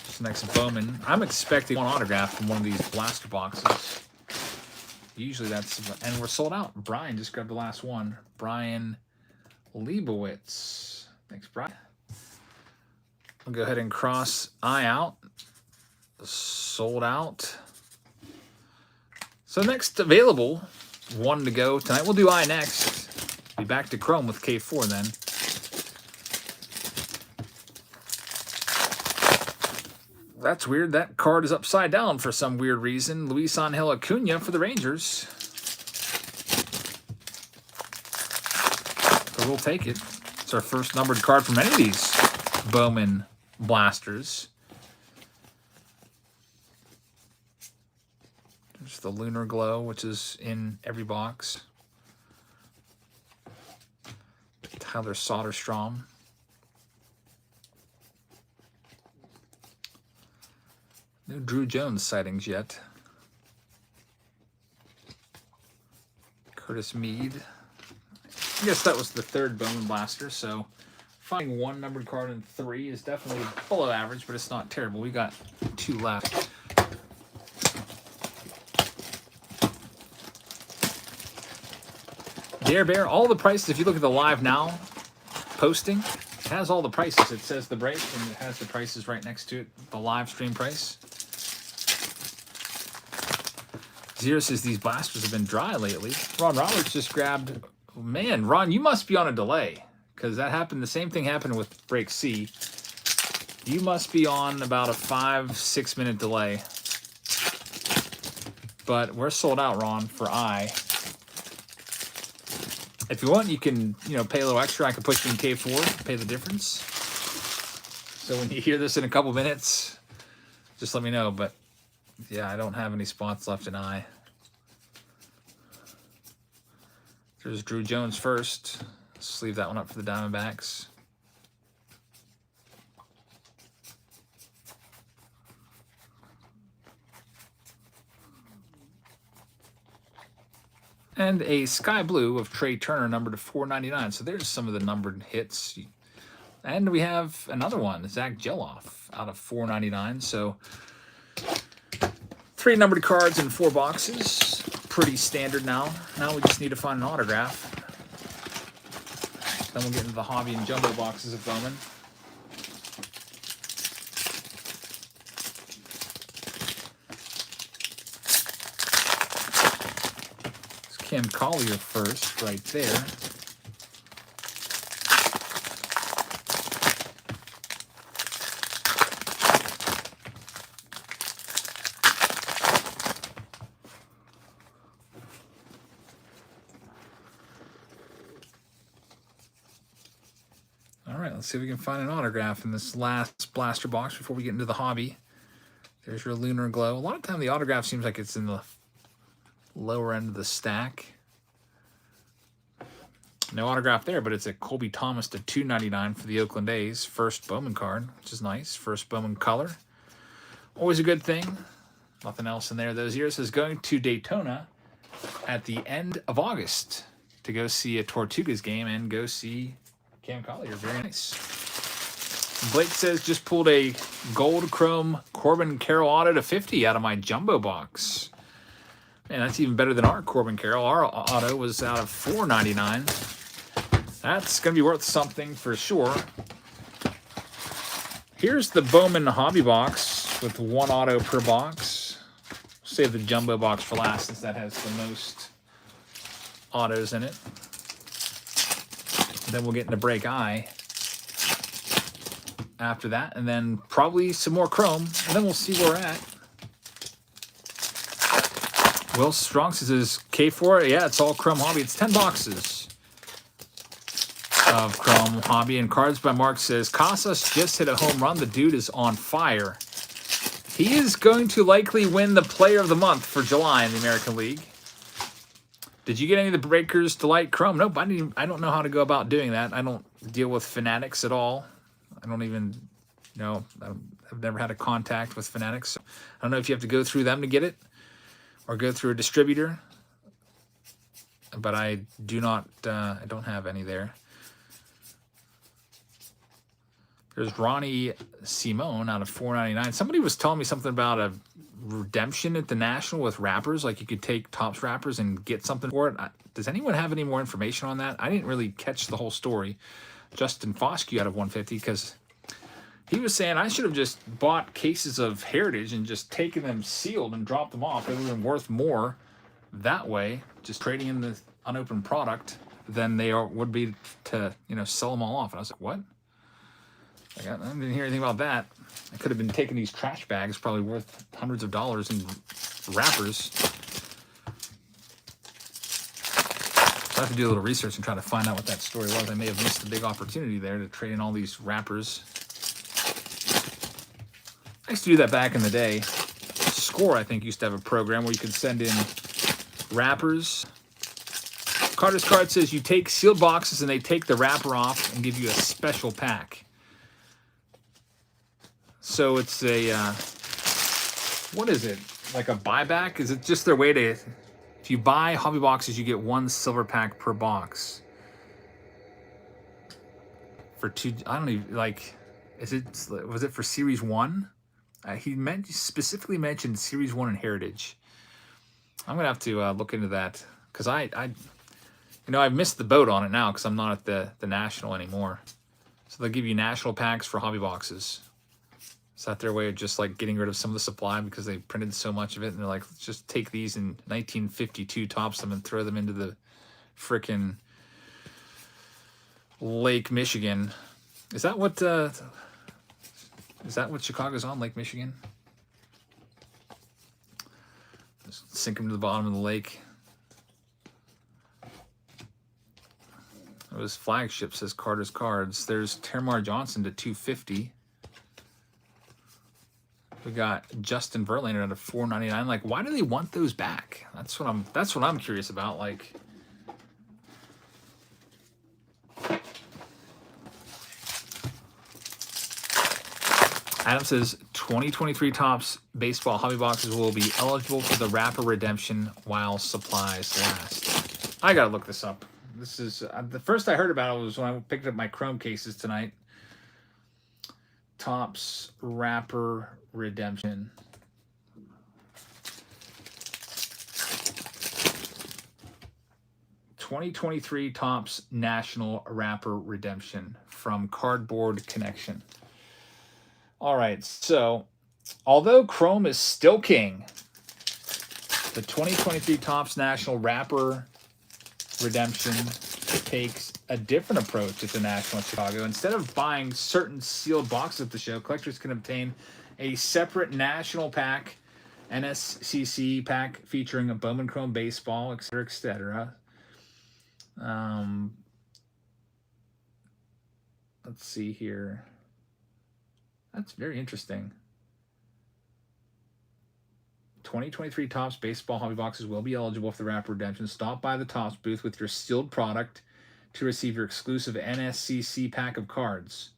A: This next Bowman. I'm expecting 1 autograph from one of these blaster boxes. Usually that's, and we're sold out. Brian just grabbed the last one. Brian Leibowitz. Thanks, Brian. I'll go ahead and cross I out. Sold out. So next available one to go tonight. We'll do I next. Be back to Chrome with K4 then. That's weird. That card is upside down for some weird reason. Luis Angel Acuna for the Rangers. But we'll take it. It's our first numbered card from any of these Bowman blasters. There's the Lunar Glow, which is in every box. Tyler Soderstrom. No Drew Jones sightings yet. Curtis Mead. I guess that was the third Bowman blaster, so finding one numbered card in 3 is definitely below average, but it's not terrible. We got 2 left. Dare Bear, all the prices, if you look at the Live Now posting, it has all the prices. It says the break, and it has the prices right next to it, the live stream price. Zero says these blasters have been dry lately. Ron Roberts just grabbed... Man, Ron, you must be on a delay, because that happened. The same thing happened with Break C. You must be on about a 5-6 minute delay. But we're sold out, Ron, for I. If you want, you can, pay a little extra. I can push you in K4, pay the difference. So when you hear this in a couple minutes, just let me know. But yeah, I don't have any spots left in I. There's Drew Jones first. Let's leave that one up for the Diamondbacks. And a Sky Blue of Trey Turner, numbered to 499. So there's some of the numbered hits. And we have another one, Zach Geloff, out of 499. So 3 numbered cards in 4 boxes. Pretty standard now. Now we just need to find an autograph. Then we'll get into the hobby and jumbo boxes of Bowman. It's Cam Collier first, right there. Let's see if we can find an autograph in this last blaster box before we get into the hobby. There's your Lunar Glow. A lot of time the autograph seems like it's in the lower end of the stack. No autograph there, but it's a Colby Thomas to 299 for the Oakland A's. First Bowman card, which is nice. First Bowman color. Always a good thing. Nothing else in there. Those years is going to Daytona at the end of August to go see a Tortugas game and go see Cam Collier. Very nice. Blake says, just pulled a gold chrome Corbin Carroll auto to 50 out of my jumbo box. Man, that's even better than our Corbin Carroll. Our auto was out of $4.99. That's going to be worth something for sure. Here's the Bowman hobby box with 1 auto per box. Save the jumbo box for last since that has the most autos in it. Then we'll get into Break I after that, and then probably some more chrome, and then we'll see where we're at. Will Strong says K4, yeah, it's all chrome hobby. It's 10 boxes of chrome hobby. And Cards by Mark says Casas just hit a home run. The dude is on fire. He is going to likely win the Player of the Month for July in the American League. Did you get any of the Breakers Delight Chrome? Nope, I don't know how to go about doing that. I don't deal with Fanatics at all. I don't even know. I've never had a contact with Fanatics. So I don't know if you have to go through them to get it or go through a distributor. But I do not, I don't have any there. There's Ronnie Simone out of $4.99. Somebody was telling me something about a redemption at the National with wrappers, like you could take Topps wrappers and get something for it. Does anyone have any more information on that? I didn't really catch the whole story. Justin Foskey out of 150, because he was saying I should have just bought cases of Heritage and just taken them sealed and dropped them off. It would have been worth more that way, just trading in the unopened product, than they would be to, sell them all off. And I was like, what? I didn't hear anything about that. I could have been taking these trash bags, probably worth hundreds of dollars in wrappers. So I have to do a little research and try to find out what that story was. I may have missed a big opportunity there to trade in all these wrappers. I used to do that back in the day. Score, I think, used to have a program where you could send in wrappers. Carter's Card says you take sealed boxes and they take the wrapper off and give you a special pack. So it's a, what is it? Like a buyback? Is it just their way to, if you buy hobby boxes, you get 1 silver pack per box. For 2, I don't even, like, was it for Series 1? He specifically mentioned Series 1 and Heritage. I'm going to have to look into that, because I've missed the boat on it now because I'm not at the National anymore. So they'll give you National packs for hobby boxes. Is that their way of just like getting rid of some of the supply because they printed so much of it, and they're like, let's just take these in 1952, tops them, and throw them into the frickin' Lake Michigan. Is that what Chicago's on, Lake Michigan? Just sink them to the bottom of the lake. It was flagship, says Carter's Cards. There's Termar Johnson to 250. We got Justin Verlander at a $4.99. Like, why do they want those back? That's what I'm curious about. Like, Adam says 2023 Topps baseball hobby boxes will be eligible for the wrapper redemption while supplies last. I gotta look this up. This is the first I heard about it was when I picked up my Chrome cases tonight. Topps wrapper redemption. '23 Topps National Wrapper Redemption from Cardboard Connection. All right, so although Chrome is still king, the 2023 Topps National Wrapper Redemption takes a different approach at the National in Chicago. Instead of buying certain sealed boxes at the show, collectors can obtain a separate National pack, NSCC pack featuring a Bowman Chrome baseball, etc., etc. Let's see here. That's very interesting. 2023 Topps baseball hobby boxes will be eligible for the wrapper redemption. Stop by the Topps booth with your sealed product to receive your exclusive NSCC pack of cards.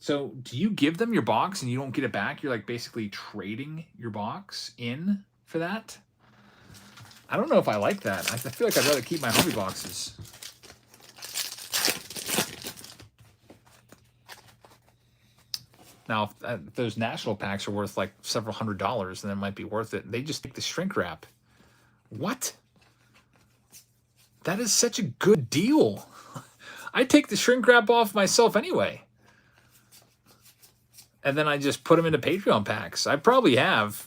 A: So do you give them your box and you don't get it back? You're like basically trading your box in for that? I don't know if I like that. I feel like I'd rather keep my hobby boxes. Now, if those National packs are worth like several $100s, then it might be worth it. They just take the shrink wrap. What? That is such a good deal. I take the shrink wrap off myself anyway. And then I just put them into Patreon packs. I probably have.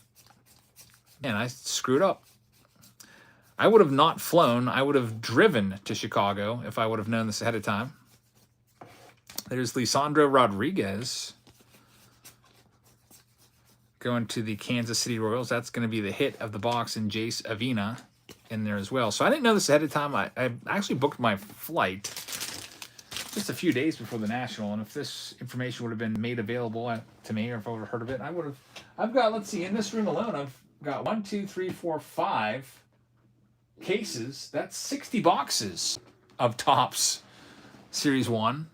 A: Man, I screwed up. I would have not flown. I would have driven to Chicago if I would have known this ahead of time. There's Lisandro Rodriguez going to the Kansas City Royals. That's going to be the hit of the box, and Jace Avina in there as well. So I didn't know this ahead of time. I actually booked my flight just a few days before the National, and if this information would have been made available to me, or if I would have heard of it, I would have. I've got, let's see, in this room alone, I've got 1, 2, 3, 4, 5 cases. That's 60 boxes of Topps Series 1.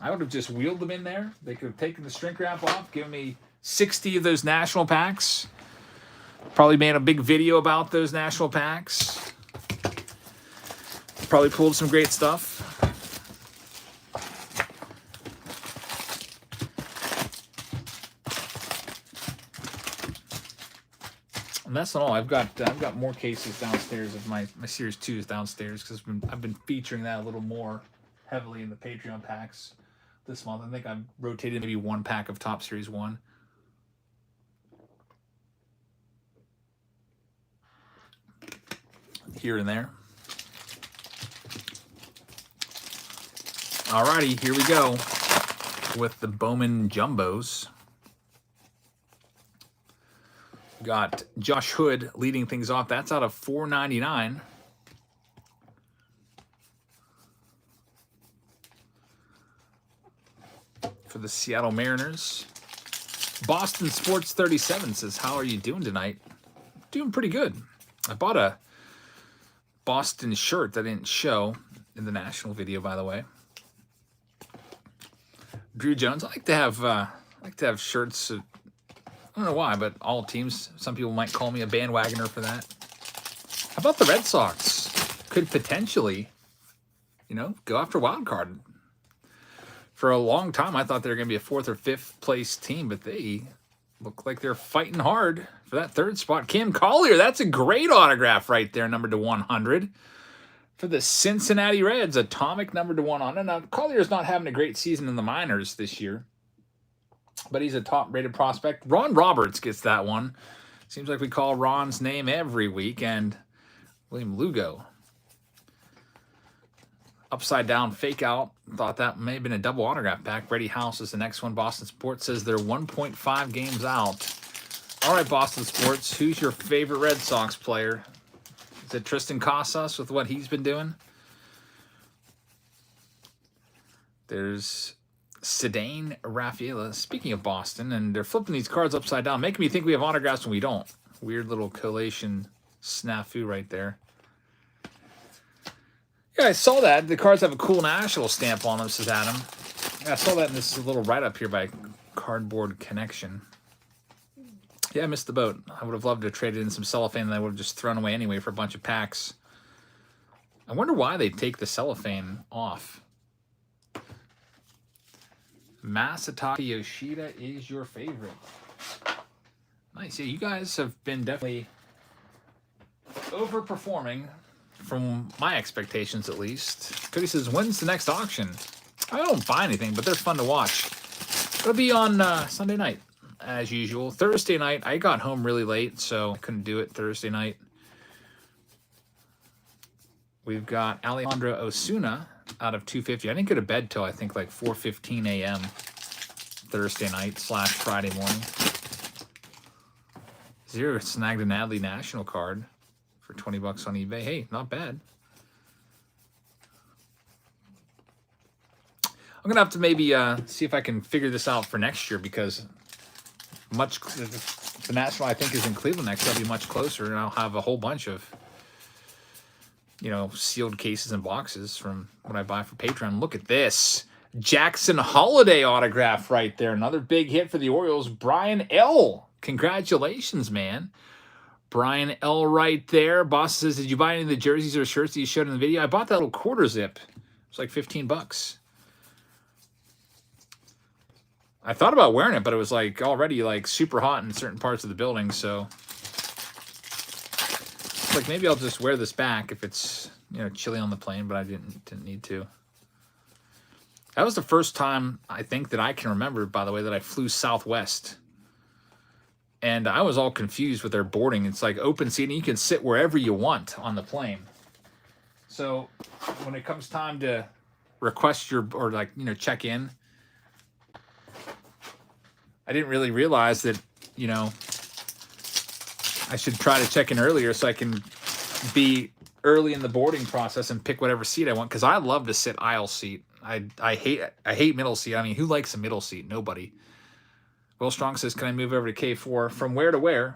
A: I would have just wheeled them in there. They could have taken the shrink wrap off, given me 60 of those National packs. Probably made a big video about those National packs. Probably pulled some great stuff. And that's not all. I've got more cases downstairs of my Series 2s downstairs, because I've been featuring that a little more heavily in the Patreon packs this month. I think I've rotated maybe one pack of Topps Series 1. here and there. Alrighty, here we go with the Bowman Jumbos. Got Josh Hood leading things off. That's out of $4.99. For the Seattle Mariners. Boston Sports 37 says, how are you doing tonight? Doing pretty good. I bought a Boston shirt that didn't show in the national video, by the way. Drew Jones. I like to have shirts. I don't know why, but all teams. Some people might call me a bandwagoner for that. How about the Red Sox? Could potentially, go after wild card. For a long time, I thought they were going to be a 4th or 5th place team, but they look like they're fighting hard for that 3rd spot. Cam Collier, that's a great autograph right there, numbered to 100. For the Cincinnati Reds, atomic number to 100. Now, Collier's not having a great season in the minors this year, but he's a top-rated prospect. Ron Roberts gets that one. Seems like we call Ron's name every week. And William Lugo. Upside down fake out. Thought that may have been a double autograph pack. Brady House is the next one. Boston Sports says they're 1.5 games out. All right, Boston Sports, who's your favorite Red Sox player? Is it Tristan Casas with what he's been doing? There's Cedane Rafaela. Speaking of Boston, and they're flipping these cards upside down, making me think we have autographs when we don't. Weird little collation snafu right there. Yeah, I saw that. The cards have a cool national stamp on them, says Adam. Yeah, I saw that in this little write-up here by Cardboard Connection. Yeah, I missed the boat. I would have loved to trade in some cellophane that I would have just thrown away anyway for a bunch of packs. I wonder why they take the cellophane off. Masataka Yoshida is your favorite. Nice. Yeah, you guys have been definitely overperforming from my expectations, at least. Cody says, when's the next auction? I don't buy anything, but they're fun to watch. It'll be on Sunday night, as usual. Thursday night, I got home really late, so I couldn't do it Thursday night. We've got Alejandro Osuna out of 250. I didn't go to bed till I think like 4:15 a.m. Thursday night / Friday morning. Zero snagged an Adley National card for $20 on eBay. Hey, not bad. I'm gonna have to maybe see if I can figure this out for next year, because the National I think is in Cleveland next. That'll be much closer, and I'll have a whole bunch of sealed cases and boxes from what I buy for Patreon. Look at this Jackson Holiday autograph right there. Another big hit for the Orioles. Brian L. Congratulations, man. Brian L. right there. Boss says, did you buy any of the jerseys or shirts that you showed in the video? I bought that little quarter zip. It's like $15. I thought about wearing it, but it was like already like super hot in certain parts of the building, so it's like maybe I'll just wear this back if it's chilly on the plane, but I didn't need to. That was the first time I think that I can remember, by the way, that I flew Southwest. And I was all confused with their boarding. It's like open seating. You can sit wherever you want on the plane. So when it comes time to request check in, I didn't really realize that, I should try to check in earlier so I can be early in the boarding process and pick whatever seat I want, because I love to sit aisle seat. I hate middle seat. I mean, who likes a middle seat? Nobody. Will Strong says, can I move over to K4? From where to where?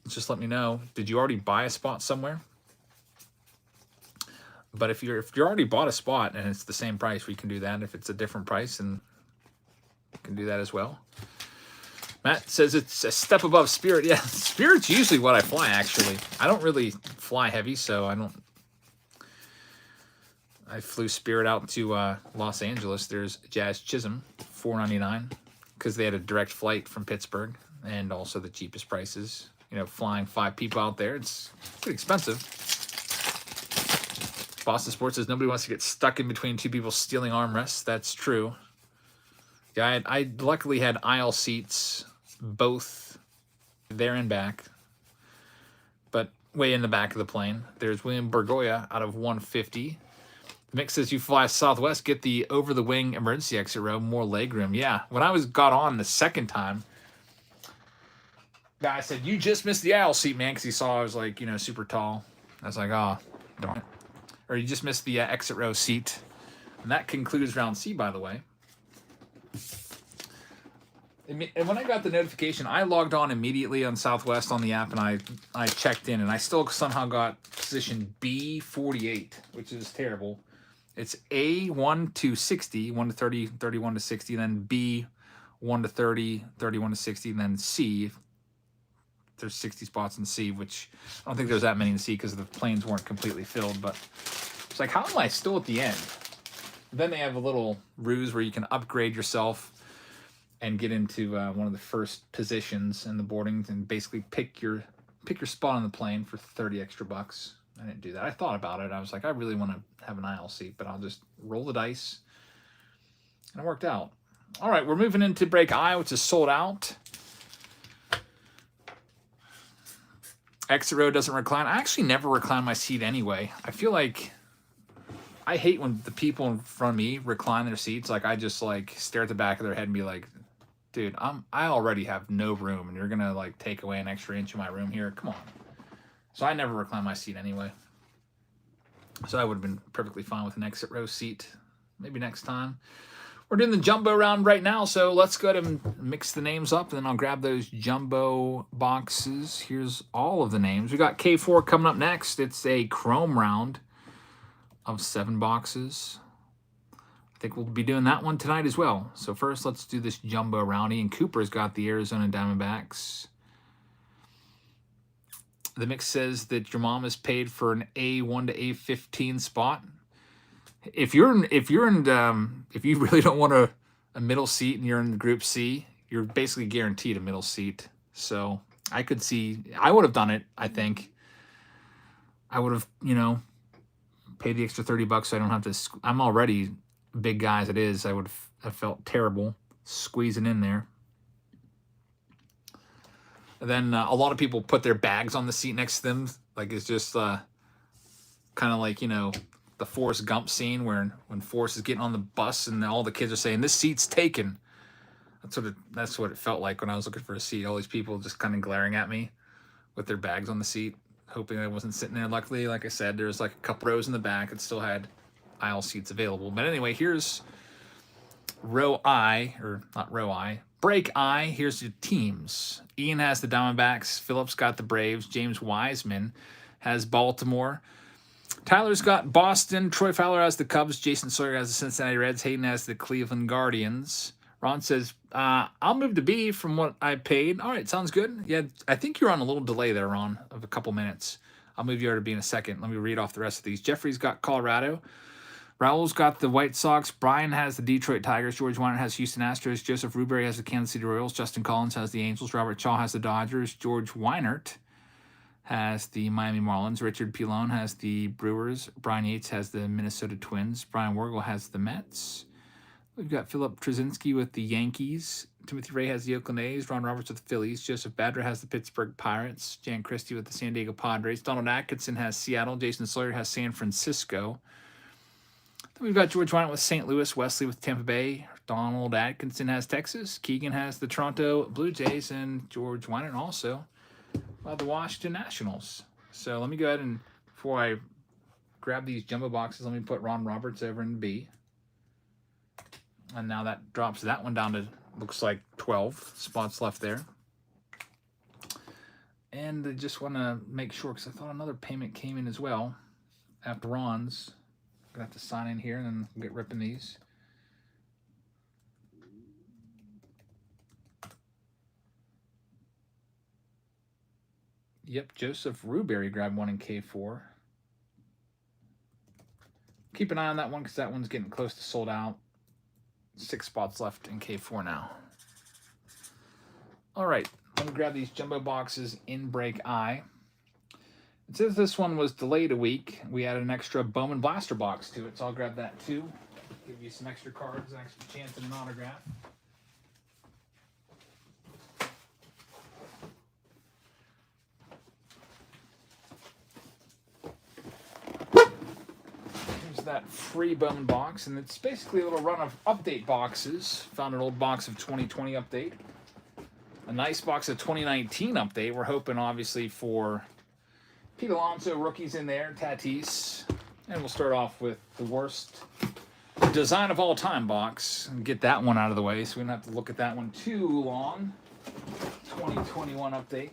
A: Just let me know. Did you already buy a spot somewhere? But if you already bought a spot and it's the same price, we can do that. If it's a different price, then we can do that as well. Matt says it's a step above Spirit. Yeah, Spirit's usually what I fly, actually. I don't really fly heavy, so I flew Spirit out to Los Angeles. There's Jazz Chisholm, $4.99, because they had a direct flight from Pittsburgh, and also the cheapest prices. Flying 5 people out there, it's pretty expensive. Boston Sports says nobody wants to get stuck in between 2 people stealing armrests. That's true. Yeah, I luckily had aisle seats, both there and back. But way in the back of the plane. There's William Bergoya out of 150. The mix says you fly Southwest, get the over-the-wing emergency exit row, more legroom. Yeah, when I got on the second time, guy said, you just missed the aisle seat, man, because he saw I was like, super tall. I was like, oh, darn it. Or you just missed the exit row seat. And that concludes round C, by the way. And when I got the notification, I logged on immediately on Southwest on the app, and I checked in, and I still somehow got position B48, which is terrible. It's A1 to 60, 1 to 30, 31 to 60, then B 1 to 30, 31 to 60, and then C. There's 60 spots in C, which I don't think there's that many in C because the planes weren't completely filled. But it's like, how am I still at the end? Then they have a little ruse where you can upgrade yourself and get into one of the first positions in the boardings and basically pick your spot on the plane for 30 extra bucks. I didn't do that. I thought about it. I was like, I really want to have an aisle seat, but I'll just roll the dice. And it worked out. All right, we're moving into break I, which is sold out. Exit row doesn't recline. I actually never recline my seat anyway. I feel like I hate when the people in front of me recline their seats. Like, I just stare at the back of their head and be like, dude, I already have no room, and you're gonna take away an extra inch of my room here. Come on. So I never recline my seat anyway. So I would have been perfectly fine with an exit row seat. Maybe next time. We're doing the jumbo round right now, so let's go ahead and mix the names up, and then I'll grab those jumbo boxes. Here's all of the names. We got K4 coming up next. It's a chrome round of 7 boxes. I think we'll be doing that one tonight as well. So first, let's do this jumbo round. Ian Cooper's got the Arizona Diamondbacks. The mix says that your mom is paid for an A1 to A15 spot. If you really don't want a middle seat and you're in Group C, you're basically guaranteed a middle seat. So I could see, I would have done it. I think I would have, paid the extra 30 bucks so I don't have to. I'm already a big guy as it is. I would have felt terrible squeezing in there. And then a lot of people put their bags on the seat next to them. Like, it's just kind of like, the Forrest Gump scene where when Forrest is getting on the bus and all the kids are saying, this seat's taken. That's what it felt like when I was looking for a seat. All these people just kind of glaring at me with their bags on the seat, hoping I wasn't sitting there. Luckily, like I said, there's a couple rows in the back that still had aisle seats available. But anyway, here's row I, or not row I, break I. Here's your teams. Ian has the Diamondbacks. Phillips got the Braves. James Wiseman has Baltimore. Tyler's got Boston. Troy Fowler has the Cubs. Jason Sawyer has the Cincinnati Reds. Hayden has the Cleveland Guardians. Ron says, I'll move to B from what I paid. All right, sounds good. Yeah, I think you're on a little delay there, Ron, of a couple minutes. I'll move you over to B in a second. Let me read off the rest of these. Jeffrey's got Colorado. Raul's got the White Sox. Brian has the Detroit Tigers. George Weiner has Houston Astros. Joseph Rubery has the Kansas City Royals. Justin Collins has the Angels. Robert Shaw has the Dodgers. George Weinert has the Miami Marlins. Richard Pilon has the Brewers. Brian Yates has the Minnesota Twins. Brian Wergel has the Mets. We've got Philip Trzynski with the Yankees. Timothy Ray has the Oakland A's. Ron Roberts with the Phillies. Joseph Badger has the Pittsburgh Pirates. Jan Christie with the San Diego Padres. Donald Atkinson has Seattle. Jason Sawyer has San Francisco. Then we've got George Wynant with St. Louis. Wesley with Tampa Bay. Donald Atkinson has Texas. Keegan has the Toronto Blue Jays. And George Wynant also the Washington Nationals. So let me go ahead and, before I grab these jumbo boxes, let me put Ron Roberts over in B. And now that drops that one down to, looks like 12 spots left there. And I just want to make sure, because I thought another payment came in as well after Ron's. I'm going to have to sign in here and then we'll get ripping these. Yep, Joseph Rubery grabbed one in K4. Keep an eye on that one because that one's getting close to sold out. 6 spots left in K4 now. All right, let me grab these jumbo boxes in break I. It says this one was delayed a week. We added an extra Bowman blaster box to it, so I'll grab that too. Give you some extra cards, an extra chance at an autograph. that free Bowman box, and it's basically a little run of update boxes. Found an old box of 2020 update. A nice box of 2019 update. We're hoping, obviously, for Pete Alonso rookies in there, Tatis. And we'll start off with the worst design of all time box and get that one out of the way so we don't have to look at that one too long. 2021 update.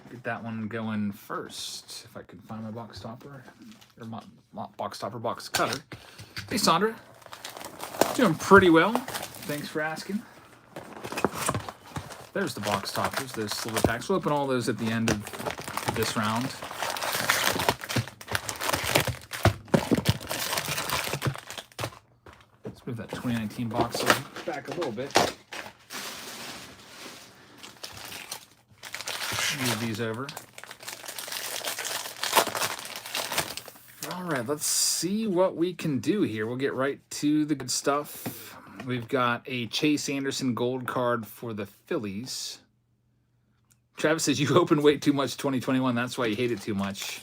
A: Get that one going first. If I can find my box topper. Or my box topper, box cutter. Hey, Sandra. Doing pretty well. Thanks for asking. There's the box toppers, those silver packs. We'll open all those at the end of this round. Let's move that 2019 box back a little bit. Move these over. All right, let's see what we can do here. We'll get right to the good stuff. We've got a Chase Anderson gold card for the Phillies. Travis says, you opened way too much 2021. That's why you hate it too much.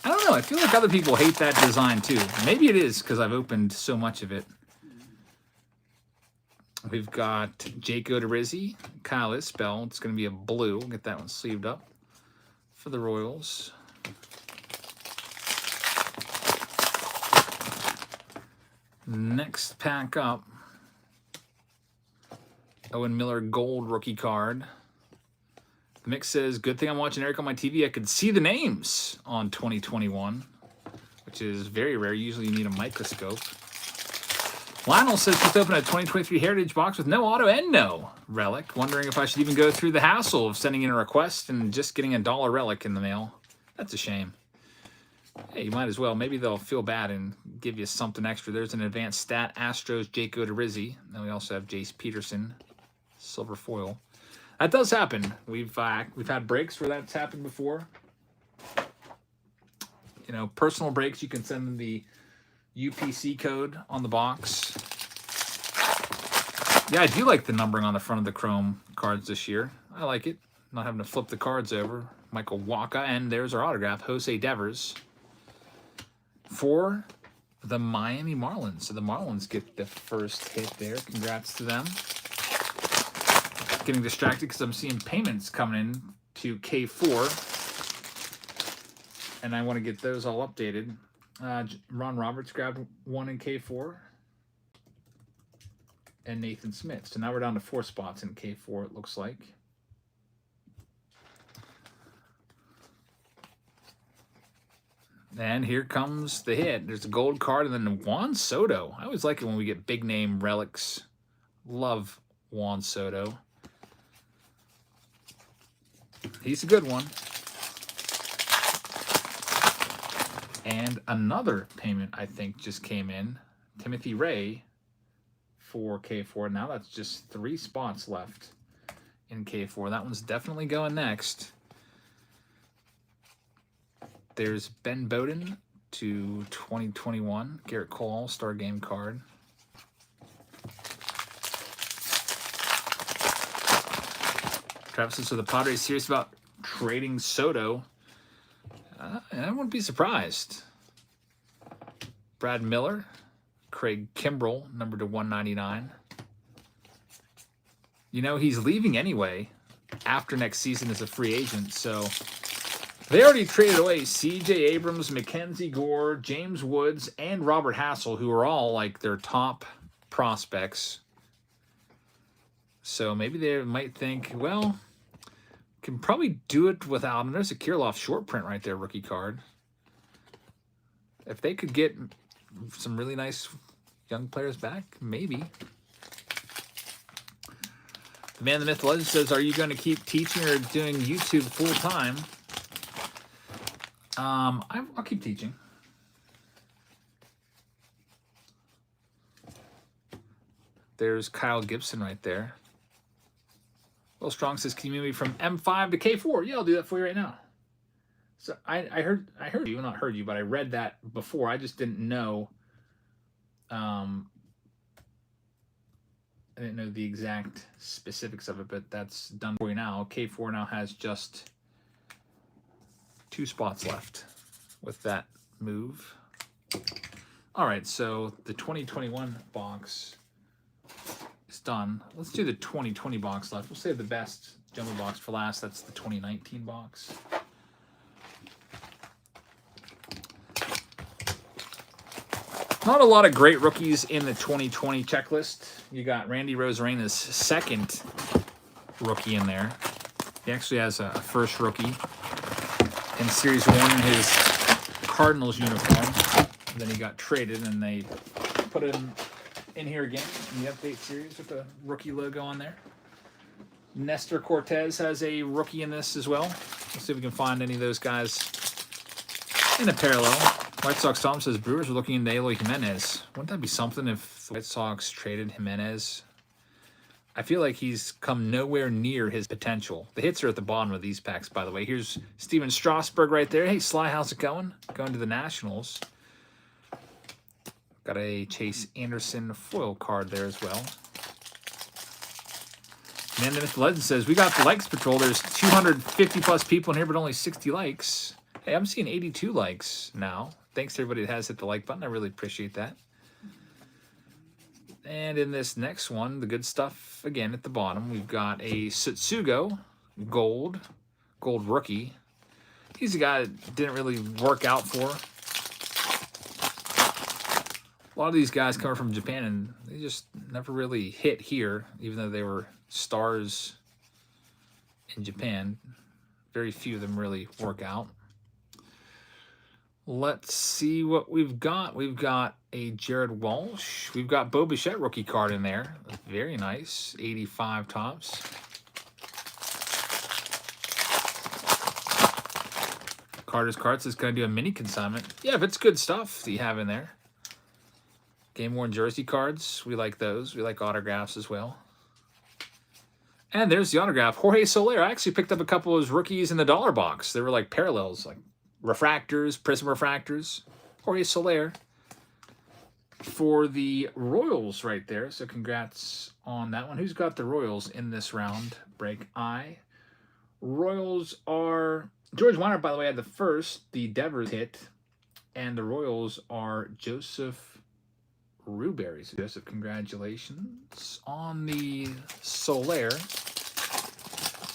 A: I don't know. I feel like other people hate that design too. Maybe it is because I've opened so much of it. We've got Jake Odorizzi, Kyle Isbell. It's going to be a blue. We'll get that one sleeved up for the Royals. Next pack up. Owen Miller gold rookie card. The mix says, good thing I'm watching Eric on my TV. I could see the names on 2021, which is very rare. Usually you need a microscope. Lionel says, just opened a 2023 Heritage box with no auto and no relic. Wondering if I should even go through the hassle of sending in a request and just getting a $1 relic in the mail. That's a shame. Hey, you might as well. Maybe they'll feel bad and give you something extra. There's an advanced stat. Astros, Jake Odorizzi. Then we also have Jace Peterson. Silver foil. That does happen. We've had breaks where that's happened before. You know, personal breaks, you can send them the UPC code on the box. Yeah, I do like the numbering on the front of the Chrome cards this year. I like it. Not having to flip the cards over. Michael Wacha, and there's our autograph, Jose Devers, for the Miami Marlins. So the Marlins get the first hit there. Congrats to them. Getting distracted because I'm seeing payments coming in to K4, and I want to get those all updated. Ron Roberts grabbed one in K4, and Nathan Smith. So now we're down to 4 spots in K4, it looks like. And here comes the hit. There's a gold card, and then Juan Soto. I always like it when we get big name relics. Love Juan Soto. He's a good one. And another payment, I think, just came in. Timothy Ray for K4. Now that's just 3 spots left in K4. That one's definitely going next. There's Ben Bowden to 2021. Garrett Cole All-Star Game card. Travis says, so the Padres serious about trading Soto? I wouldn't be surprised. Brad Miller, Craig Kimbrell, number to 199. You know, he's leaving anyway after next season as a free agent, so they already traded away C.J. Abrams, Mackenzie Gore, James Woods, and Robert Hassel, who are all like their top prospects. So maybe they might think, well, can probably do it without him. There's a Kirilloff short print right there, rookie card. If they could get some really nice young players back, maybe. The Man, the Myth, the Legend says, are you going to keep teaching or doing YouTube full time? I'll keep teaching. There's Kyle Gibson right there. Will Strong says, can you move me from M5 to K4? Yeah, I'll do that for you right now. So I heard you, not heard you, but I read that before. I just didn't know. I didn't know the exact specifics of it, but that's done for you now. K4 now has just 2 spots left with that move. All right, so the 2021 box is done. Let's do the 2020 box left. We'll save the best jumbo box for last. That's the 2019 box. Not a lot of great rookies in the 2020 checklist. You got Randy Rosarena's second rookie in there. He actually has a first rookie in Series 1 in his Cardinals uniform. And then he got traded, and they put him in here again in the update series with the rookie logo on there. Nestor Cortez has a rookie in this as well. Let's see if we can find any of those guys in a parallel. White Sox Tom says Brewers are looking into Eloy Jimenez. Wouldn't that be something if the White Sox traded Jimenez? I feel like he's come nowhere near his potential. The hits are at the bottom of these packs, by the way. Here's Steven Strasburg right there. Hey, Sly, how's it going? Going to the Nationals. Got a Chase Anderson foil card there as well. Man, the Myth Legend says, we got the likes patrol. There's 250 plus people in here, but only 60 likes. Hey, I'm seeing 82 likes now. Thanks to everybody that has hit the like button. I really appreciate that. And in this next one, the good stuff, again, at the bottom, we've got a Satsugo gold rookie. He's a guy that didn't really work out for. A lot of these guys come from Japan, and they just never really hit here, even though they were stars in Japan. Very few of them really work out. Let's see what we've got. We've got a Jared Walsh. We've got Bo Bichette rookie card in there. Very nice. 85 tops. Carter's Cards is going to do a mini consignment. Yeah, if it's good stuff that you have in there. Game worn jersey cards. We like those. We like autographs as well. And there's the autograph. Jorge Soler. I actually picked up a couple of his rookies in the dollar box. They were like parallels, like refractors, prism refractors. Jorge Soler for the Royals right there. So congrats on that one. Who's got the Royals in this round? Break I. Royals are... George Weiner, by the way, had the first. The Devers hit. And the Royals are Joseph Rubery. So Joseph, congratulations on the Soler.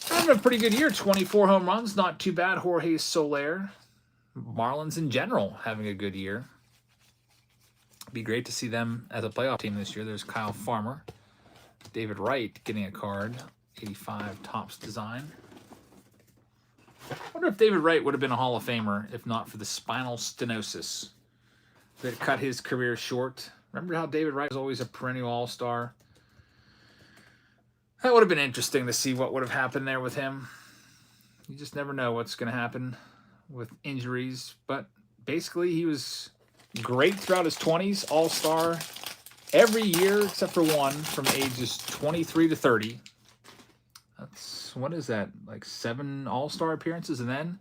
A: Having a pretty good year. 24 home runs. Not too bad. Jorge Soler. Marlins in general having a good year. Be great to see them as a playoff team this year. There's Kyle Farmer. David Wright getting a card. 85 tops design. I wonder if David Wright would have been a Hall of Famer if not for the spinal stenosis that cut his career short. Remember how David Wright was always a perennial all-star? That would have been interesting to see what would have happened there with him. You just never know what's going to happen with injuries. But basically, he was great throughout his 20s, all-star every year except for one from ages 23 to 30. That's, what is that, like 7 all-star appearances? And then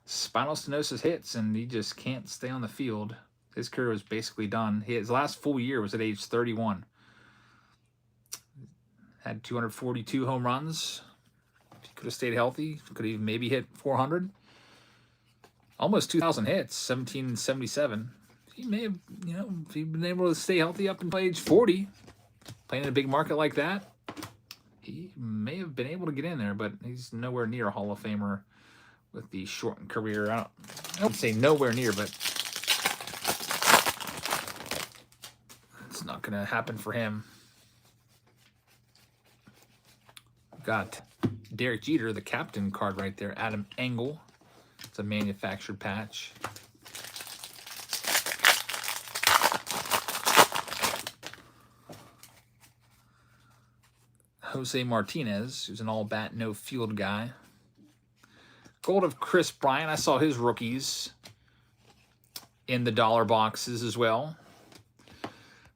A: spinal stenosis hits, and he just can't stay on the field. His career was basically done. His last full year was at age 31. Had 242 home runs. If he could have stayed healthy, could have maybe hit 400. Almost 2,000 hits, 1777. He may have, if he'd been able to stay healthy up until age 40, playing in a big market like that, he may have been able to get in there, but he's nowhere near a Hall of Famer with the shortened career. I don't say nowhere near, but it's not going to happen for him. Got Derek Jeter, the captain card right there. Adam Engel. It's a manufactured patch. Jose Martinez, who's an all-bat, no-field guy. Gold of Chris Bryant. I saw his rookies in the dollar boxes as well.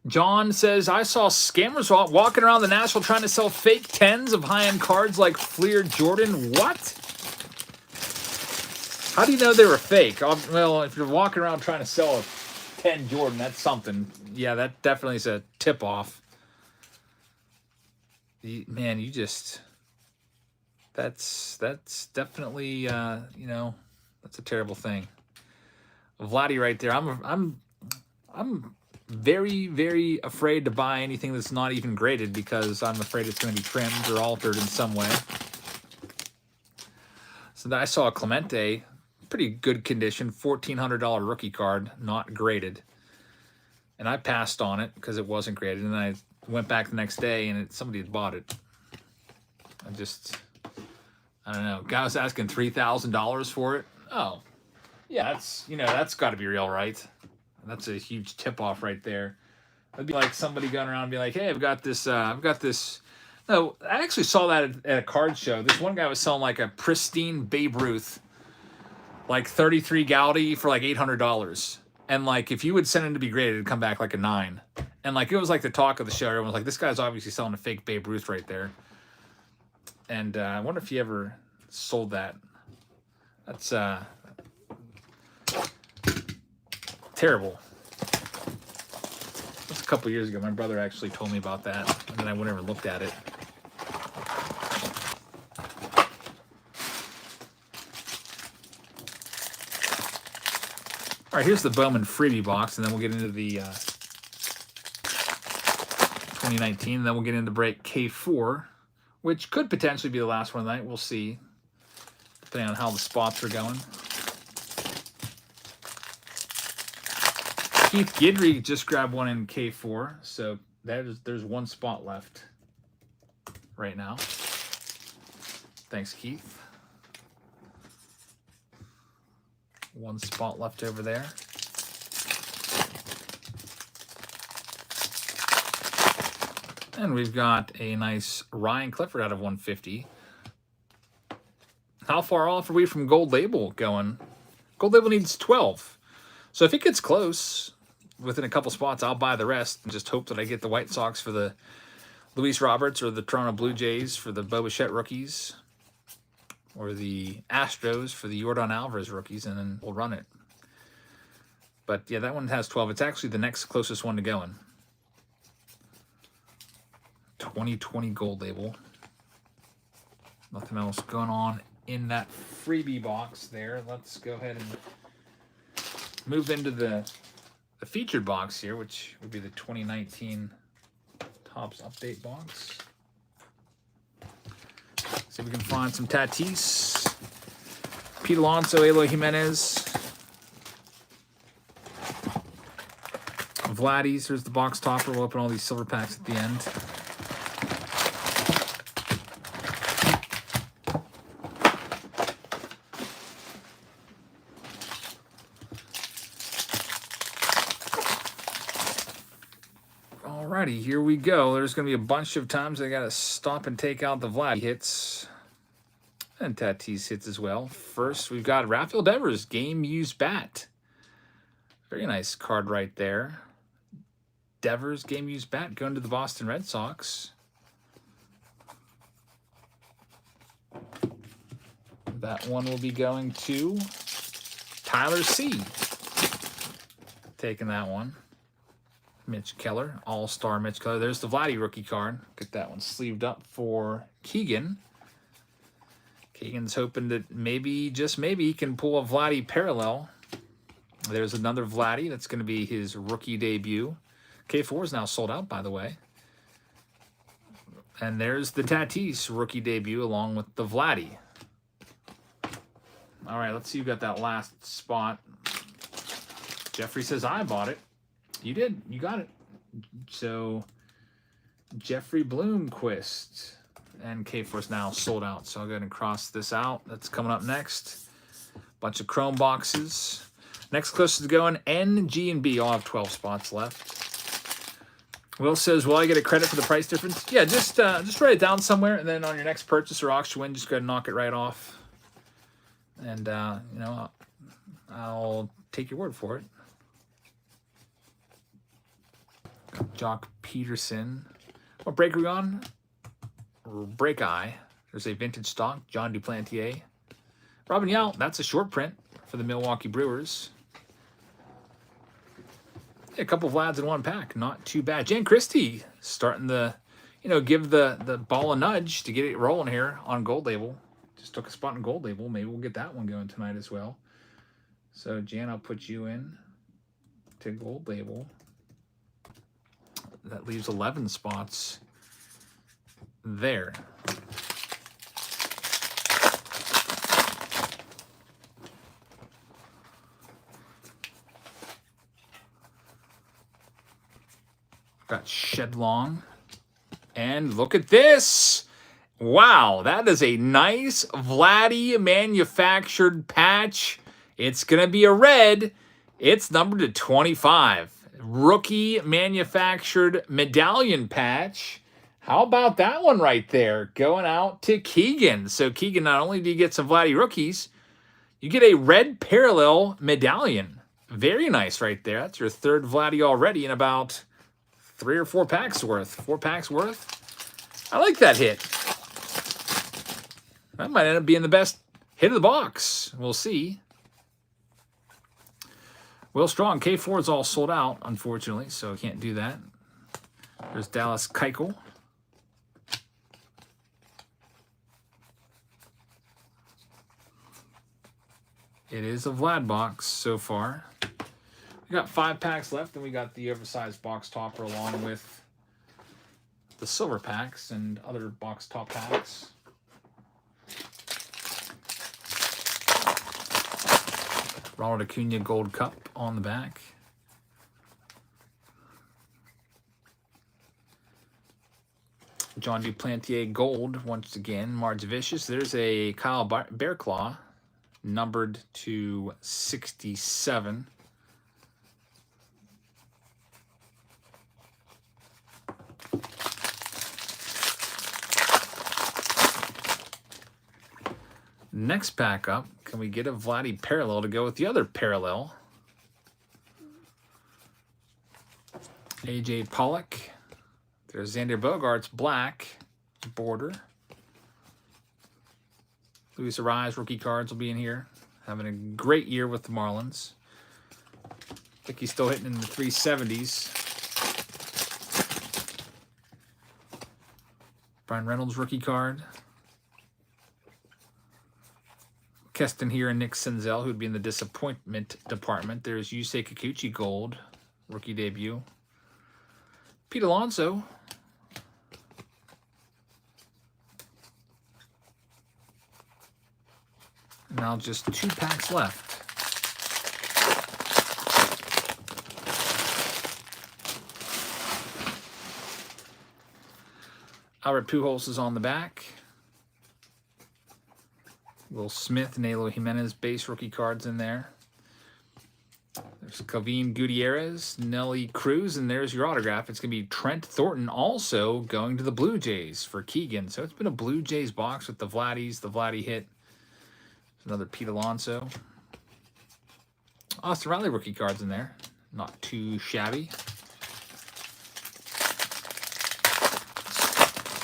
A: John says, I saw scammers walking around the National trying to sell fake 10s of high-end cards like Fleer Jordan. What? How do you know they were fake? Well, if you're walking around trying to sell a 10 Jordan, that's something. Yeah, that definitely is a tip-off. Man, you just... That's definitely, that's a terrible thing. Vladdy right there. I'm very, very afraid to buy anything that's not even graded because I'm afraid it's going to be trimmed or altered in some way. So then I saw a Clemente, pretty good condition, $1,400 rookie card, not graded. And I passed on it because it wasn't graded. And I went back the next day and somebody had bought it. I don't know. Guy was asking $3,000 for it. Oh, yeah, that's got to be real, right? That's a huge tip-off right there. It'd be like somebody going around and be like, hey, I've got this. No, I actually saw that at a card show. This one guy was selling like a pristine Babe Ruth, like 33 Gaudi for like $800. And like if you would send him to be graded, it'd come back like a 9. And like it was like the talk of the show. Everyone was like, this guy's obviously selling a fake Babe Ruth right there. And I wonder if he ever sold that. That's terrible. That's a couple years ago. My brother actually told me about that, and then I never looked at it. All right, here's the Bowman freebie box, and then we'll get into the 2019, and then we'll get into break K4, which could potentially be the last one of the night. We'll see, depending on how the spots are going. Keith Guidry just grabbed one in K4, so there's one spot left right now. Thanks, Keith. One spot left over there. And we've got a nice Ryan Clifford out of 150. How far off are we from Gold Label going? Gold Label needs 12. So if it gets close, within a couple spots, I'll buy the rest and just hope that I get the White Sox for the Luis Roberts or the Toronto Blue Jays for the Bo Bichette rookies or the Astros for the Yordan Alvarez rookies, and then we'll run it. But yeah, that one has 12. It's actually the next closest one to going. 2020 Gold Label. Nothing else going on in that freebie box there. Let's go ahead and move into the featured box here, which would be the 2019 Topps Update box. See if we can find some Tatis, Pete Alonso, Eloy Jimenez, Vladdy's. There's the box topper. We'll open all these silver packs at the end. Alrighty, here we go. There's going to be a bunch of times I got to stop and take out the Vlad hits. And Tatis hits as well. First, we've got Rafael Devers, game-used bat. Very nice card right there. Devers, game-used bat, going to the Boston Red Sox. That one will be going to Tyler C. Taking that one. Mitch Keller, all-star Mitch Keller. There's the Vladdy rookie card. Get that one sleeved up for Keegan. Keegan's hoping that maybe, just maybe, he can pull a Vladdy parallel. There's another Vladdy. That's going to be his rookie debut. K4 is now sold out, by the way. And there's the Tatis rookie debut along with the Vladdy. All right, let's see who got that last spot. Jeffrey says, I bought it. You did. You got it. So, Jeffrey Bloomquist. And K4's now sold out. So I'll go ahead and cross this out. That's coming up next. Bunch of chrome boxes. Next closest to going, N, G, and B. All have 12 spots left. Will says, will I get a credit for the price difference? Yeah, just write it down somewhere. And then on your next purchase or auction win, just go ahead and knock it right off. And, you know, I'll take your word for it. Jock Peterson. What break are we on? Break Eye. There's a vintage stock. John Duplantier. Robin Yount. That's a short print for the Milwaukee Brewers. Yeah, a couple of Vlads in one pack. Not too bad. Jan Christie starting to, you know, give the ball a nudge to get it rolling here on Gold Label. Just took a spot in Gold Label. Maybe we'll get that one going tonight as well. So, Jan, I'll put you in to gold label. That leaves 11 spots there. Got Shedlong. And look at this. Wow, that is a nice Vladdy manufactured patch. It's going to be a red. It's numbered to 25. Rookie manufactured medallion patch. How about that one right there? Going out to Keegan. So Keegan, not only do you get some Vladdy rookies, you get a red parallel medallion. Very nice right there. That's your third Vladdy already in about 3 or 4 packs worth. 4 packs worth. I like that hit. That might end up being the best hit of the box. We'll see. Will Strong, K4 is all sold out, unfortunately, so I can't do that. There's Dallas Keuchel. It is a Vlad box so far. We got 5 packs left, and we got the oversized box topper along with the silver packs and other box top packs. Ronald Acuna Gold Cup on the back. John Duplantier Gold once again. Marge Vicious. There's a Kyle Bearclaw numbered to 67. Next pack up, can we get a Vladdy parallel to go with the other parallel? AJ Pollock. There's Xander Bogaerts black border. Luis Arraez rookie cards will be in here. Having a great year with the Marlins. I think he's still hitting in the 370s. Brian Reynolds rookie card. Keston here and Nick Senzel, who would be in the disappointment department. There's Yusei Kikuchi Gold, rookie debut. Pete Alonso. Now just 2 packs left. Albert Pujols is on the back. Will Smith, Nalo Jimenez base rookie cards in there. There's Calvin Gutierrez, Nelly Cruz, and there's your autograph. It's going to be Trent Thornton also going to the Blue Jays for Keegan. So it's been a Blue Jays box with the Vladdies, the Vladdy hit. Another Pete Alonso. Austin Riley rookie cards in there. Not too shabby.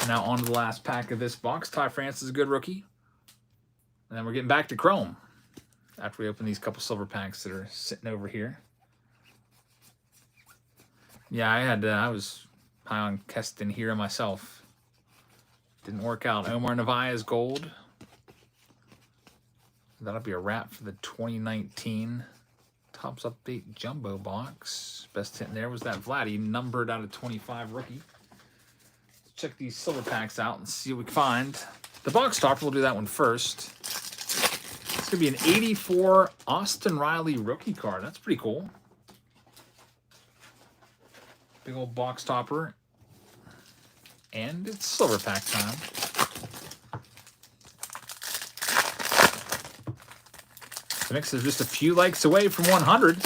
A: Now on to the last pack of this box. Ty France is a good rookie. And then we're getting back to Chrome after we open these couple silver packs that are sitting over here. Yeah, I was high on Keston here myself. Didn't work out. Omar Narvaez gold. That'll be a wrap for the 2019 Topps Update Jumbo box. Best hit in there was that Vladdy, numbered out of 25 rookie. Let's check these silver packs out and see what we can find. The box topper, we'll do that one first. It's going to be an 84 Austin Riley rookie card. That's pretty cool. Big old box topper. And it's silver pack time. The mix is just a few likes away from 100.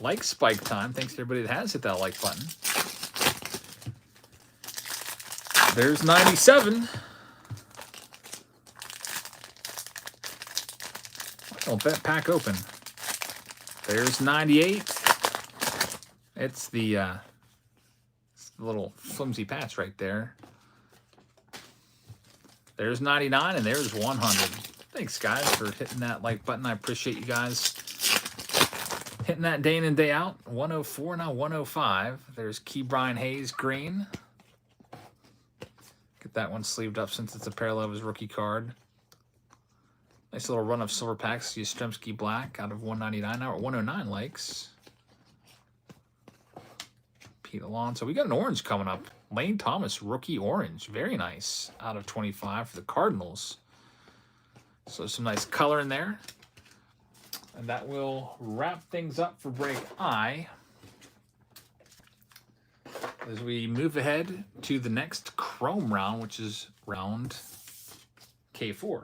A: Like spike time. Thanks to everybody that has hit that like button. There's 97. Well, bet pack open. There's 98. It's the little flimsy patch right there. There's 99 and there's 100. Thanks, guys, for hitting that like button. I appreciate you guys hitting that day in and day out. 104, now 105. There's Key Brian Hayes green. Get that one sleeved up since it's a parallel of his rookie card. Nice little run of silver packs. Yastrzemski Black out of 199 now at 109 likes. Pete Alonso. We got an orange coming up. Lane Thomas, rookie orange. Very nice. Out of 25 for the Cardinals. So some nice color in there. And that will wrap things up for break I. As we move ahead to the next Chrome round, which is round K4.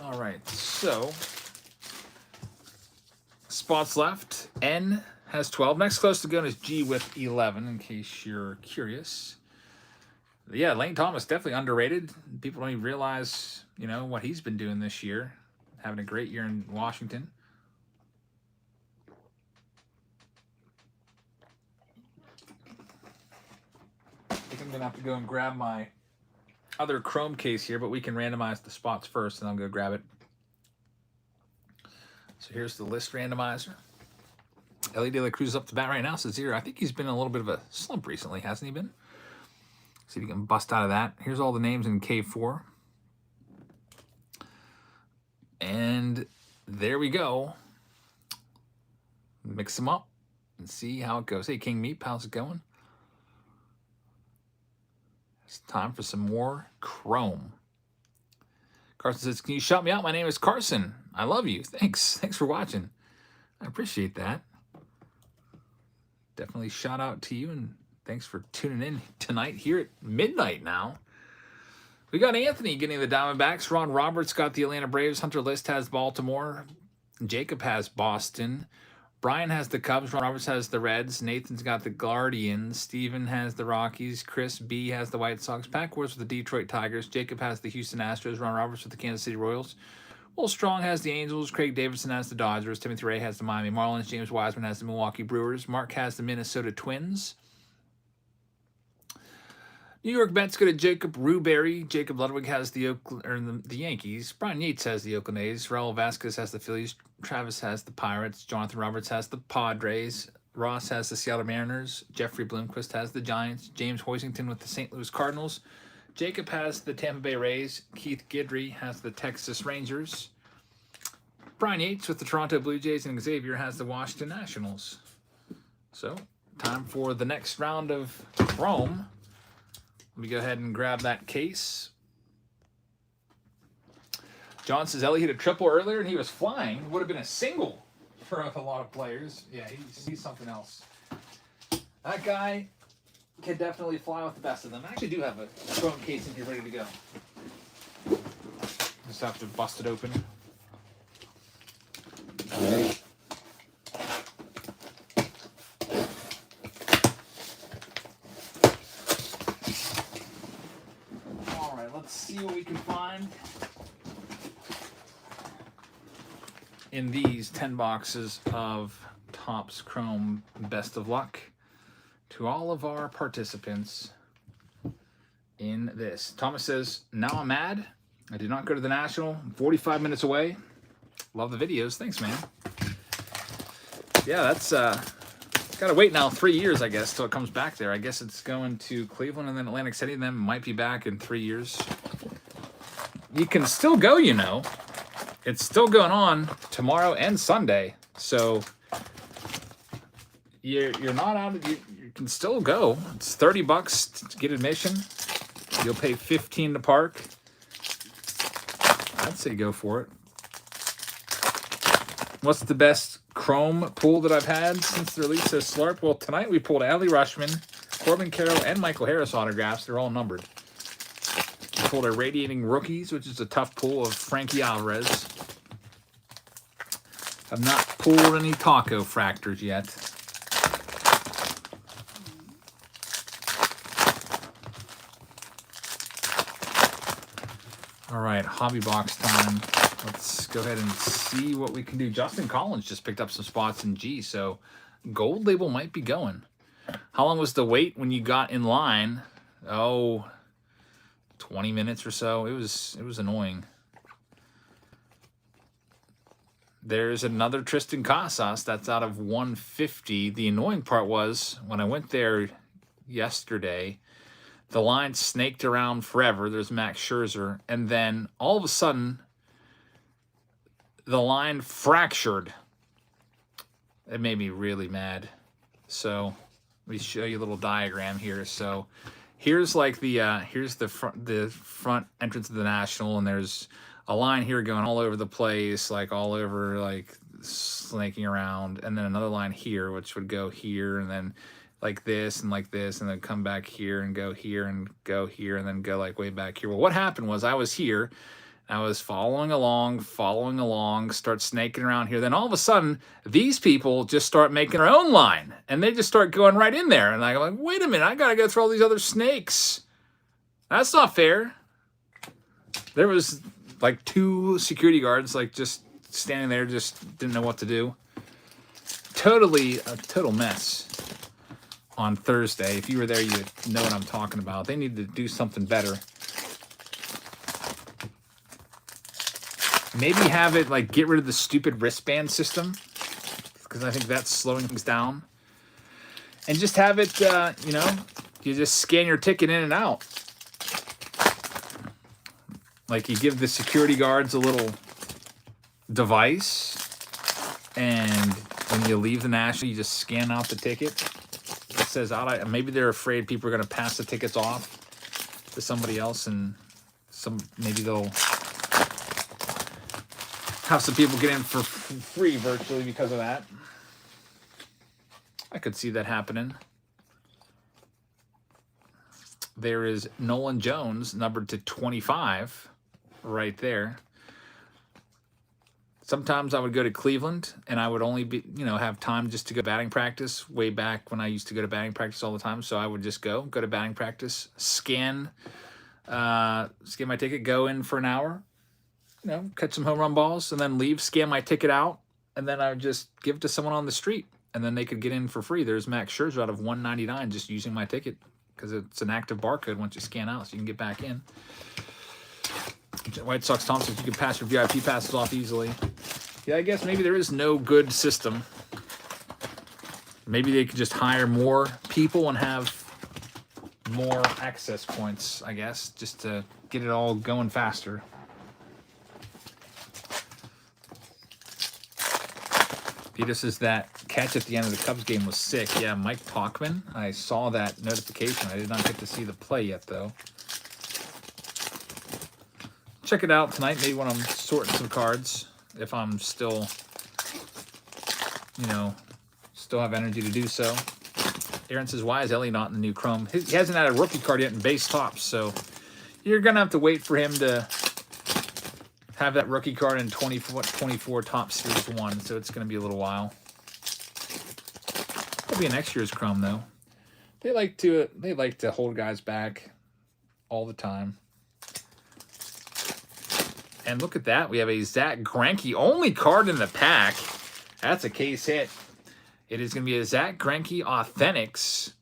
A: All right, so spots left. N has 12. Next closest to going is G with 11, in case you're curious. Yeah, Lane Thomas, definitely underrated. People don't even realize, you know, what he's been doing this year. Having a great year in Washington. I think I'm going to have to go and grab my other Chrome case here, but we can randomize the spots first, and I'll go grab it. So here's the list randomizer. Ellie De La Cruz up to bat right now, says 0. I think he's been in a little bit of a slump recently, hasn't he been? See if he can bust out of that. Here's all the names in K4. And there we go. Mix them up and see how it goes. Hey, King Meep, how's it going? It's time for some more Chrome. Carson says, can you shout me out? My name is Carson. I love you. Thanks. Thanks for watching. I appreciate that. Definitely shout out to you, and thanks for tuning in tonight here at midnight now. We got Anthony getting the Diamondbacks. Ron Roberts got the Atlanta Braves. Hunter List has Baltimore. Jacob has Boston. Brian has the Cubs. Ron Roberts has the Reds. Nathan's got the Guardians. Steven has the Rockies. Chris B has the White Sox. Pat Wars with the Detroit Tigers. Jacob has the Houston Astros. Ron Roberts with the Kansas City Royals. Will Strong has the Angels. Craig Davidson has the Dodgers. Timothy Ray has the Miami Marlins. James Wiseman has the Milwaukee Brewers. Mark has the Minnesota Twins. New York Mets go to Jacob Ruberry. Jacob Ludwig has the Yankees. Brian Yates has the Oakland A's. Raul Vasquez has the Phillies. Travis has the Pirates. Jonathan Roberts has the Padres. Ross has the Seattle Mariners. Jeffrey Bloomquist has the Giants. James Hoisington with the St. Louis Cardinals. Jacob has the Tampa Bay Rays. Keith Guidry has the Texas Rangers. Brian Yates with the Toronto Blue Jays. And Xavier has the Washington Nationals. So, time for the next round of Chrome. Let me go ahead and grab that case. John says Ellie hit a triple earlier and he was flying. Would have been a single for a lot of players. Yeah, he's something else. That guy can definitely fly with the best of them. I actually do have a Chrome case in here ready to go. Just have to bust it open. Let's see what we can find in these 10 boxes of Topps Chrome. Best of luck to all of our participants in this. Thomas says, now I'm mad. I did not go to the National. I'm 45 minutes away. Love the videos. Thanks, man. Yeah, that's gotta wait now 3 years, I guess, till it comes back there. I guess it's going to Cleveland and then Atlantic City, and then might be back in 3 years. You can still go, you know. It's still going on tomorrow and Sunday. So you're not out of, you can still go. It's $30 to get admission. You'll pay $15 to park. I'd say go for it. What's the best Chrome pull that I've had since the release of Slurp? Well, tonight we pulled Adley Rutschman, Corbin Carroll, and Michael Harris autographs. They're all numbered. We pulled a Radiating Rookies, which is a tough pull of Frankie Alvarez. I've not pulled any Taco Fractors yet. All right, hobby box time. Let's go ahead and see what we can do. Justin Collins just picked up some spots in G, so gold label might be going. How long was the wait when you got in line? Oh, 20 minutes or so. It was annoying. There's another Tristan Casas that's out of 150. The annoying part was when I went there yesterday. The line snaked around forever. There's Max Scherzer. And then all of a sudden, the line fractured. It made me really mad. So let me show you a little diagram here. So here's like here's the front entrance of the National, and there's a line here going all over the place, like all over, like snaking around, and then another line here, which would go here, and then like this, and then come back here and go here, and then go like way back here. Well, what happened was I was here, I was following along, start snaking around here. Then all of a sudden, these people just start making their own line, and they just start going right in there. And I'm like, wait a minute, I gotta go through all these other snakes. That's not fair. There was like 2 security guards, like just standing there, just didn't know what to do. A total mess on Thursday. If you were there, you know what I'm talking about. They need to do something better. Maybe have it like get rid of the stupid wristband system, because I think that's slowing things down. And just have it, you just scan your ticket in and out. Like you give the security guards a little device, and when you leave the National, you just scan out the ticket. It says out. Maybe they're afraid people are going to pass the tickets off to somebody else, and maybe they'll have some people get in for free virtually because of that. I could see that happening. There is Nolan Jones, numbered to 25, right there. Sometimes I would go to Cleveland, and I would only have time just to go to batting practice. Way back when I used to go to batting practice all the time, so I would just go to batting practice, scan my ticket, go in for an hour, catch some home run balls, and then leave, scan my ticket out, and then I would just give it to someone on the street, and then they could get in for free. There's Max Scherzer out of 199 just using my ticket, because it's an active barcode once you scan out, so you can get back in. White Sox Thompson, you can pass your VIP passes off easily. Yeah, I guess maybe there is no good system. Maybe they could just hire more people and have more access points, I guess, just to get it all going faster. Peter says that catch at the end of the Cubs game was sick. Yeah, Mike Talkman. I saw that notification. I did not get to see the play yet, though. Check it out tonight, maybe when I'm sorting some cards, if I'm still, still have energy to do so. Aaron says, why is Ellie not in the new Chrome? He hasn't had a rookie card yet in base tops, so you're going to have to wait for him to have that rookie card in 24 Top Series 1, so it's going to be a little while. It'll be next year's Chrome, though. They like to hold guys back all the time. And look at that. We have a Zach Greinke only card in the pack. That's a case hit. It is going to be a Zach Greinke Authentics.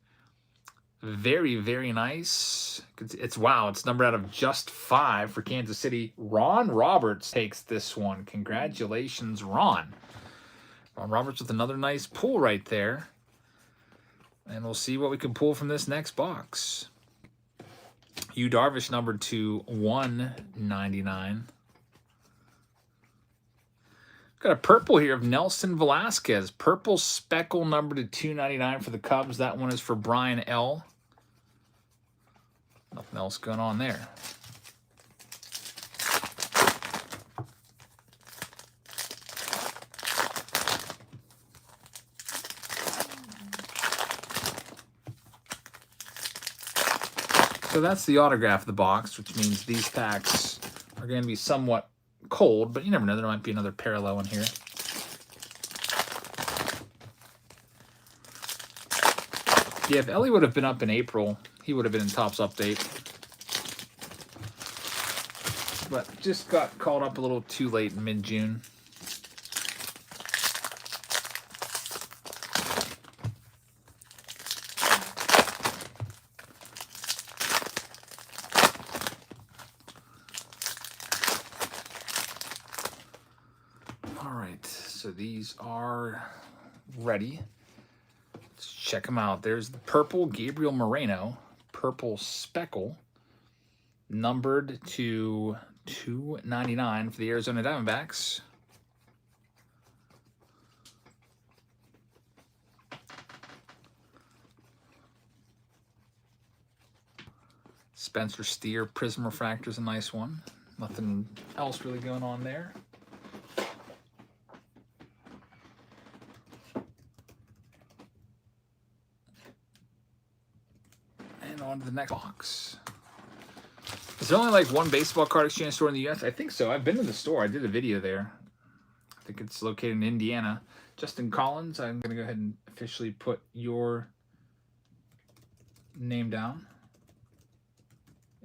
A: Very, very nice. It's numbered out of just 5 for Kansas City. Ron Roberts takes this one. Congratulations, Ron. Ron Roberts with another nice pull right there. And we'll see what we can pull from this next box. Yu Darvish numbered to 199. Got a purple here of Nelson Velasquez. Purple speckle number to 299 for the Cubs. That one is for Brian L. Nothing else going on there. So that's the autograph of the box, which means these packs are going to be somewhat cold, but you never know. There might be another parallel in here. Yeah, if Ellie would have been up in April, he would have been in Topps Update. But just got called up a little too late in mid-June. So these are ready. Let's check them out. There's the purple Gabriel Moreno, purple speckle, numbered to 299 for the Arizona Diamondbacks. Spencer Steer Prism Refractor is a nice one. Nothing else really going on there. And on to the next box. Is there only like one baseball card exchange store in the U.S.? I think so. I've been to the store. I did a video there. I think it's located in Indiana. Justin Collins, I'm going to go ahead and officially put your name down.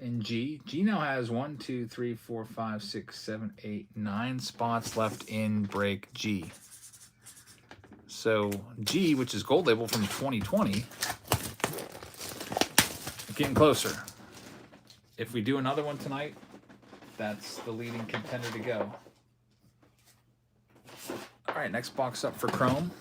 A: And G now has 1, 2, 3, 4, 5, 6, 7, 8, 9 spots left in break G. So G, which is gold label from 2020, getting closer. If we do another one tonight, that's the leading contender to go. All right, next box up for Chrome.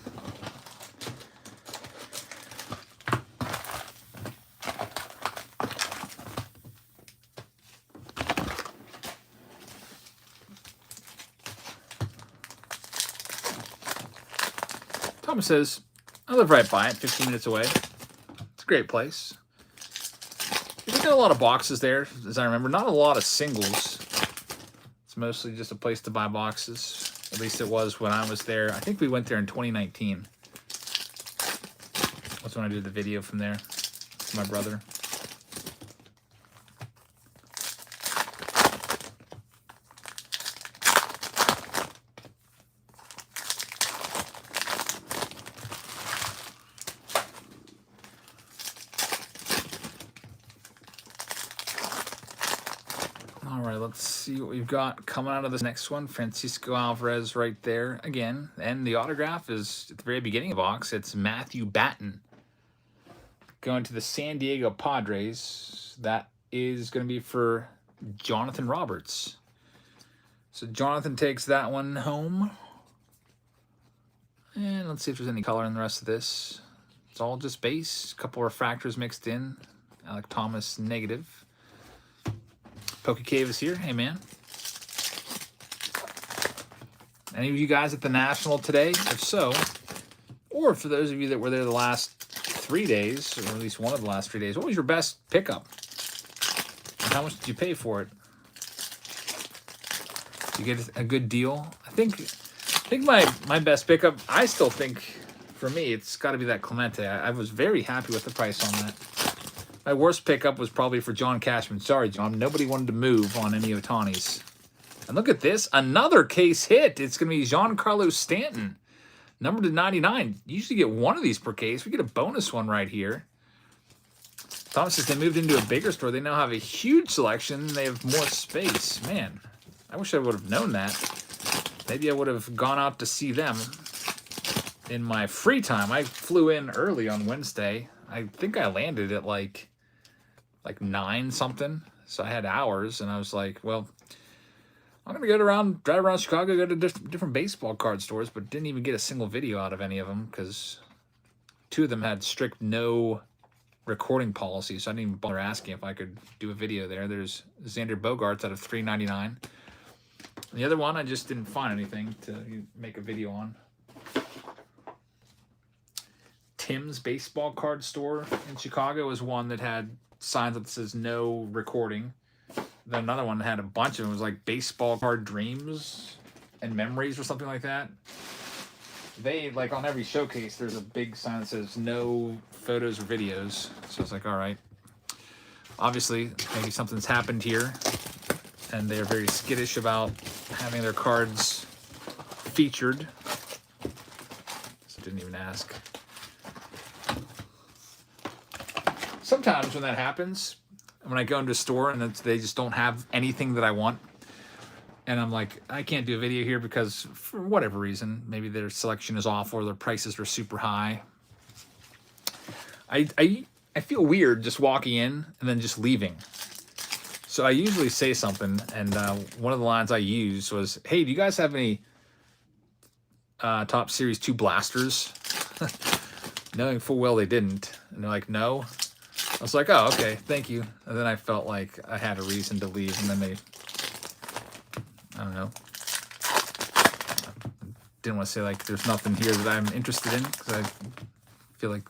A: Thomas says, I live right by it, 15 minutes away. It's a great place. We've got a lot of boxes there, as I remember. Not a lot of singles. It's mostly just a place to buy boxes. At least it was when I was there. I think we went there in 2019. That's when I did the video from there with my brother. All right, let's see what we've got coming out of this next one. Francisco Alvarez right there again. And the autograph is at the very beginning of the box. It's Matthew Batten going to the San Diego Padres. That is going to be for Jonathan Roberts. So Jonathan takes that one home. And let's see if there's any color in the rest of this. It's all just base. A couple refractors mixed in. Alec Thomas negative. Pokey Cave is here. Hey, man. Any of you guys at the National today? If so, or for those of you that were there the last 3 days, or at least one of the last 3 days, what was your best pickup? And how much did you pay for it? Did you get a good deal? I think my best pickup, I still think, for me, it's got to be that Clemente. I was very happy with the price on that. My worst pickup was probably for John Cashman. Sorry, John. Nobody wanted to move on any Otanis. And look at this. Another case hit. It's going to be Giancarlo Stanton. Numbered to 99. You usually get one of these per case. We get a bonus one right here. Thomas says they moved into a bigger store. They now have a huge selection. They have more space. Man, I wish I would have known that. Maybe I would have gone out to see them in my free time. I flew in early on Wednesday. I think I landed at like 9 something. So I had hours, and I was like, well, I'm going to drive around Chicago, go to different baseball card stores, but didn't even get a single video out of any of them because 2 of them had strict no recording policy, so I didn't even bother asking if I could do a video there. There's Xander Bogaerts out of $3.99. The other one, I just didn't find anything to make a video on. Tim's baseball card store in Chicago is one that had signs that says no recording. Then another one had a bunch of them. It was like baseball card dreams and memories or something like that. They, like on every showcase, there's a big sign that says no photos or videos. So it's like, all right. Obviously, maybe something's happened here. And they're very skittish about having their cards featured. So didn't even ask. Sometimes when that happens, when I go into a store and they just don't have anything that I want, and I'm like, I can't do a video here because for whatever reason, maybe their selection is off or their prices are super high. I feel weird just walking in and then just leaving. So I usually say something, and one of the lines I used was, hey, do you guys have any Top Series 2 blasters? knowing full well they didn't. And they're like, no. I was like, oh, okay, thank you. And then I felt like I had a reason to leave, and then they, I don't know. Didn't want to say like there's nothing here that I'm interested in, because I feel like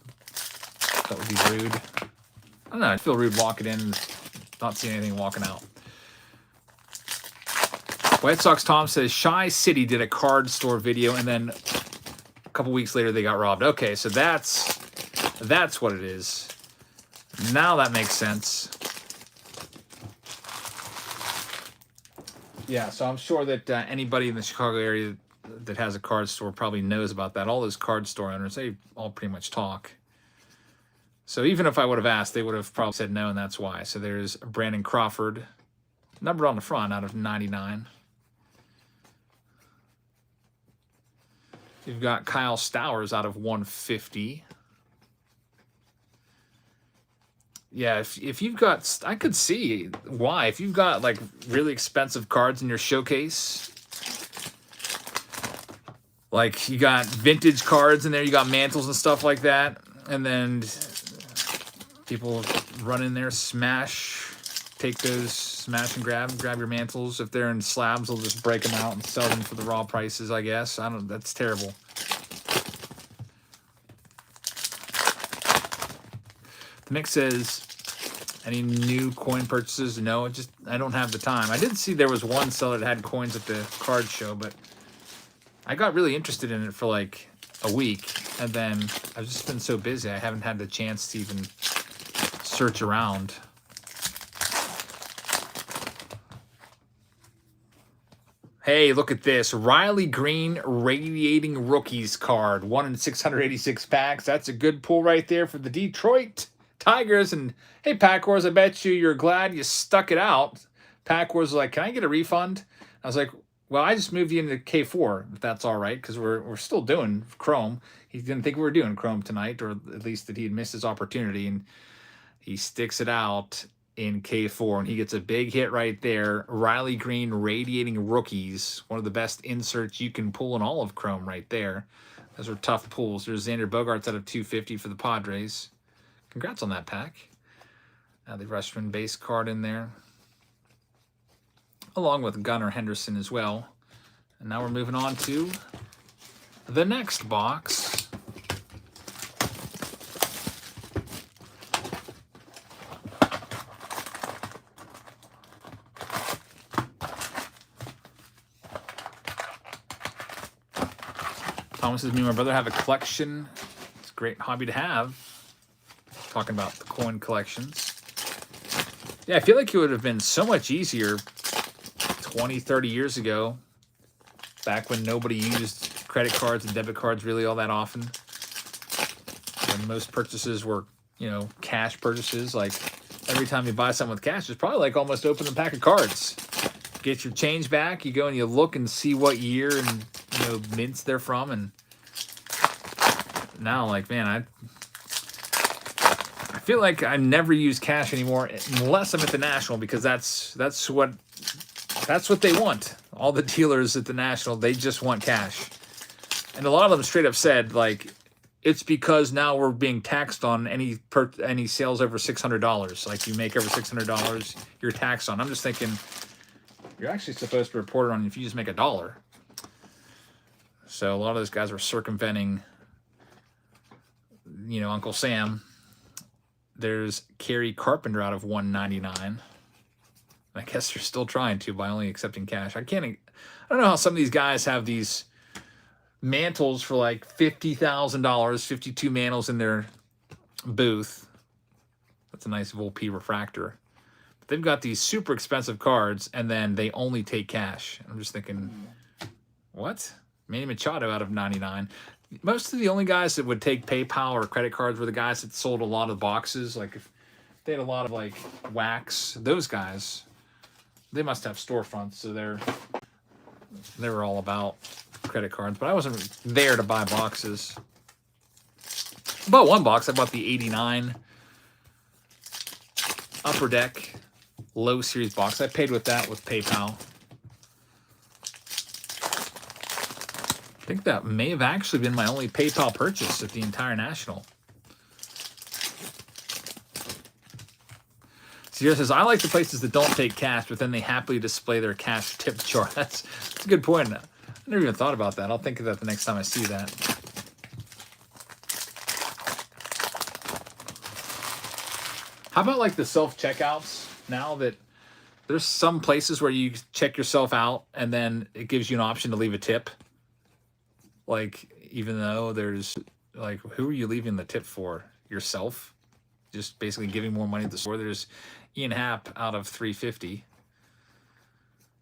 A: that would be rude. I don't know, I feel rude walking in and not seeing anything walking out. White Sox Tom says Shy City did a card store video, and then a couple weeks later they got robbed. Okay, so that's what it is. Now that makes sense. Yeah, so I'm sure that anybody in the Chicago area that has a card store probably knows about that. All those card store owners, they all pretty much talk. So even if I would have asked, they would have probably said no, and that's why. So there's Brandon Crawford, number on the front out of 99. You've got Kyle Stowers out of 150. Yeah, if you've got, I could see why. If you've got like really expensive cards in your showcase, like you got vintage cards in there, you got mantles and stuff like that, and then people run in there, smash, take those, smash and grab your mantles. If they're in slabs, they'll just break them out and sell them for the raw prices, I guess. I don't, that's terrible. The Nick says, any new coin purchases? No, I don't have the time. I did see there was one seller that had coins at the card show, but I got really interested in it for like a week, and then I've just been so busy I haven't had the chance to even search around. Hey, look at this. Riley Green Radiating Rookies card. 1 in 686 packs. That's a good pull right there for the Detroit Tigers. And hey, Pack Wars, I bet you're glad you stuck it out. Pack Wars was like, can I get a refund? I was like, well, I just moved you into K4, if that's all right, because we're still doing Chrome. He didn't think we were doing Chrome tonight, or at least that he'd missed his opportunity, and he sticks it out in K4, and he gets a big hit right there. Riley Green Radiating Rookies, one of the best inserts you can pull in all of Chrome right there. Those are tough pulls. There's Xander Bogaerts out of 250 for the Padres. Congrats on that pack. Adley Rutschman base card in there, along with Gunnar Henderson as well. And now we're moving on to the next box. Thomas says, me and my brother have a collection. It's a great hobby to have. Talking about the coin collections. Yeah, I feel like it would have been so much easier 20, 30 years ago, back when nobody used credit cards and debit cards really all that often. When most purchases were, you know, cash purchases. Like every time you buy something with cash, it's probably like almost open a pack of cards. Get your change back, you go and you look and see what year and, you know, mints they're from. And now, like, man, I feel like I never use cash anymore unless I'm at the National, because that's what they want. All the dealers at the National, they just want cash. And a lot of them straight up said, like, it's because now we're being taxed on any sales over $600. Like, you make over $600, you're taxed on. I'm just thinking, you're actually supposed to report it on if you just make $1. So a lot of those guys were circumventing, you know, Uncle Sam. There's Kerry Carpenter out of 199. I guess they're still trying to by only accepting cash. I don't know how some of these guys have these mantles for like $50,000, 52 mantles in their booth. That's a nice Volpe refractor. But they've got these super expensive cards, and then they only take cash. I'm just thinking, what? Manny Machado out of 99. Most of the only guys that would take PayPal or credit cards were the guys that sold a lot of boxes. Like if they had a lot of like wax, those guys, they must have storefronts, so they were all about credit cards. But I wasn't there to buy boxes. I bought one box. I bought the 89 Upper Deck Low Series box. I paid with that with PayPal. I think that may have actually been my only PayPal purchase at the entire National. Sierra says, I like the places that don't take cash, but then they happily display their cash tip jar. That's a good point. I never even thought about that. I'll think of that the next time I see that. How about like the self-checkouts now that there's some places where you check yourself out and then it gives you an option to leave a tip? Like, even though there's, like, who are you leaving the tip for? Yourself? Just basically giving more money at the store. There's Ian Happ out of 350.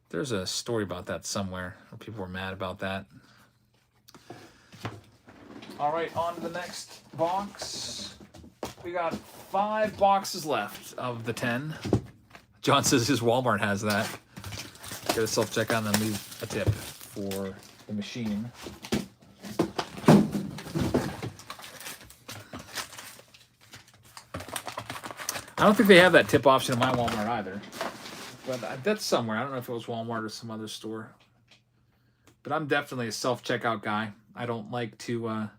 A: There's a story about that somewhere where people were mad about that. All right, on to the next box. We got 5 boxes left of the 10. John says his Walmart has that. Get a self-checkout and then leave a tip for the machine. I don't think they have that tip option in my Walmart either. But that's somewhere. I don't know if it was Walmart or some other store. But I'm definitely a self-checkout guy. I don't like to, I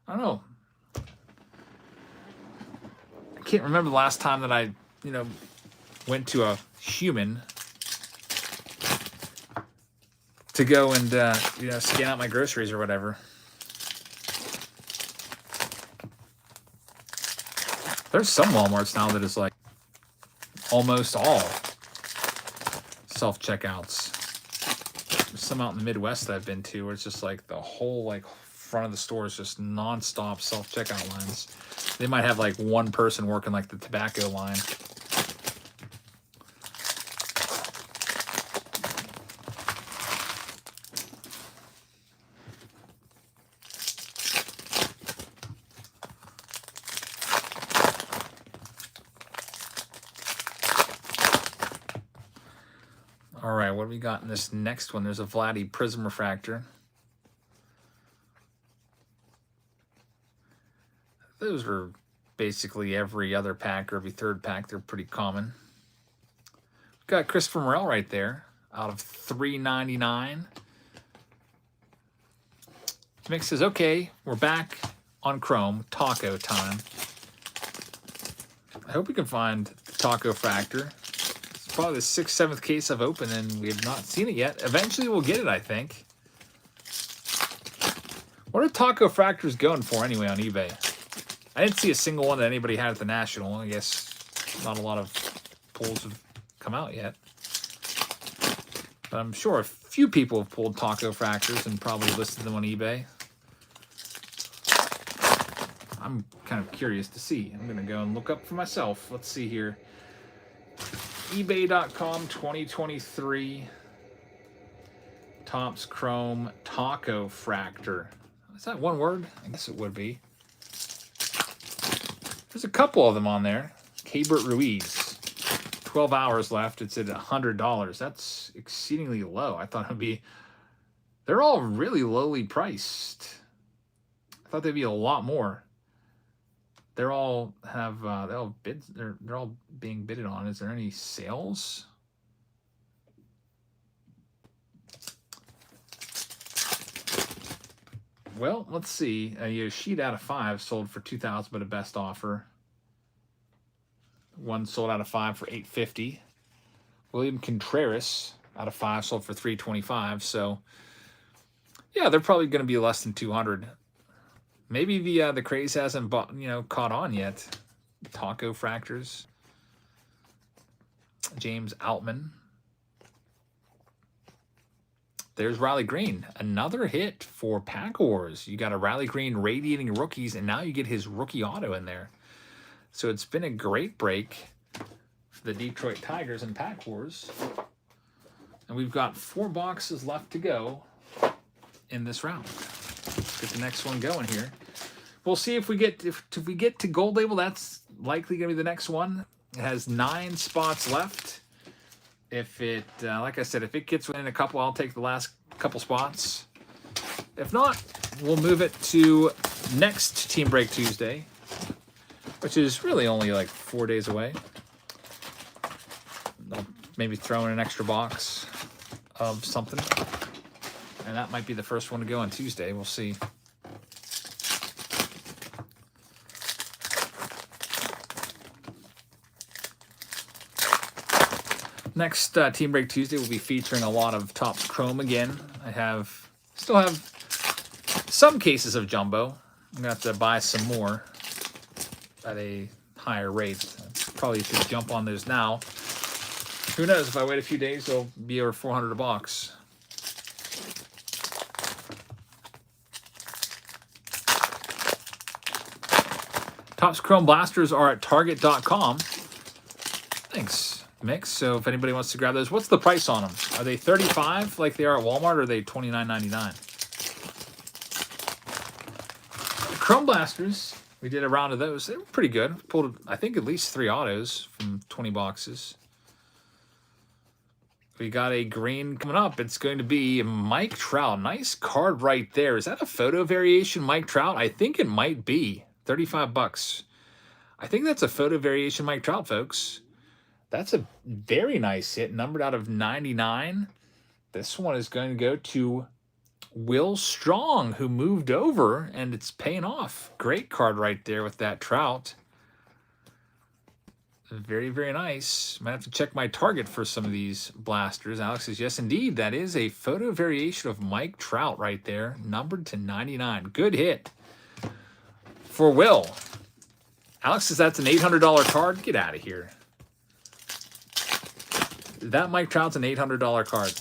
A: don't know. I can't remember the last time that I, went to a human to go and, scan out my groceries or whatever. There's some Walmarts now that is like almost all self-checkouts. There's some out in the Midwest that I've been to where it's just like the whole like front of the store is just non-stop self-checkout lines. They might have like one person working like the tobacco line. All right, what do we got in this next one? There's a Vladdy Prism Refractor. Those are basically every other pack or every third pack. They're pretty common. We've got Christopher Morel right there out of $3.99. Mick says, okay, we're back on Chrome. Taco time. I hope we can find the Taco Fractor. Probably the 6th, 7th case I've opened and we have not seen it yet. Eventually we'll get it, I think. What are Taco Fractors going for anyway on eBay? I didn't see a single one that anybody had at the National. I guess not a lot of pulls have come out yet. But I'm sure a few people have pulled Taco Fractors and probably listed them on eBay. I'm kind of curious to see. I'm going to go and look up for myself. Let's see here. eBay.com 2023 Topps Chrome Taco Fractor. Is that one word? I guess it would be. There's a couple of them on there. Keibert Ruiz. 12 hours left. It's at $100. That's exceedingly low. I thought it would be... They're all really lowly priced. I thought they'd be a lot more. They're all have they all bids. They're all being bidded on. Is there any sales? Well, let's see. Yoshida out of 5 sold for $2,000, but a best offer. One sold out of 5 for $850. William Contreras out of 5 sold for $325. So, yeah, they're probably going to be less than $200. Maybe the craze hasn't caught on yet. Taco Fractors. James Outman. There's Riley Green. Another hit for Pack Wars. You got a Riley Green radiating rookies, and now you get his rookie auto in there. So it's been a great break for the Detroit Tigers and Pack Wars. And we've got 4 boxes left to go in this round. Let's get the next one going here. We'll see if we get if we get to gold label. That's likely going to be the next one. It has 9 spots left. If it, like I said, if it gets within a couple, I'll take the last couple spots. If not, we'll move it to next Team Break Tuesday, which is really only like 4 days away. I'll maybe throw in an extra box of something. And that might be the first one to go on Tuesday. We'll see. Next Team Break Tuesday will be featuring a lot of Topps Chrome again. Still have some cases of Jumbo. I'm going to have to buy some more at a higher rate. Probably should jump on those now. Who knows, if I wait a few days, they'll be over $400 a box. Topps Chrome Blasters are at Target.com. Thanks, Mix. So if anybody wants to grab those, what's the price on them? Are they $35 like they are at Walmart, or are they $29.99? The Chrome Blasters, we did a round of those. They were pretty good. Pulled, I think, at least 3 autos from 20 boxes. We got a green coming up. It's going to be Mike Trout. Nice card right there. Is that a photo variation Mike Trout? I think it might be. $35. I think that's a photo variation Mike Trout, folks. That's a very nice hit, numbered out of 99. This one is going to go to Will Strong, who moved over, and it's paying off. Great card right there with that Trout. Very, very nice. Might have to check my Target for some of these blasters. Alex says, yes, indeed. That is a photo variation of Mike Trout right there, numbered to 99. Good hit for Will. Alex says that's an $800 card. Get out of here. That Mike Trout's an $800 card.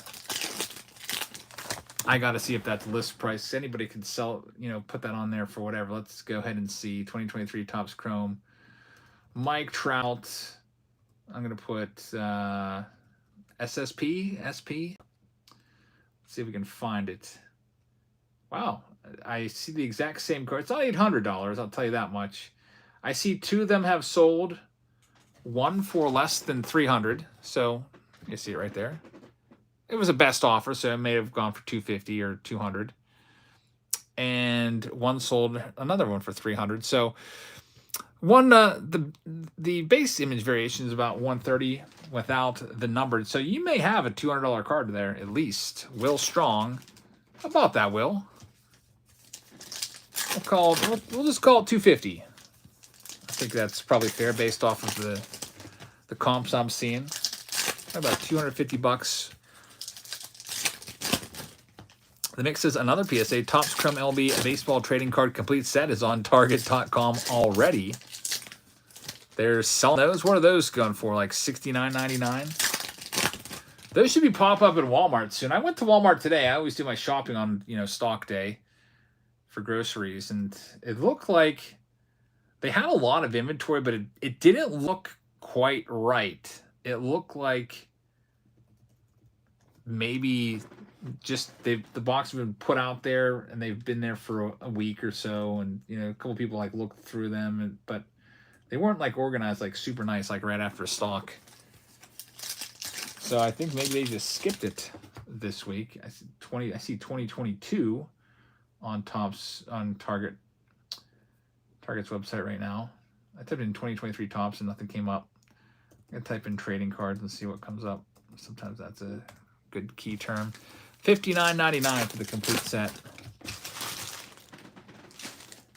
A: I got to see if that's list price. Anybody could sell, put that on there for whatever. Let's go ahead and see. 2023 Topps Chrome. Mike Trout. I'm going to put SSP, SP. Let's see if we can find it. Wow. I see the exact same card. It's not $800, I'll tell you that much. I see 2 of them have sold. One for less than $300. So you see it right there. It was a best offer, so it may have gone for $250 or $200. And one sold another one for $300. So one the base image variation is about $130 without the numbered. So you may have a $200 card there at least. Will Strong. How about that, Will? We'll just call it $250. I think that's probably fair based off of the comps I'm seeing. About $250. The Mix says another PSA. Topps Chrome LB baseball trading card complete set is on Target.com already. They're selling those. What are those going for? Like $69.99? Those should be pop up at Walmart soon. I went to Walmart today. I always do my shopping on stock day for groceries, and it looked like they had a lot of inventory, but it didn't look quite right. It looked like maybe just the box has been put out there and they've been there for a week or so, and a couple people like looked through them, but they weren't like organized like super nice like right after stock. So I think maybe they just skipped it this week. I see 2022 on Topps on Target's website right now. I typed in 2023 Topps and nothing came up. I'm gonna type in trading cards and see what comes up. Sometimes that's a good key term. $59.99 for the complete set.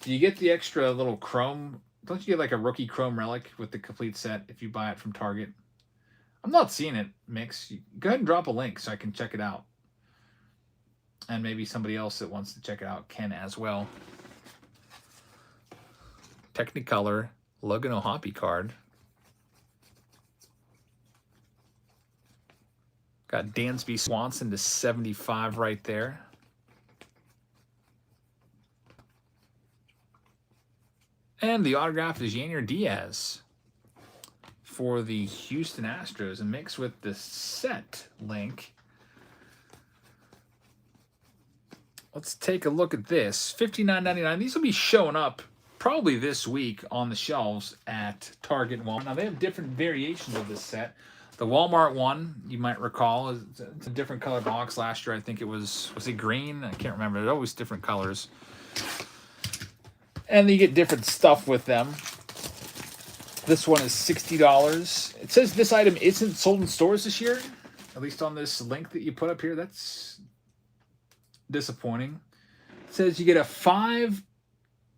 A: Do you get the extra little chrome? Don't you get like a rookie chrome relic with the complete set if you buy it from Target? I'm not seeing it, Mix. Go ahead and drop a link so I can check it out. And maybe somebody else that wants to check it out can as well. Technicolor Logan O'Hoppe card. Got Dansby Swanson to 75 right there. And the autograph is Yanier Diaz for the Houston Astros, and mixed with the set link. Let's take a look at this. $59.99. These will be showing up probably this week on the shelves at Target and Walmart. Now, they have different variations of this set. The Walmart one, you might recall, it's a different color box. Last year, I think it was it green? I can't remember. They're always different colors. And you get different stuff with them. This one is $60. It says this item isn't sold in stores this year, at least on this link that you put up here. That's disappointing. It says you get a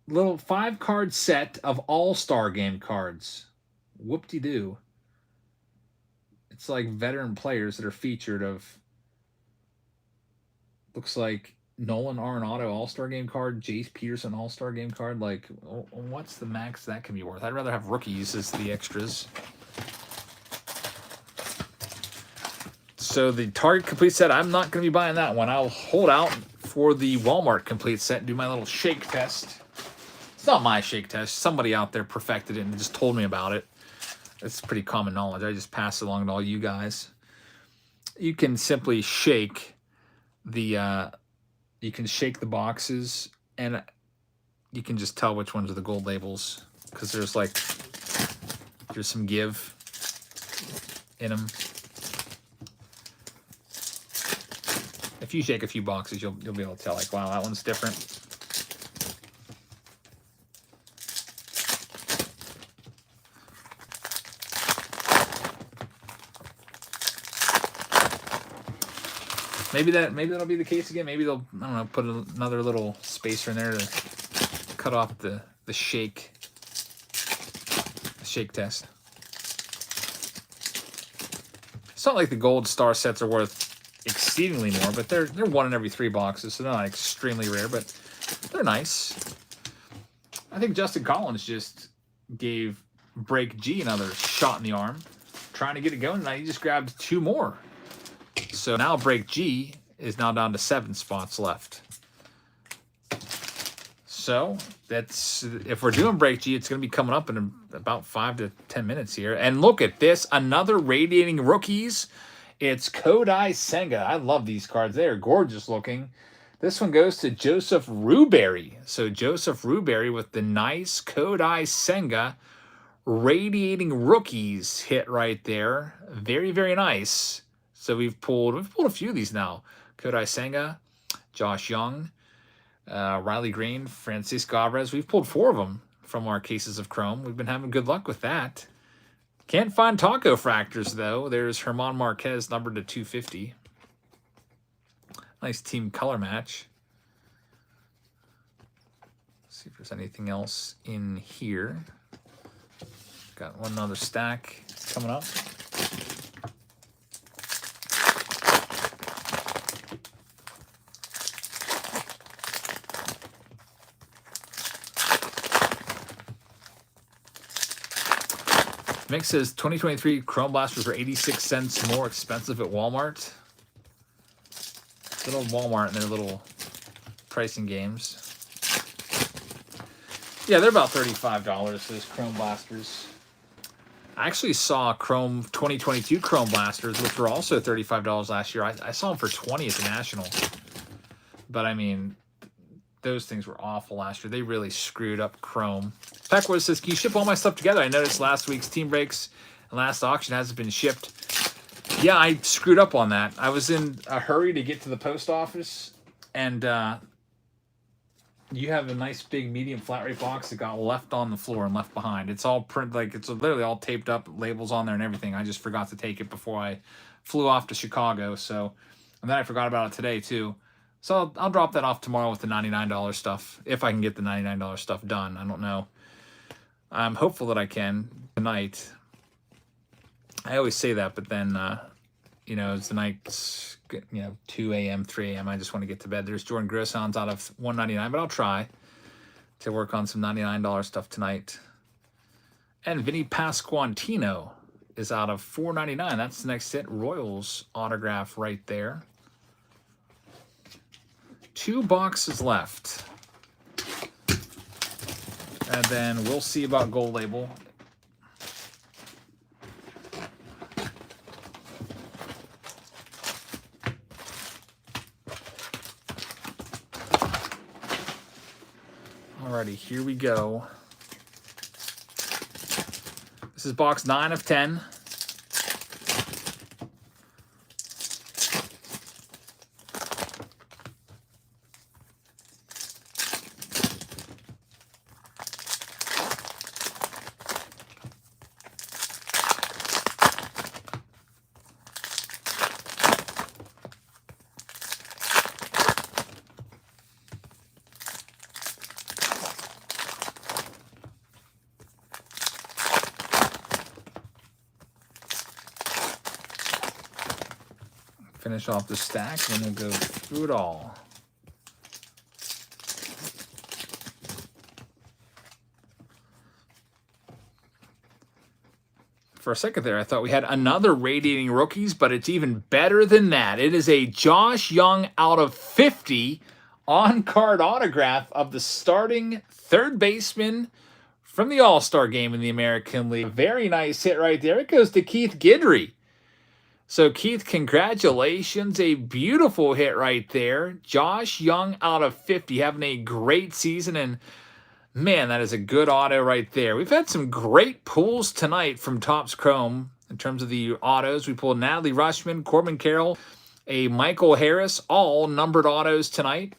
A: 5-card set of All-Star Game cards. Whoop-de-doo. It's like veteran players that are featured of, looks like Nolan Arenado All-Star Game card, Jace Peterson All-Star Game card. Like, what's the max that can be worth? I'd rather have rookies as the extras. So the Target complete set, I'm not going to be buying that one. I'll hold out for the Walmart complete set and do my little shake test. It's not my shake test. Somebody out there perfected it and just told me about it. It's pretty common knowledge. I just pass it along to all you guys. You can simply shake the boxes, and you can just tell which ones are the gold labels, because there's some give in them. If you shake a few boxes, you'll be able to tell, like, wow, that one's different. Maybe that'll be the case again. Maybe they'll, I don't know, put another little spacer in there to cut off the shake test. It's not like the gold star sets are worth exceedingly more, but they're 1 in every 3 boxes, so they're not extremely rare, but they're nice. I think Justin Collins just gave Break G another shot in the arm, trying to get it going, and he just grabbed 2 more. So now Break G is now down to 7 spots left. So that's, if we're doing Break G, it's going to be coming up in about 5 to 10 minutes here. And look at this, another Radiating Rookies. It's Kodai Senga. I love these cards. They are gorgeous looking. This one goes to Joseph Rubery. So Joseph Rubery with the nice Kodai Senga Radiating Rookies hit right there. Very, very nice. So we've pulled a few of these now. Kodai Senga, Josh Young, Riley Green, Francisco Alvarez. We've pulled 4 of them from our cases of Chrome. We've been having good luck with that. Can't find Taco Fractors, though. There's Herman Marquez, numbered to 250. Nice team color match. Let's see if there's anything else in here. Got one other stack coming up. Mick says 2023 Chrome Blasters were 86 cents more expensive at Walmart. Good old Walmart and their little pricing games. Yeah, they're about $35, those Chrome Blasters. I actually saw Chrome 2022 Chrome Blasters, which were also $35 last year. I saw them for $20 at the National. But, I mean, those things were awful last year. They really screwed up Chrome. Peckwood says, can you ship all my stuff together? I noticed last week's Team Breaks and last auction hasn't been shipped. Yeah, I screwed up on that. I was in a hurry to get to the post office, and you have a nice big medium flat rate box that got left on the floor and left behind. It's all print, like it's literally all taped up, labels on there and everything. I just forgot to take it before I flew off to Chicago. So, and then I forgot about it today too. So I'll drop that off tomorrow with the $99 stuff, if I can get the $99 stuff done. I don't know. I'm hopeful that I can tonight. I always say that, but then, you know, it's the night, you know, 2 a.m., 3 a.m. I just want to get to bed. There's Jordan Grosans out of $199, but I'll try to work on some $99 stuff tonight. And Vinny Pasquantino is out of $499. That's the next hit. Royals autograph right there. 2 boxes left. And then we'll see about Gold Label. Alrighty, here we go. This is box 9 of 10. Finish off the stack, and then we'll go through it all. For a second there, I thought we had another Radiating Rookies, but it's even better than that. It is a Josh Young out of 50 on-card autograph of the starting third baseman from the All-Star game in the American League. Very nice hit right there. It goes to Keith Guidry. So, Keith, congratulations. A beautiful hit right there. Josh Young out of 50, having a great season, and man, that is a good auto right there. We've had some great pulls tonight from Topps Chrome in terms of the autos. We pulled an Adley Rutschman, Corbin Carroll, a Michael Harris, all numbered autos tonight.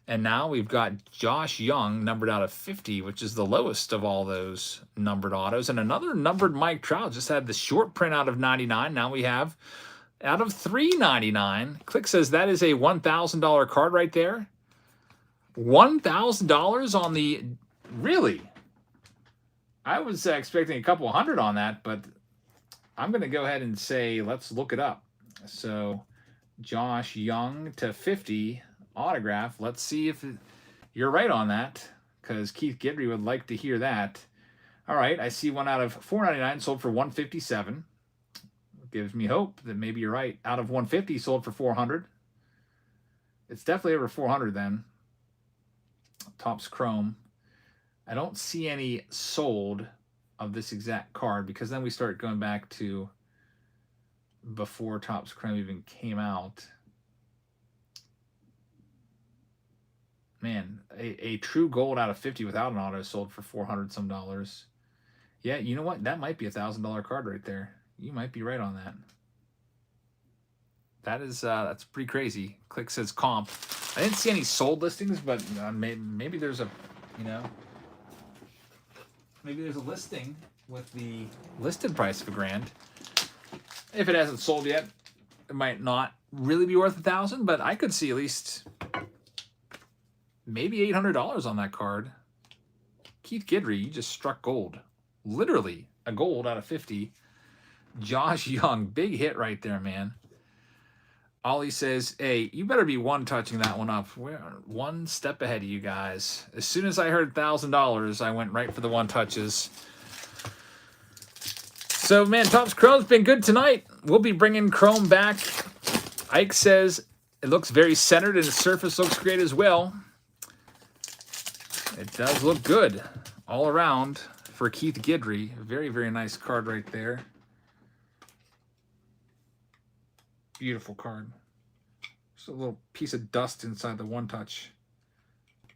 A: And now we've got Josh Young numbered out of 50, which is the lowest of all those numbered autos. And another numbered Mike Trout just had the short print out of 99. Now we have out of 399. Click says that is a $1,000 card right there. $1,000 on the... Really? I was expecting a couple hundred on that, but I'm going to go ahead and say let's look it up. So Josh Young to 50 autograph. Let's see if you're right on that, because Keith Guidry would like to hear that. All right, I see one out of 499 sold for 157. Gives me hope that maybe you're right. Out of 150 sold for 400. It's definitely over 400 then. Topps Chrome. I don't see any sold of this exact card, because then we start going back to before Topps Chrome even came out. Man, a true gold out of 50 without an auto sold for $400 some. Yeah, you know what? That might be a $1,000 card right there. You might be right on that. That is that's pretty crazy. Click says comp. I didn't see any sold listings, but maybe there's a, maybe there's a listing with the listed price of $1,000. If it hasn't sold yet, it might not really be worth $1,000, but I could see at least maybe $800 on that card. Keith Guidry, you just struck gold. Literally a gold out of 50. Josh Young, big hit right there, man. Ollie says, hey, you better be one-touching that one up. We're one step ahead of you guys. As soon as I heard $1,000, I went right for the one-touches. So, man, Topps Chrome's been good tonight. We'll be bringing Chrome back. Ike says it looks very centered and the surface looks great as well. It does look good all around for Keith Guidry. Very, very nice card right there. Beautiful card. Just a little piece of dust inside the one touch.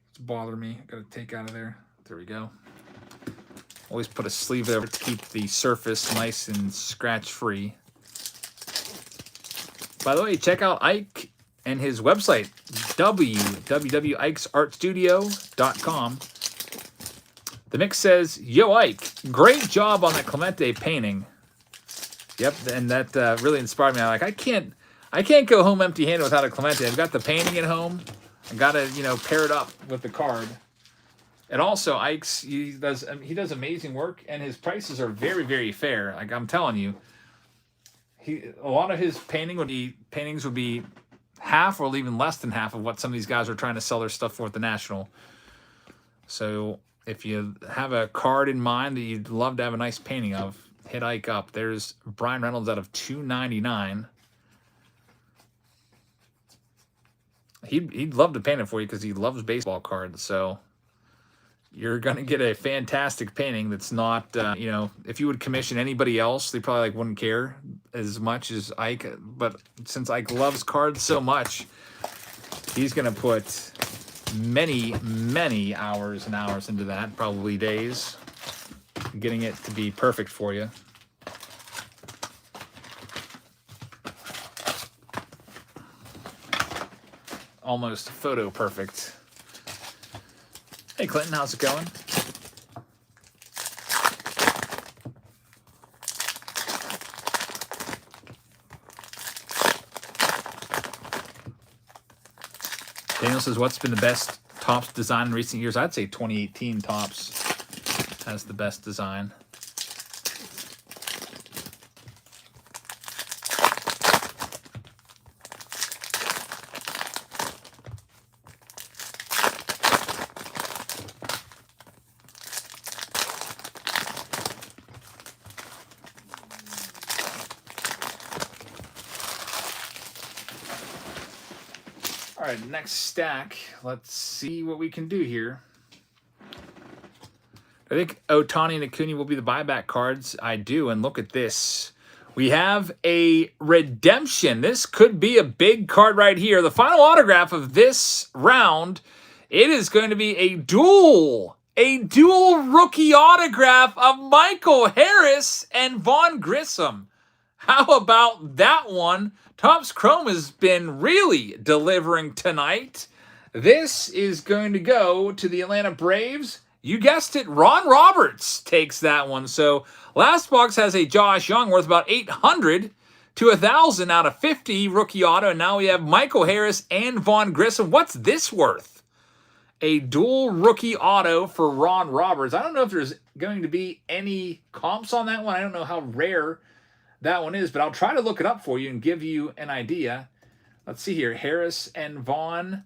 A: It's bothering me. I got to take out of there. There we go. Always put a sleeve there to keep the surface nice and scratch free. By the way, check out Ike and his website, www.ikesartstudio.com. The Mix says, yo, Ike, great job on that Clemente painting. Yep, and that really inspired me. I'm like, I can't go home empty-handed without a Clemente. I've got the painting at home. I got to, pair it up with the card. And also, Ike's, he does amazing work, and his prices are very, very fair. Like I'm telling you, a lot of his paintings would be half or even less than half of what some of these guys are trying to sell their stuff for at the National. So if you have a card in mind that you'd love to have a nice painting of, hit Ike up. There's Brian Reynolds out of $299. He'd love to paint it for you because he loves baseball cards. So you're going to get a fantastic painting that's not, if you would commission anybody else, they probably wouldn't care as much as Ike. But since Ike loves cards so much, he's going to put many, many hours and hours into that, probably days, getting it to be perfect for you. Almost photo perfect. Hey Clinton, how's it going? Daniel says, what's been the best Topps design in recent years? I'd say 2018 Topps has the best design. All right, next stack. Let's see what we can do here. I think Otani and Acuna will be the buyback cards. I do, and look at this. We have a redemption. This could be a big card right here. The final autograph of this round, it is going to be a dual rookie autograph of Michael Harris and Vaughn Grissom. How about that one? Topps Chrome has been really delivering tonight. This is going to go to the Atlanta Braves. You guessed it, Ron Roberts takes that one. So last box has a Josh Young worth about 800 to 1,000 out of 50 rookie auto. And now we have Michael Harris and Vaughn Grissom. What's this worth? A dual rookie auto for Ron Roberts. I don't know if there's going to be any comps on that one. I don't know how rare that one is, but I'll try to look it up for you and give you an idea. Let's see here. Harris and Vaughn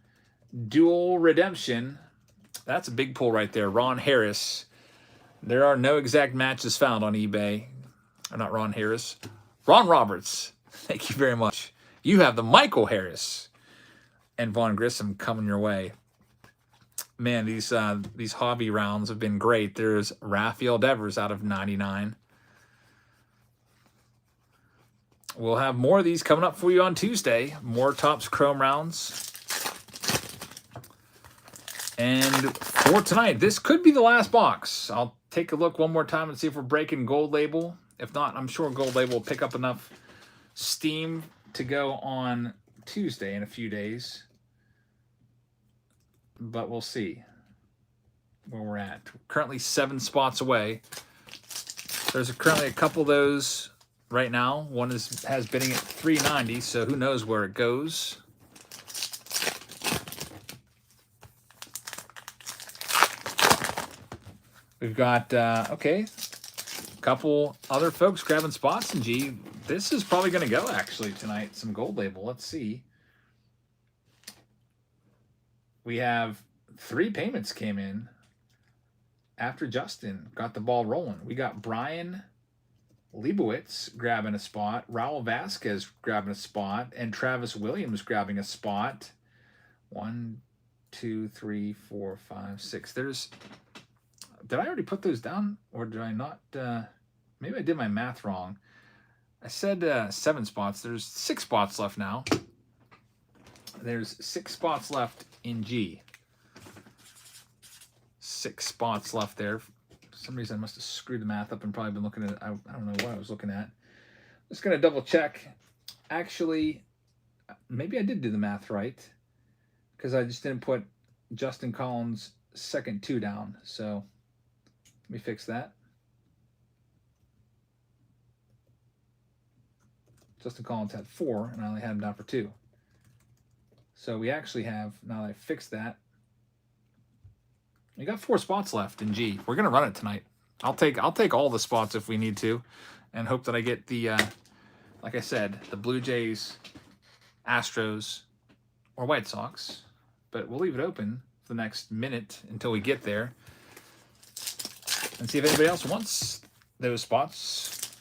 A: dual redemption. That's a big pull right there. Ron Harris. There are no exact matches found on eBay. Or not Ron Harris. Ron Roberts. Thank you very much. You have the Michael Harris and Vaughn Grissom coming your way. Man, these hobby rounds have been great. There's Rafael Devers out of 99. We'll have more of these coming up for you on Tuesday. More Topps Chrome rounds. And for tonight, this could be the last box. I'll take a look one more time and see if we're breaking Gold Label. If not, I'm sure Gold Label will pick up enough steam to go on Tuesday in a few days. But we'll see where we're at. We're currently 7 spots away. There's currently a couple of those right now. One has bidding at 390, so who knows where it goes. We've got, okay, a couple other folks grabbing spots in G. This is probably going to go, actually, tonight. Some Gold Label. Let's see. We have 3 payments came in after Justin got the ball rolling. We got Brian Leibowitz grabbing a spot, Raul Vasquez grabbing a spot, and Travis Williams grabbing a spot. 1, 2, 3, 4, 5, 6. Did I already put those down, or did I not? Maybe I did my math wrong. I said 7 spots. There's 6 spots left now. There's 6 spots left in G. 6 spots left there. For some reason, I must have screwed the math up and probably been looking at, I don't know what I was looking at. Just going to double check. Actually, maybe I did do the math right, because I just didn't put Justin Collins' second 2 down. So let me fix that. Justin Collins had 4, and I only had him down for 2. So we actually have, now that I fixed that, we got 4 spots left in G. We're gonna run it tonight. I'll take all the spots if we need to, and hope that I get the, like I said, the Blue Jays, Astros, or White Sox. But we'll leave it open for the next minute until we get there, and see if anybody else wants those spots.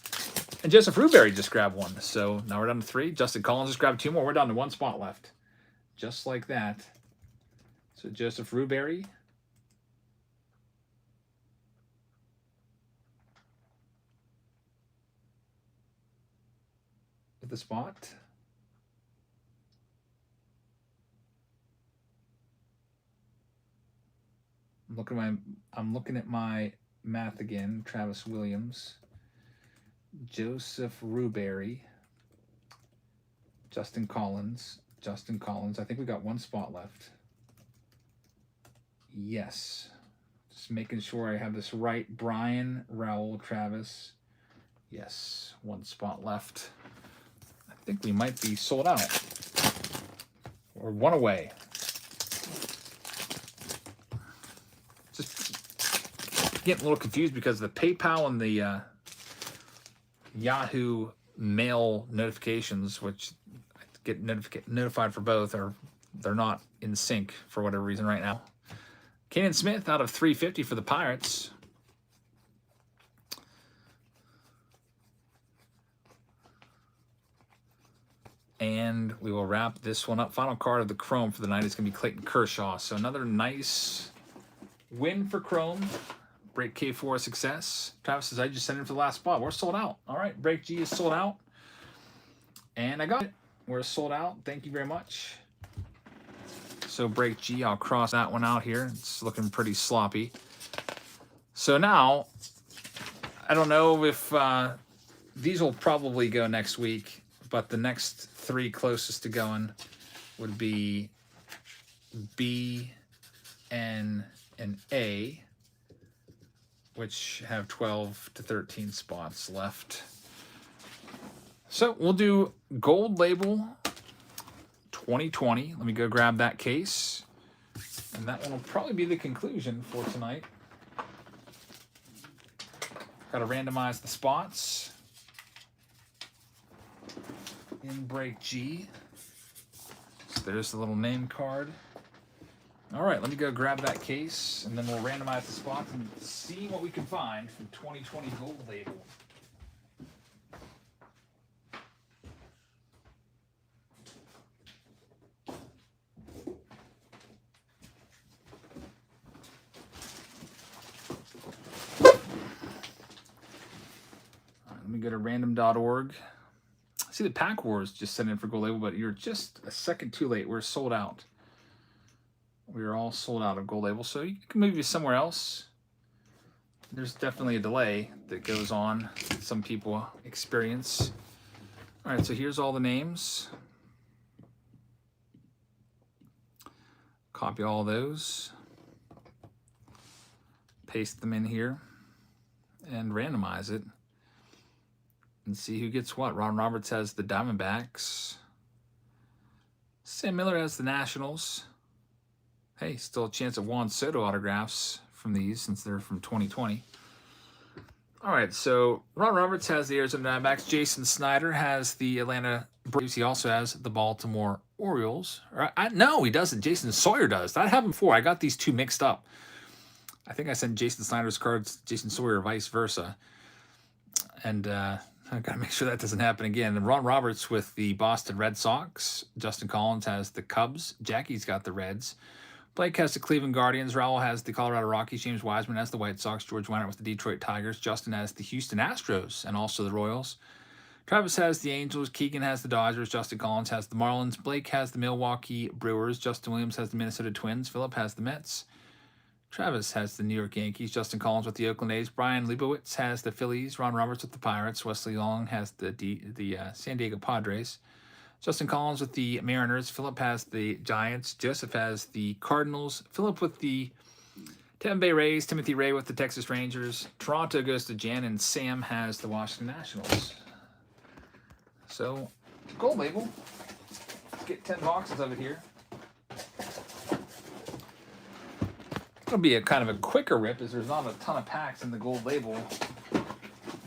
A: And Joseph Ruberry just grabbed 1. So now we're down to 3. Justin Collins just grabbed 2 more. We're down to 1 spot left. Just like that. So Joseph Ruberry. With the spot. I'm looking at my math again. Travis Williams. Joseph Ruberry. Justin Collins. I think we got 1 spot left. Yes. Just making sure I have this right. Brian, Raul, Travis. Yes. 1 spot left. I think we might be sold out. Or 1 away. Just getting a little confused because the PayPal and the Yahoo mail notifications, which I get notified for both, they're not in sync for whatever reason right now. Canaan Smith out of 350 for the Pirates. And we will wrap this one up. Final card of the Chrome for the night is going to be Clayton Kershaw. So another nice win for Chrome. Break K4 success. Travis says, I just sent it for the last spot. We're sold out. All right, Break G is sold out. And I got it. We're sold out. Thank you very much. So Break G, I'll cross that one out here. It's looking pretty sloppy. So now, I don't know if these will probably go next week, but the next 3 closest to going would be B, N, and A, which have 12 to 13 spots left. So we'll do Gold Label 2020. Let me go grab that case. And that one will probably be the conclusion for tonight. Got to randomize the spots in Break G. So there's the little name card. All right, let me go grab that case, and then we'll randomize the spots and see what we can find from 2020 Gold Label. Let me go to random.org. See, the Pack Wars just sent in for Gold Label, but you're just a second too late. We're sold out. We are all sold out of Gold Label, so you can move you somewhere else. There's definitely a delay that goes on. Some people experience. All right, so here's all the names. Copy all those. Paste them in here and randomize it. And see who gets what. Ron Roberts has the Diamondbacks. Sam Miller has the Nationals. Hey, still a chance of Juan Soto autographs from these since they're from 2020. All right, so Ron Roberts has the Arizona Diamondbacks. Jason Snyder has the Atlanta Braves. He also has the Baltimore Orioles. No, he doesn't. Jason Sawyer does. That happened before. I got these two mixed up. I think I sent Jason Snyder's cards to Jason Sawyer, vice versa. And I've got to make sure that doesn't happen again. And Ron Roberts with the Boston Red Sox. Justin Collins has the Cubs. Jackie's got the Reds. Blake has the Cleveland Guardians. Raul has the Colorado Rockies. James Wiseman has the White Sox. George Weinert with the Detroit Tigers. Justin has the Houston Astros and also the Royals. Travis has the Angels. Keegan has the Dodgers. Justin Collins has the Marlins. Blake has the Milwaukee Brewers. Justin Williams has the Minnesota Twins. Philip has the Mets. Travis has the New York Yankees. Justin Collins with the Oakland A's. Brian Leibowitz has the Phillies. Ron Roberts with the Pirates. Wesley Long has the San Diego Padres. Justin Collins with the Mariners. Philip has the Giants. Joseph has the Cardinals. Philip with the Tampa Bay Rays. Timothy Ray with the Texas Rangers. Toronto goes to Jan, and Sam has the Washington Nationals. So, Gold Label. Let's get 10 boxes of it here. It'll be a kind of a quicker rip as there's not a ton of packs in the Gold Label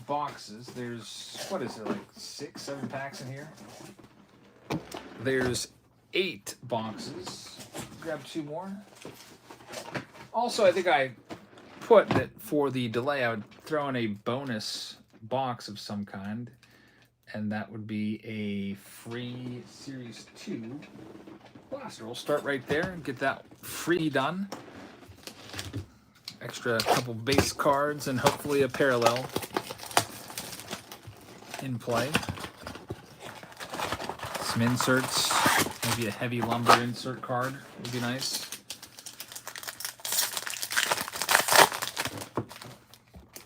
A: boxes. There's, what is it, like 6, 7 packs in here? There's 8 boxes. Grab 2 more. Also, I think I put that for the delay, I would throw in a bonus box of some kind, and that would be a free Series 2 blaster. We'll start right there and get that free done. Extra couple base cards and hopefully a parallel in play. Some inserts, maybe a heavy lumber insert card would be nice. I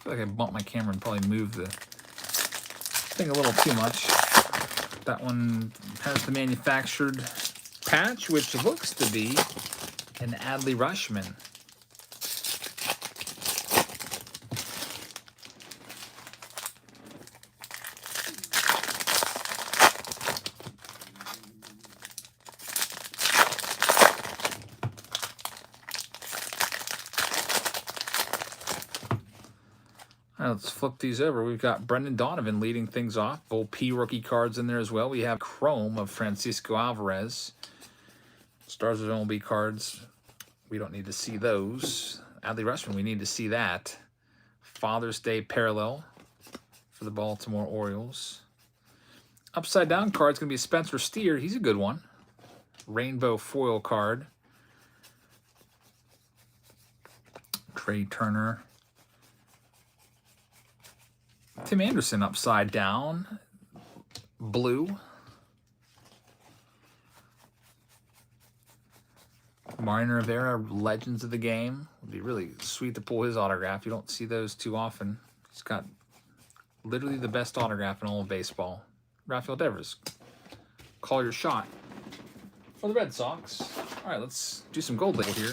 A: feel like I bumped my camera and probably moved the thing a little too much. That one has the manufactured patch, which looks to be an Adley Rutschman. Let's flip these over. We've got Brendan Donovan leading things off. Full P rookie cards in there as well. We have Chrome of Francisco Alvarez. Stars of MLB cards. We don't need to see those. Adley Rutschman, we need to see that. Father's Day parallel for the Baltimore Orioles. upside down card is going to be Spencer Steer. He's a good one. Rainbow foil card. Trey Turner. Tim Anderson upside down. Blue. Mariano Rivera, Legends of the Game. Would be really sweet to pull his autograph. You don't see those too often. He's got literally the best autograph in all of baseball. Rafael Devers. Call your shot for the Red Sox. All right, let's do some gold label here.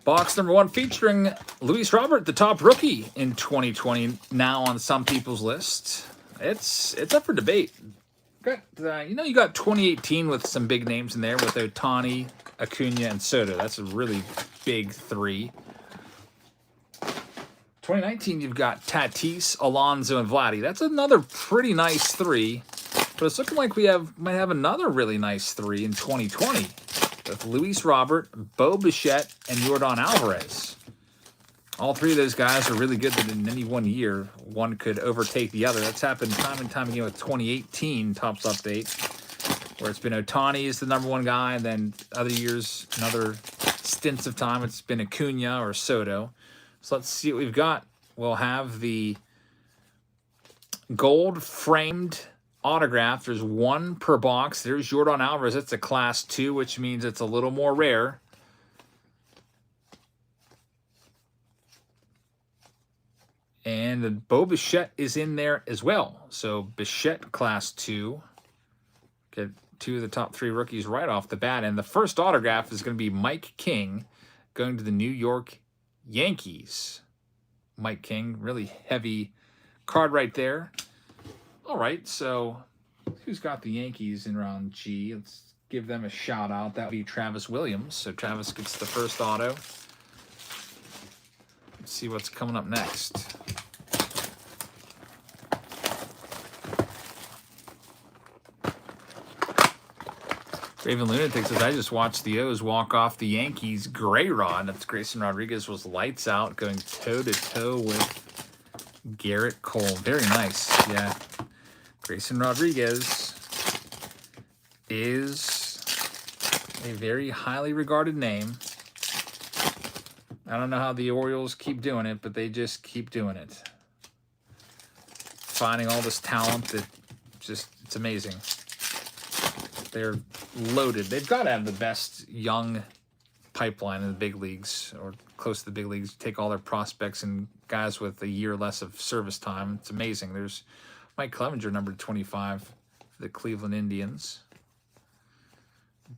A: Box number 1 featuring Luis Robert, the top rookie in 2020, now on some people's list. It's up for debate. You got 2018 with some big names in there with Ohtani, Acuna, and Soto. That's a really big 3. 2019, you've got Tatis, Alonso, and Vladdy. That's another pretty nice 3. But it's looking like we might have another really nice 3 in 2020 with Luis Robert, Bo Bichette, and Yordan Alvarez. All 3 of those guys are really good that in any one year, one could overtake the other. That's happened time and time again with 2018 Topps Update, where it's been Ohtani is the #1 guy, and then other years, another stints of time, it's been Acuna or Soto. So let's see what we've got. We'll have the gold framed autograph. There's 1 per box. There's Yordan Alvarez. It's a class 2, which means it's a little more rare. And the Bo Bichette is in there as well. So Bichette class 2. Get 2 of the top 3 rookies right off the bat. And the first autograph is going to be Mike King going to the New York Yankees. Mike King, really heavy card right there. All right, so who's got the Yankees in round G? Let's give them a shout out. That would be Travis Williams. So Travis gets the first auto. Let's see what's coming up next. Raven Lunatic says, I just watched the O's walk off the Yankees gray rod. That's Grayson Rodriguez was lights out, going toe-to-toe with Garrett Cole. Very nice. Yeah. Grayson Rodriguez is a very highly regarded name. I don't know how the Orioles keep doing it, but they just keep doing it. Finding all this talent that it's amazing. They're loaded. They've got to have the best young pipeline in the big leagues or close to the big leagues. Take all their prospects and guys with a year less of service time. It's amazing. There's Mike Clevenger, number 25 for the Cleveland Indians.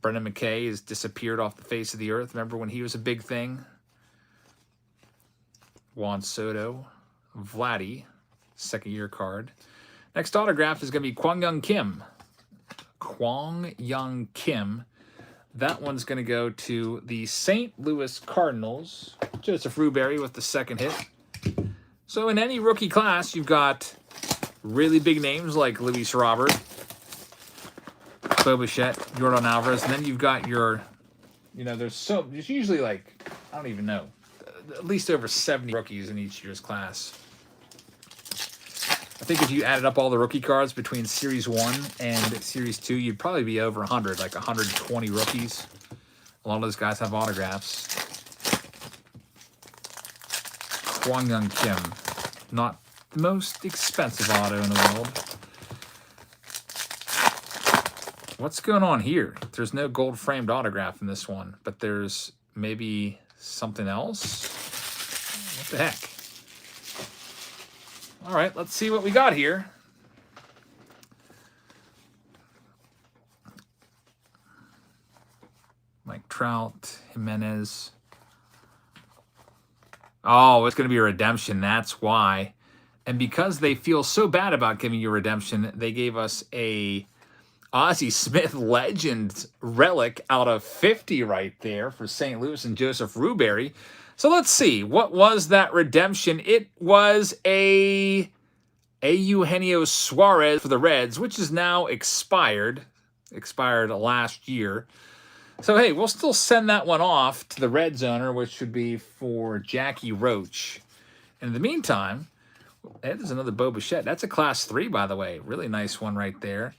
A: Brendan McKay has disappeared off the face of the earth. Remember when he was a big thing? Juan Soto, Vladdy, second-year card. Next autograph is going to be Kwang Young Kim. Kwang Young Kim. That one's going to go to the St. Louis Cardinals. Joseph Rubery with the second hit. So in any rookie class, you've got really big names like Luis Robert, Bo Bichette, Yordan Alvarez, and then you've got your, there's usually like, I don't even know, at least over 70 rookies in each year's class. I think if you added up all the rookie cards between Series 1 and Series 2, you'd probably be over 100, like 120 rookies. A lot of those guys have autographs. Kwang Young Kim, not the most expensive auto in the world. What's going on here? There's no gold framed autograph in this one, but there's maybe something else? What the heck? All right, let's see what we got here. Mike Trout, Jimenez. Oh, it's going to be a redemption. That's why. And because they feel so bad about giving you a redemption, they gave us a Ozzie Smith Legend relic out of 50 right there for St. Louis and Joseph Rubery. So let's see. What was that redemption? It was a Eugenio Suarez for the Reds, which is now expired. Expired last year. So, hey, we'll still send that one off to the Reds owner, which should be for Jackie Roach. And in the meantime, That is another Bo Bichette. That's a Class 3, by the way. Really nice one right there.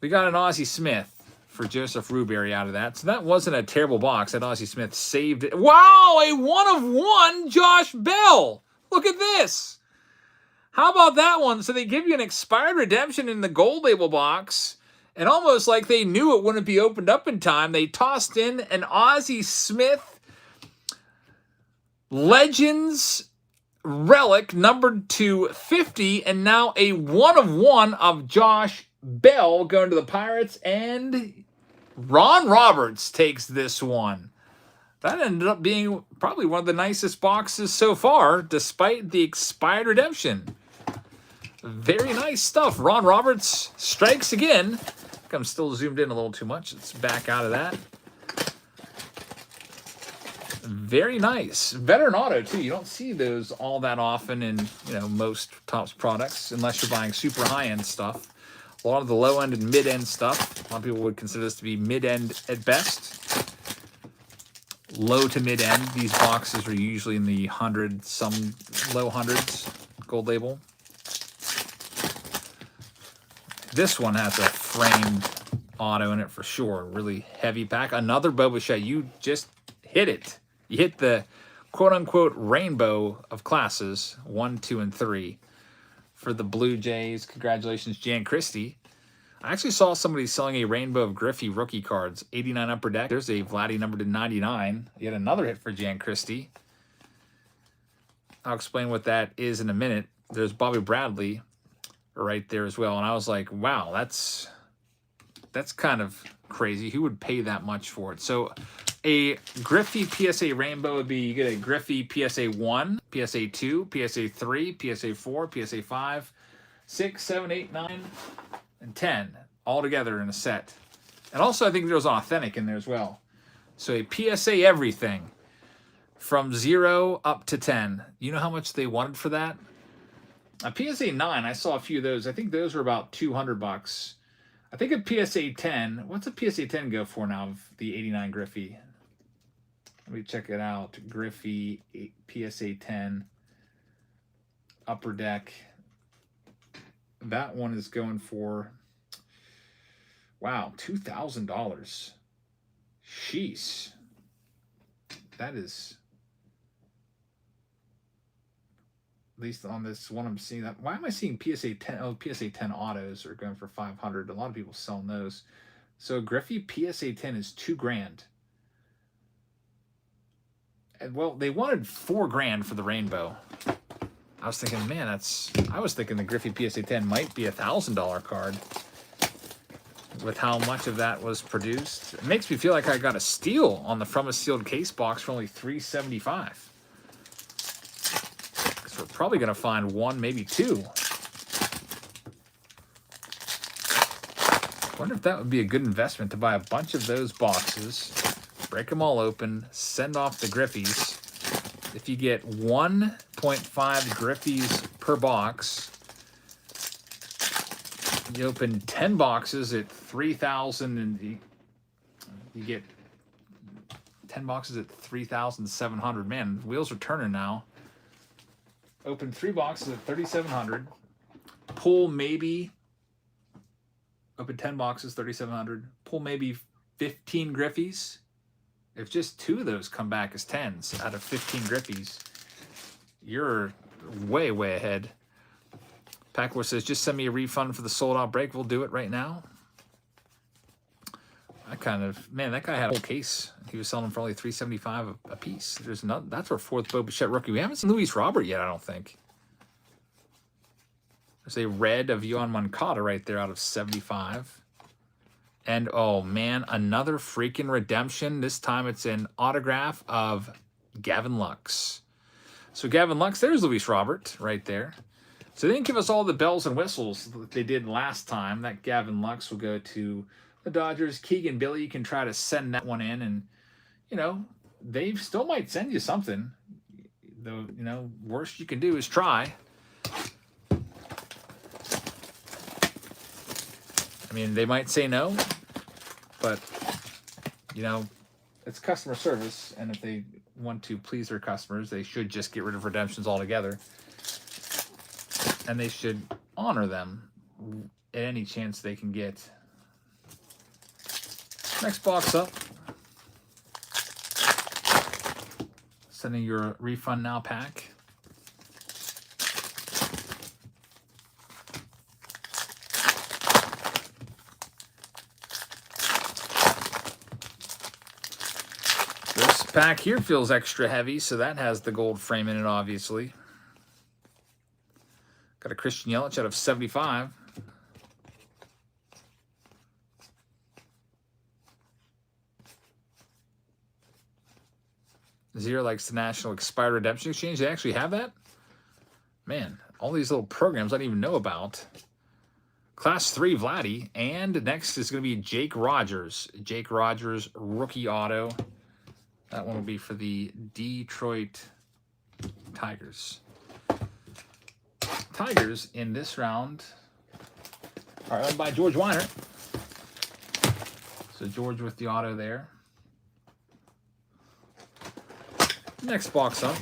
A: We got an Ozzie Smith for Joseph Rubery out of that. So that wasn't a terrible box. That Ozzie Smith saved it. Wow, a 1/1 Josh Bell. Look at this. How about that one? So they give you an expired redemption in the gold label box, and almost like they knew it wouldn't be opened up in time, they tossed in an Ozzie Smith Legends relic numbered to 50, and now a 1/1 of Josh Bell going to the Pirates, and Ron Roberts takes this one. That ended up being probably one of the nicest boxes so far, despite the expired redemption. Very nice stuff. Ron Roberts strikes again. I'm still zoomed in a little too much. Let's back out of that. Very nice. Veteran auto, too. You don't see those all that often in, most Topps products, unless you're buying super high-end stuff. A lot of the low-end and mid-end stuff, a lot of people would consider this to be mid-end at best. Low to mid-end. These boxes are usually in the hundreds, some low hundreds, gold label. This one has a framed auto in it for sure. Really heavy pack. Another Bo Bichette. You just hit it. You hit the quote-unquote rainbow of classes, 1, 2, and 3. For the Blue Jays, congratulations, Jan Christie. I actually saw somebody selling a rainbow of Griffey rookie cards, 89 upper deck. There's a Vladdy numbered to 99. Yet another hit for Jan Christie. I'll explain what that is in a minute. There's Bobby Bradley right there as well. And I was like, wow, that's kind of crazy. Who would pay that much for it? So a Griffey PSA rainbow would be, you get a Griffey PSA 1, PSA 2, PSA 3, PSA 4, PSA 5, 6, 7, 8, 9, and 10 all together in a set. And also I think there was an authentic in there as well. So a PSA everything from 0 up to 10. You know how much they wanted for that? A PSA 9, I saw a few of those. I think those were about $200. I think a PSA 10, what's a PSA 10 go for now of the 89 Griffey? Let me check it out. Griffey PSA 10 upper deck. That one is going for, wow, $2,000. Sheesh. That is, at least on this one I'm seeing that. Why am I seeing PSA 10? Oh, PSA 10 autos are going for $500. A lot of people selling those. So Griffey PSA 10 is $2,000. And well, they wanted $4,000 for the rainbow. I was thinking, man, I was thinking the Griffey PSA 10 might be $1,000 card with how much of that was produced. It makes me feel like I got a steal on the From a Sealed Case box for only $375. Because we're probably going to find one, maybe two. I wonder if that would be a good investment to buy a bunch of those boxes, break them all open, send off the Griffies. If you get 1.5 Griffies per box, you open 10 boxes at $3,000, and you get 10 boxes at $3,700. Man, wheels are turning now. Open 3 boxes at $3,700. Pull maybe, open 10 boxes, $3,700. Pull maybe 15 Griffies. If just 2 of those come back as 10s out of 15 Griffies, you're way, way ahead. Packler says, just send me a refund for the sold out break. We'll do it right now. Man, that guy had a whole case. He was selling them for only $375 a piece. There's another, that's our 4th Bo Bichette rookie. We haven't seen Luis Robert yet, I don't think. There's a red of Yohan Moncada right there out of 75. And, oh, man, another freaking redemption. This time it's an autograph of Gavin Lux. So Gavin Lux, there's Luis Robert right there. So they didn't give us all the bells and whistles that they did last time. That Gavin Lux will go to the Dodgers. Keegan Billy, you can try to send that one in. And, they still might send you something. Though, worst you can do is try. I mean, they might say no, but, it's customer service, and if they want to please their customers, they should just get rid of redemptions altogether. and they should honor them at any chance they can get. Next box up. Sending your refund now pack. This pack here feels extra heavy, so that has the gold frame in it, obviously. Got a Christian Yelich out of 75. Zero likes the National Expired Redemption Exchange. They actually have that? Man, all these little programs I didn't even know about. Class 3 Vladdy. And next is going to be Jake Rogers. Jake Rogers rookie auto. That one will be for the Detroit Tigers. Tigers in this round are owned by George Weiner. So George with the auto there. Next box up.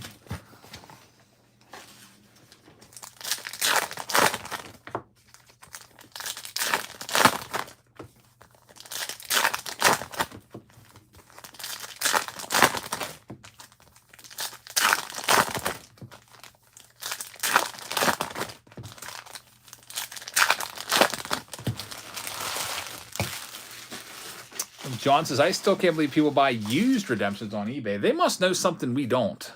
A: John says, I still can't believe people buy used redemptions on eBay. They must know something we don't.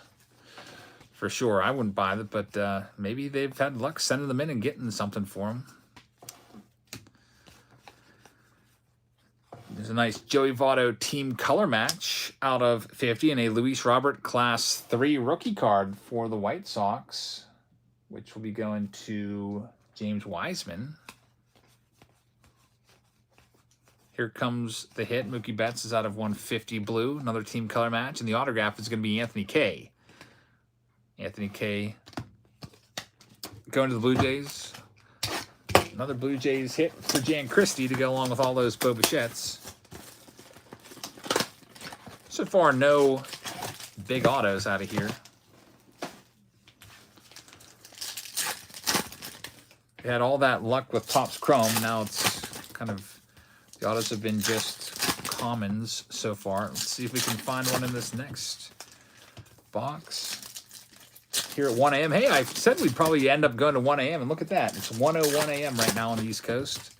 A: For sure. I wouldn't buy them, but maybe they've had luck sending them in and getting something for them. There's a nice Joey Votto team color match out of 50 and a Luis Robert Class 3 rookie card for the White Sox, which will be going to James Wiseman. Here comes the hit. Mookie Betts is out of 150 blue. Another team color match. And the autograph is going to be Anthony Kay. Anthony Kay going to the Blue Jays. Another Blue Jays hit for Jan Christie to go along with all those Bo Bichette's. So far, no big autos out of here. They had all that luck with Topps Chrome. Now it's kind of... The autos have been just commons so far. Let's see if we can find one in this next box. Here at 1 a.m. Hey, I said we'd probably end up going to 1 a.m. and look at that. It's 1:01 a.m. right now on the East Coast.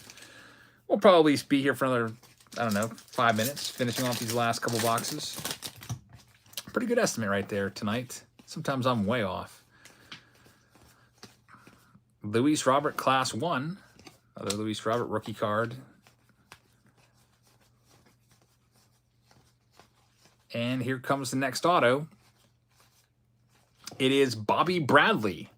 A: We'll probably be here for another, I don't know, 5 minutes, finishing off these last couple boxes. Pretty good estimate right there tonight. Sometimes I'm way off. Luis Robert Class 1. Another Luis Robert rookie card. And here comes the next auto. It is Bobby Bradley,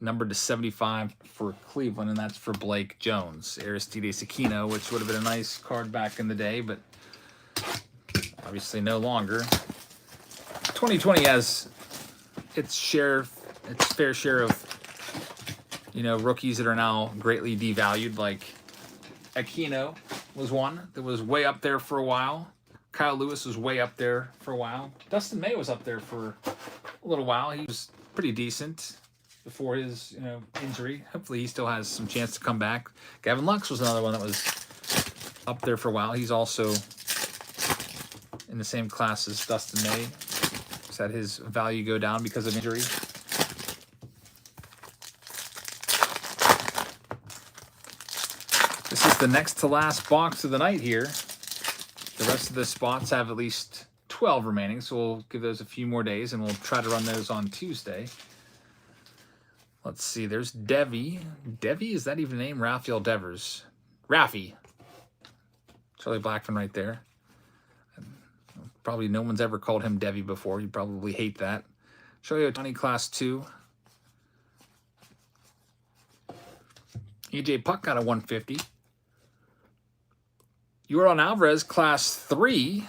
A: numbered to 75 for Cleveland, and that's for Blake Jones. Aristides Aquino, which would have been a nice card back in the day, but obviously no longer. 2020 has its fair share of, rookies that are now greatly devalued, like Aquino was one that was way up there for a while. Kyle Lewis was way up there for a while. Dustin May was up there for a little while. He was pretty decent before his, injury. Hopefully he still has some chance to come back. Gavin Lux was another one that was up there for a while. He's also in the same class as Dustin May. He's had his value go down because of injury. This is the next to last box of the night here. The rest of the spots have at least 12 remaining, so we'll give those a few more days, and we'll try to run those on Tuesday. Let's see. There's Devi. Devi? Is that even a name? Rafael Devers. Raffy. Charlie Blackman right there. Probably no one's ever called him Devi before. You'd probably hate that. Shohei Ohtani Class 2. EJ Puck got a 150. Yordan Alvarez, Class 3.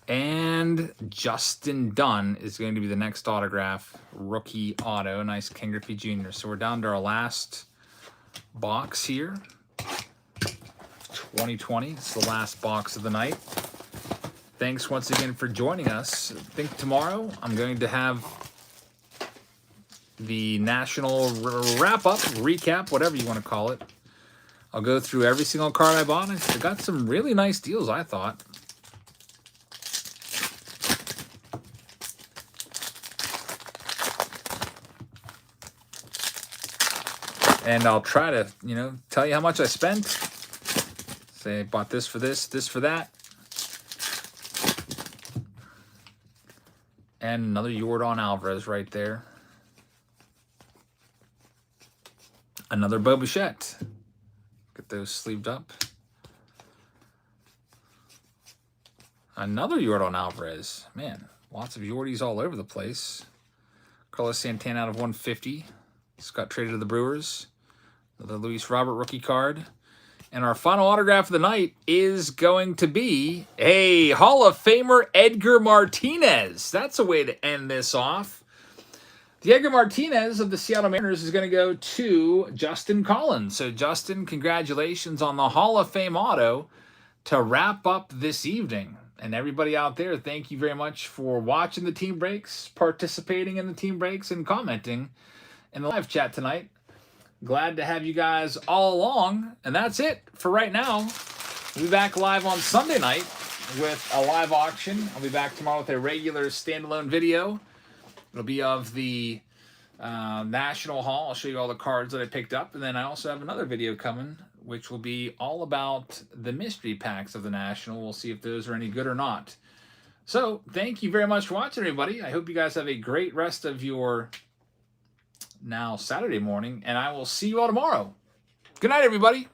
A: And Justin Dunn is going to be the next autograph. Rookie auto. Nice Ken Griffey Jr. So we're down to our last box here. 2020. It's the last box of the night. Thanks once again for joining us. I think tomorrow I'm going to have the national wrap-up, recap, whatever you want to call it. I'll go through every single card I bought. I got some really nice deals, I thought. And I'll try to, tell you how much I spent. Say I bought this for this, this for that. And another Yordan Alvarez right there. Another Bo Bichette. Get those sleeved up. Another Yordan Alvarez. Man, lots of Yordies all over the place. Carlos Santana out of 150. Just got traded to the Brewers. Another Luis Robert rookie card. And our final autograph of the night is going to be a Hall of Famer Edgar Martinez. That's a way to end this off. The Edgar Martinez of the Seattle Mariners is going to go to Justin Collins. So, Justin, congratulations on the Hall of Fame auto to wrap up this evening. And everybody out there, thank you very much for watching the team breaks, participating in the team breaks, and commenting in the live chat tonight. Glad to have you guys all along. And that's it for right now. We'll be back live on Sunday night with a live auction. I'll be back tomorrow with a regular standalone video. It'll be of the National Hall. I'll show you all the cards that I picked up. And then I also have another video coming, which will be all about the mystery packs of the National. We'll see if those are any good or not. So, thank you very much for watching, everybody. I hope you guys have a great rest of your now Saturday morning, and I will see you all tomorrow. Good night, everybody.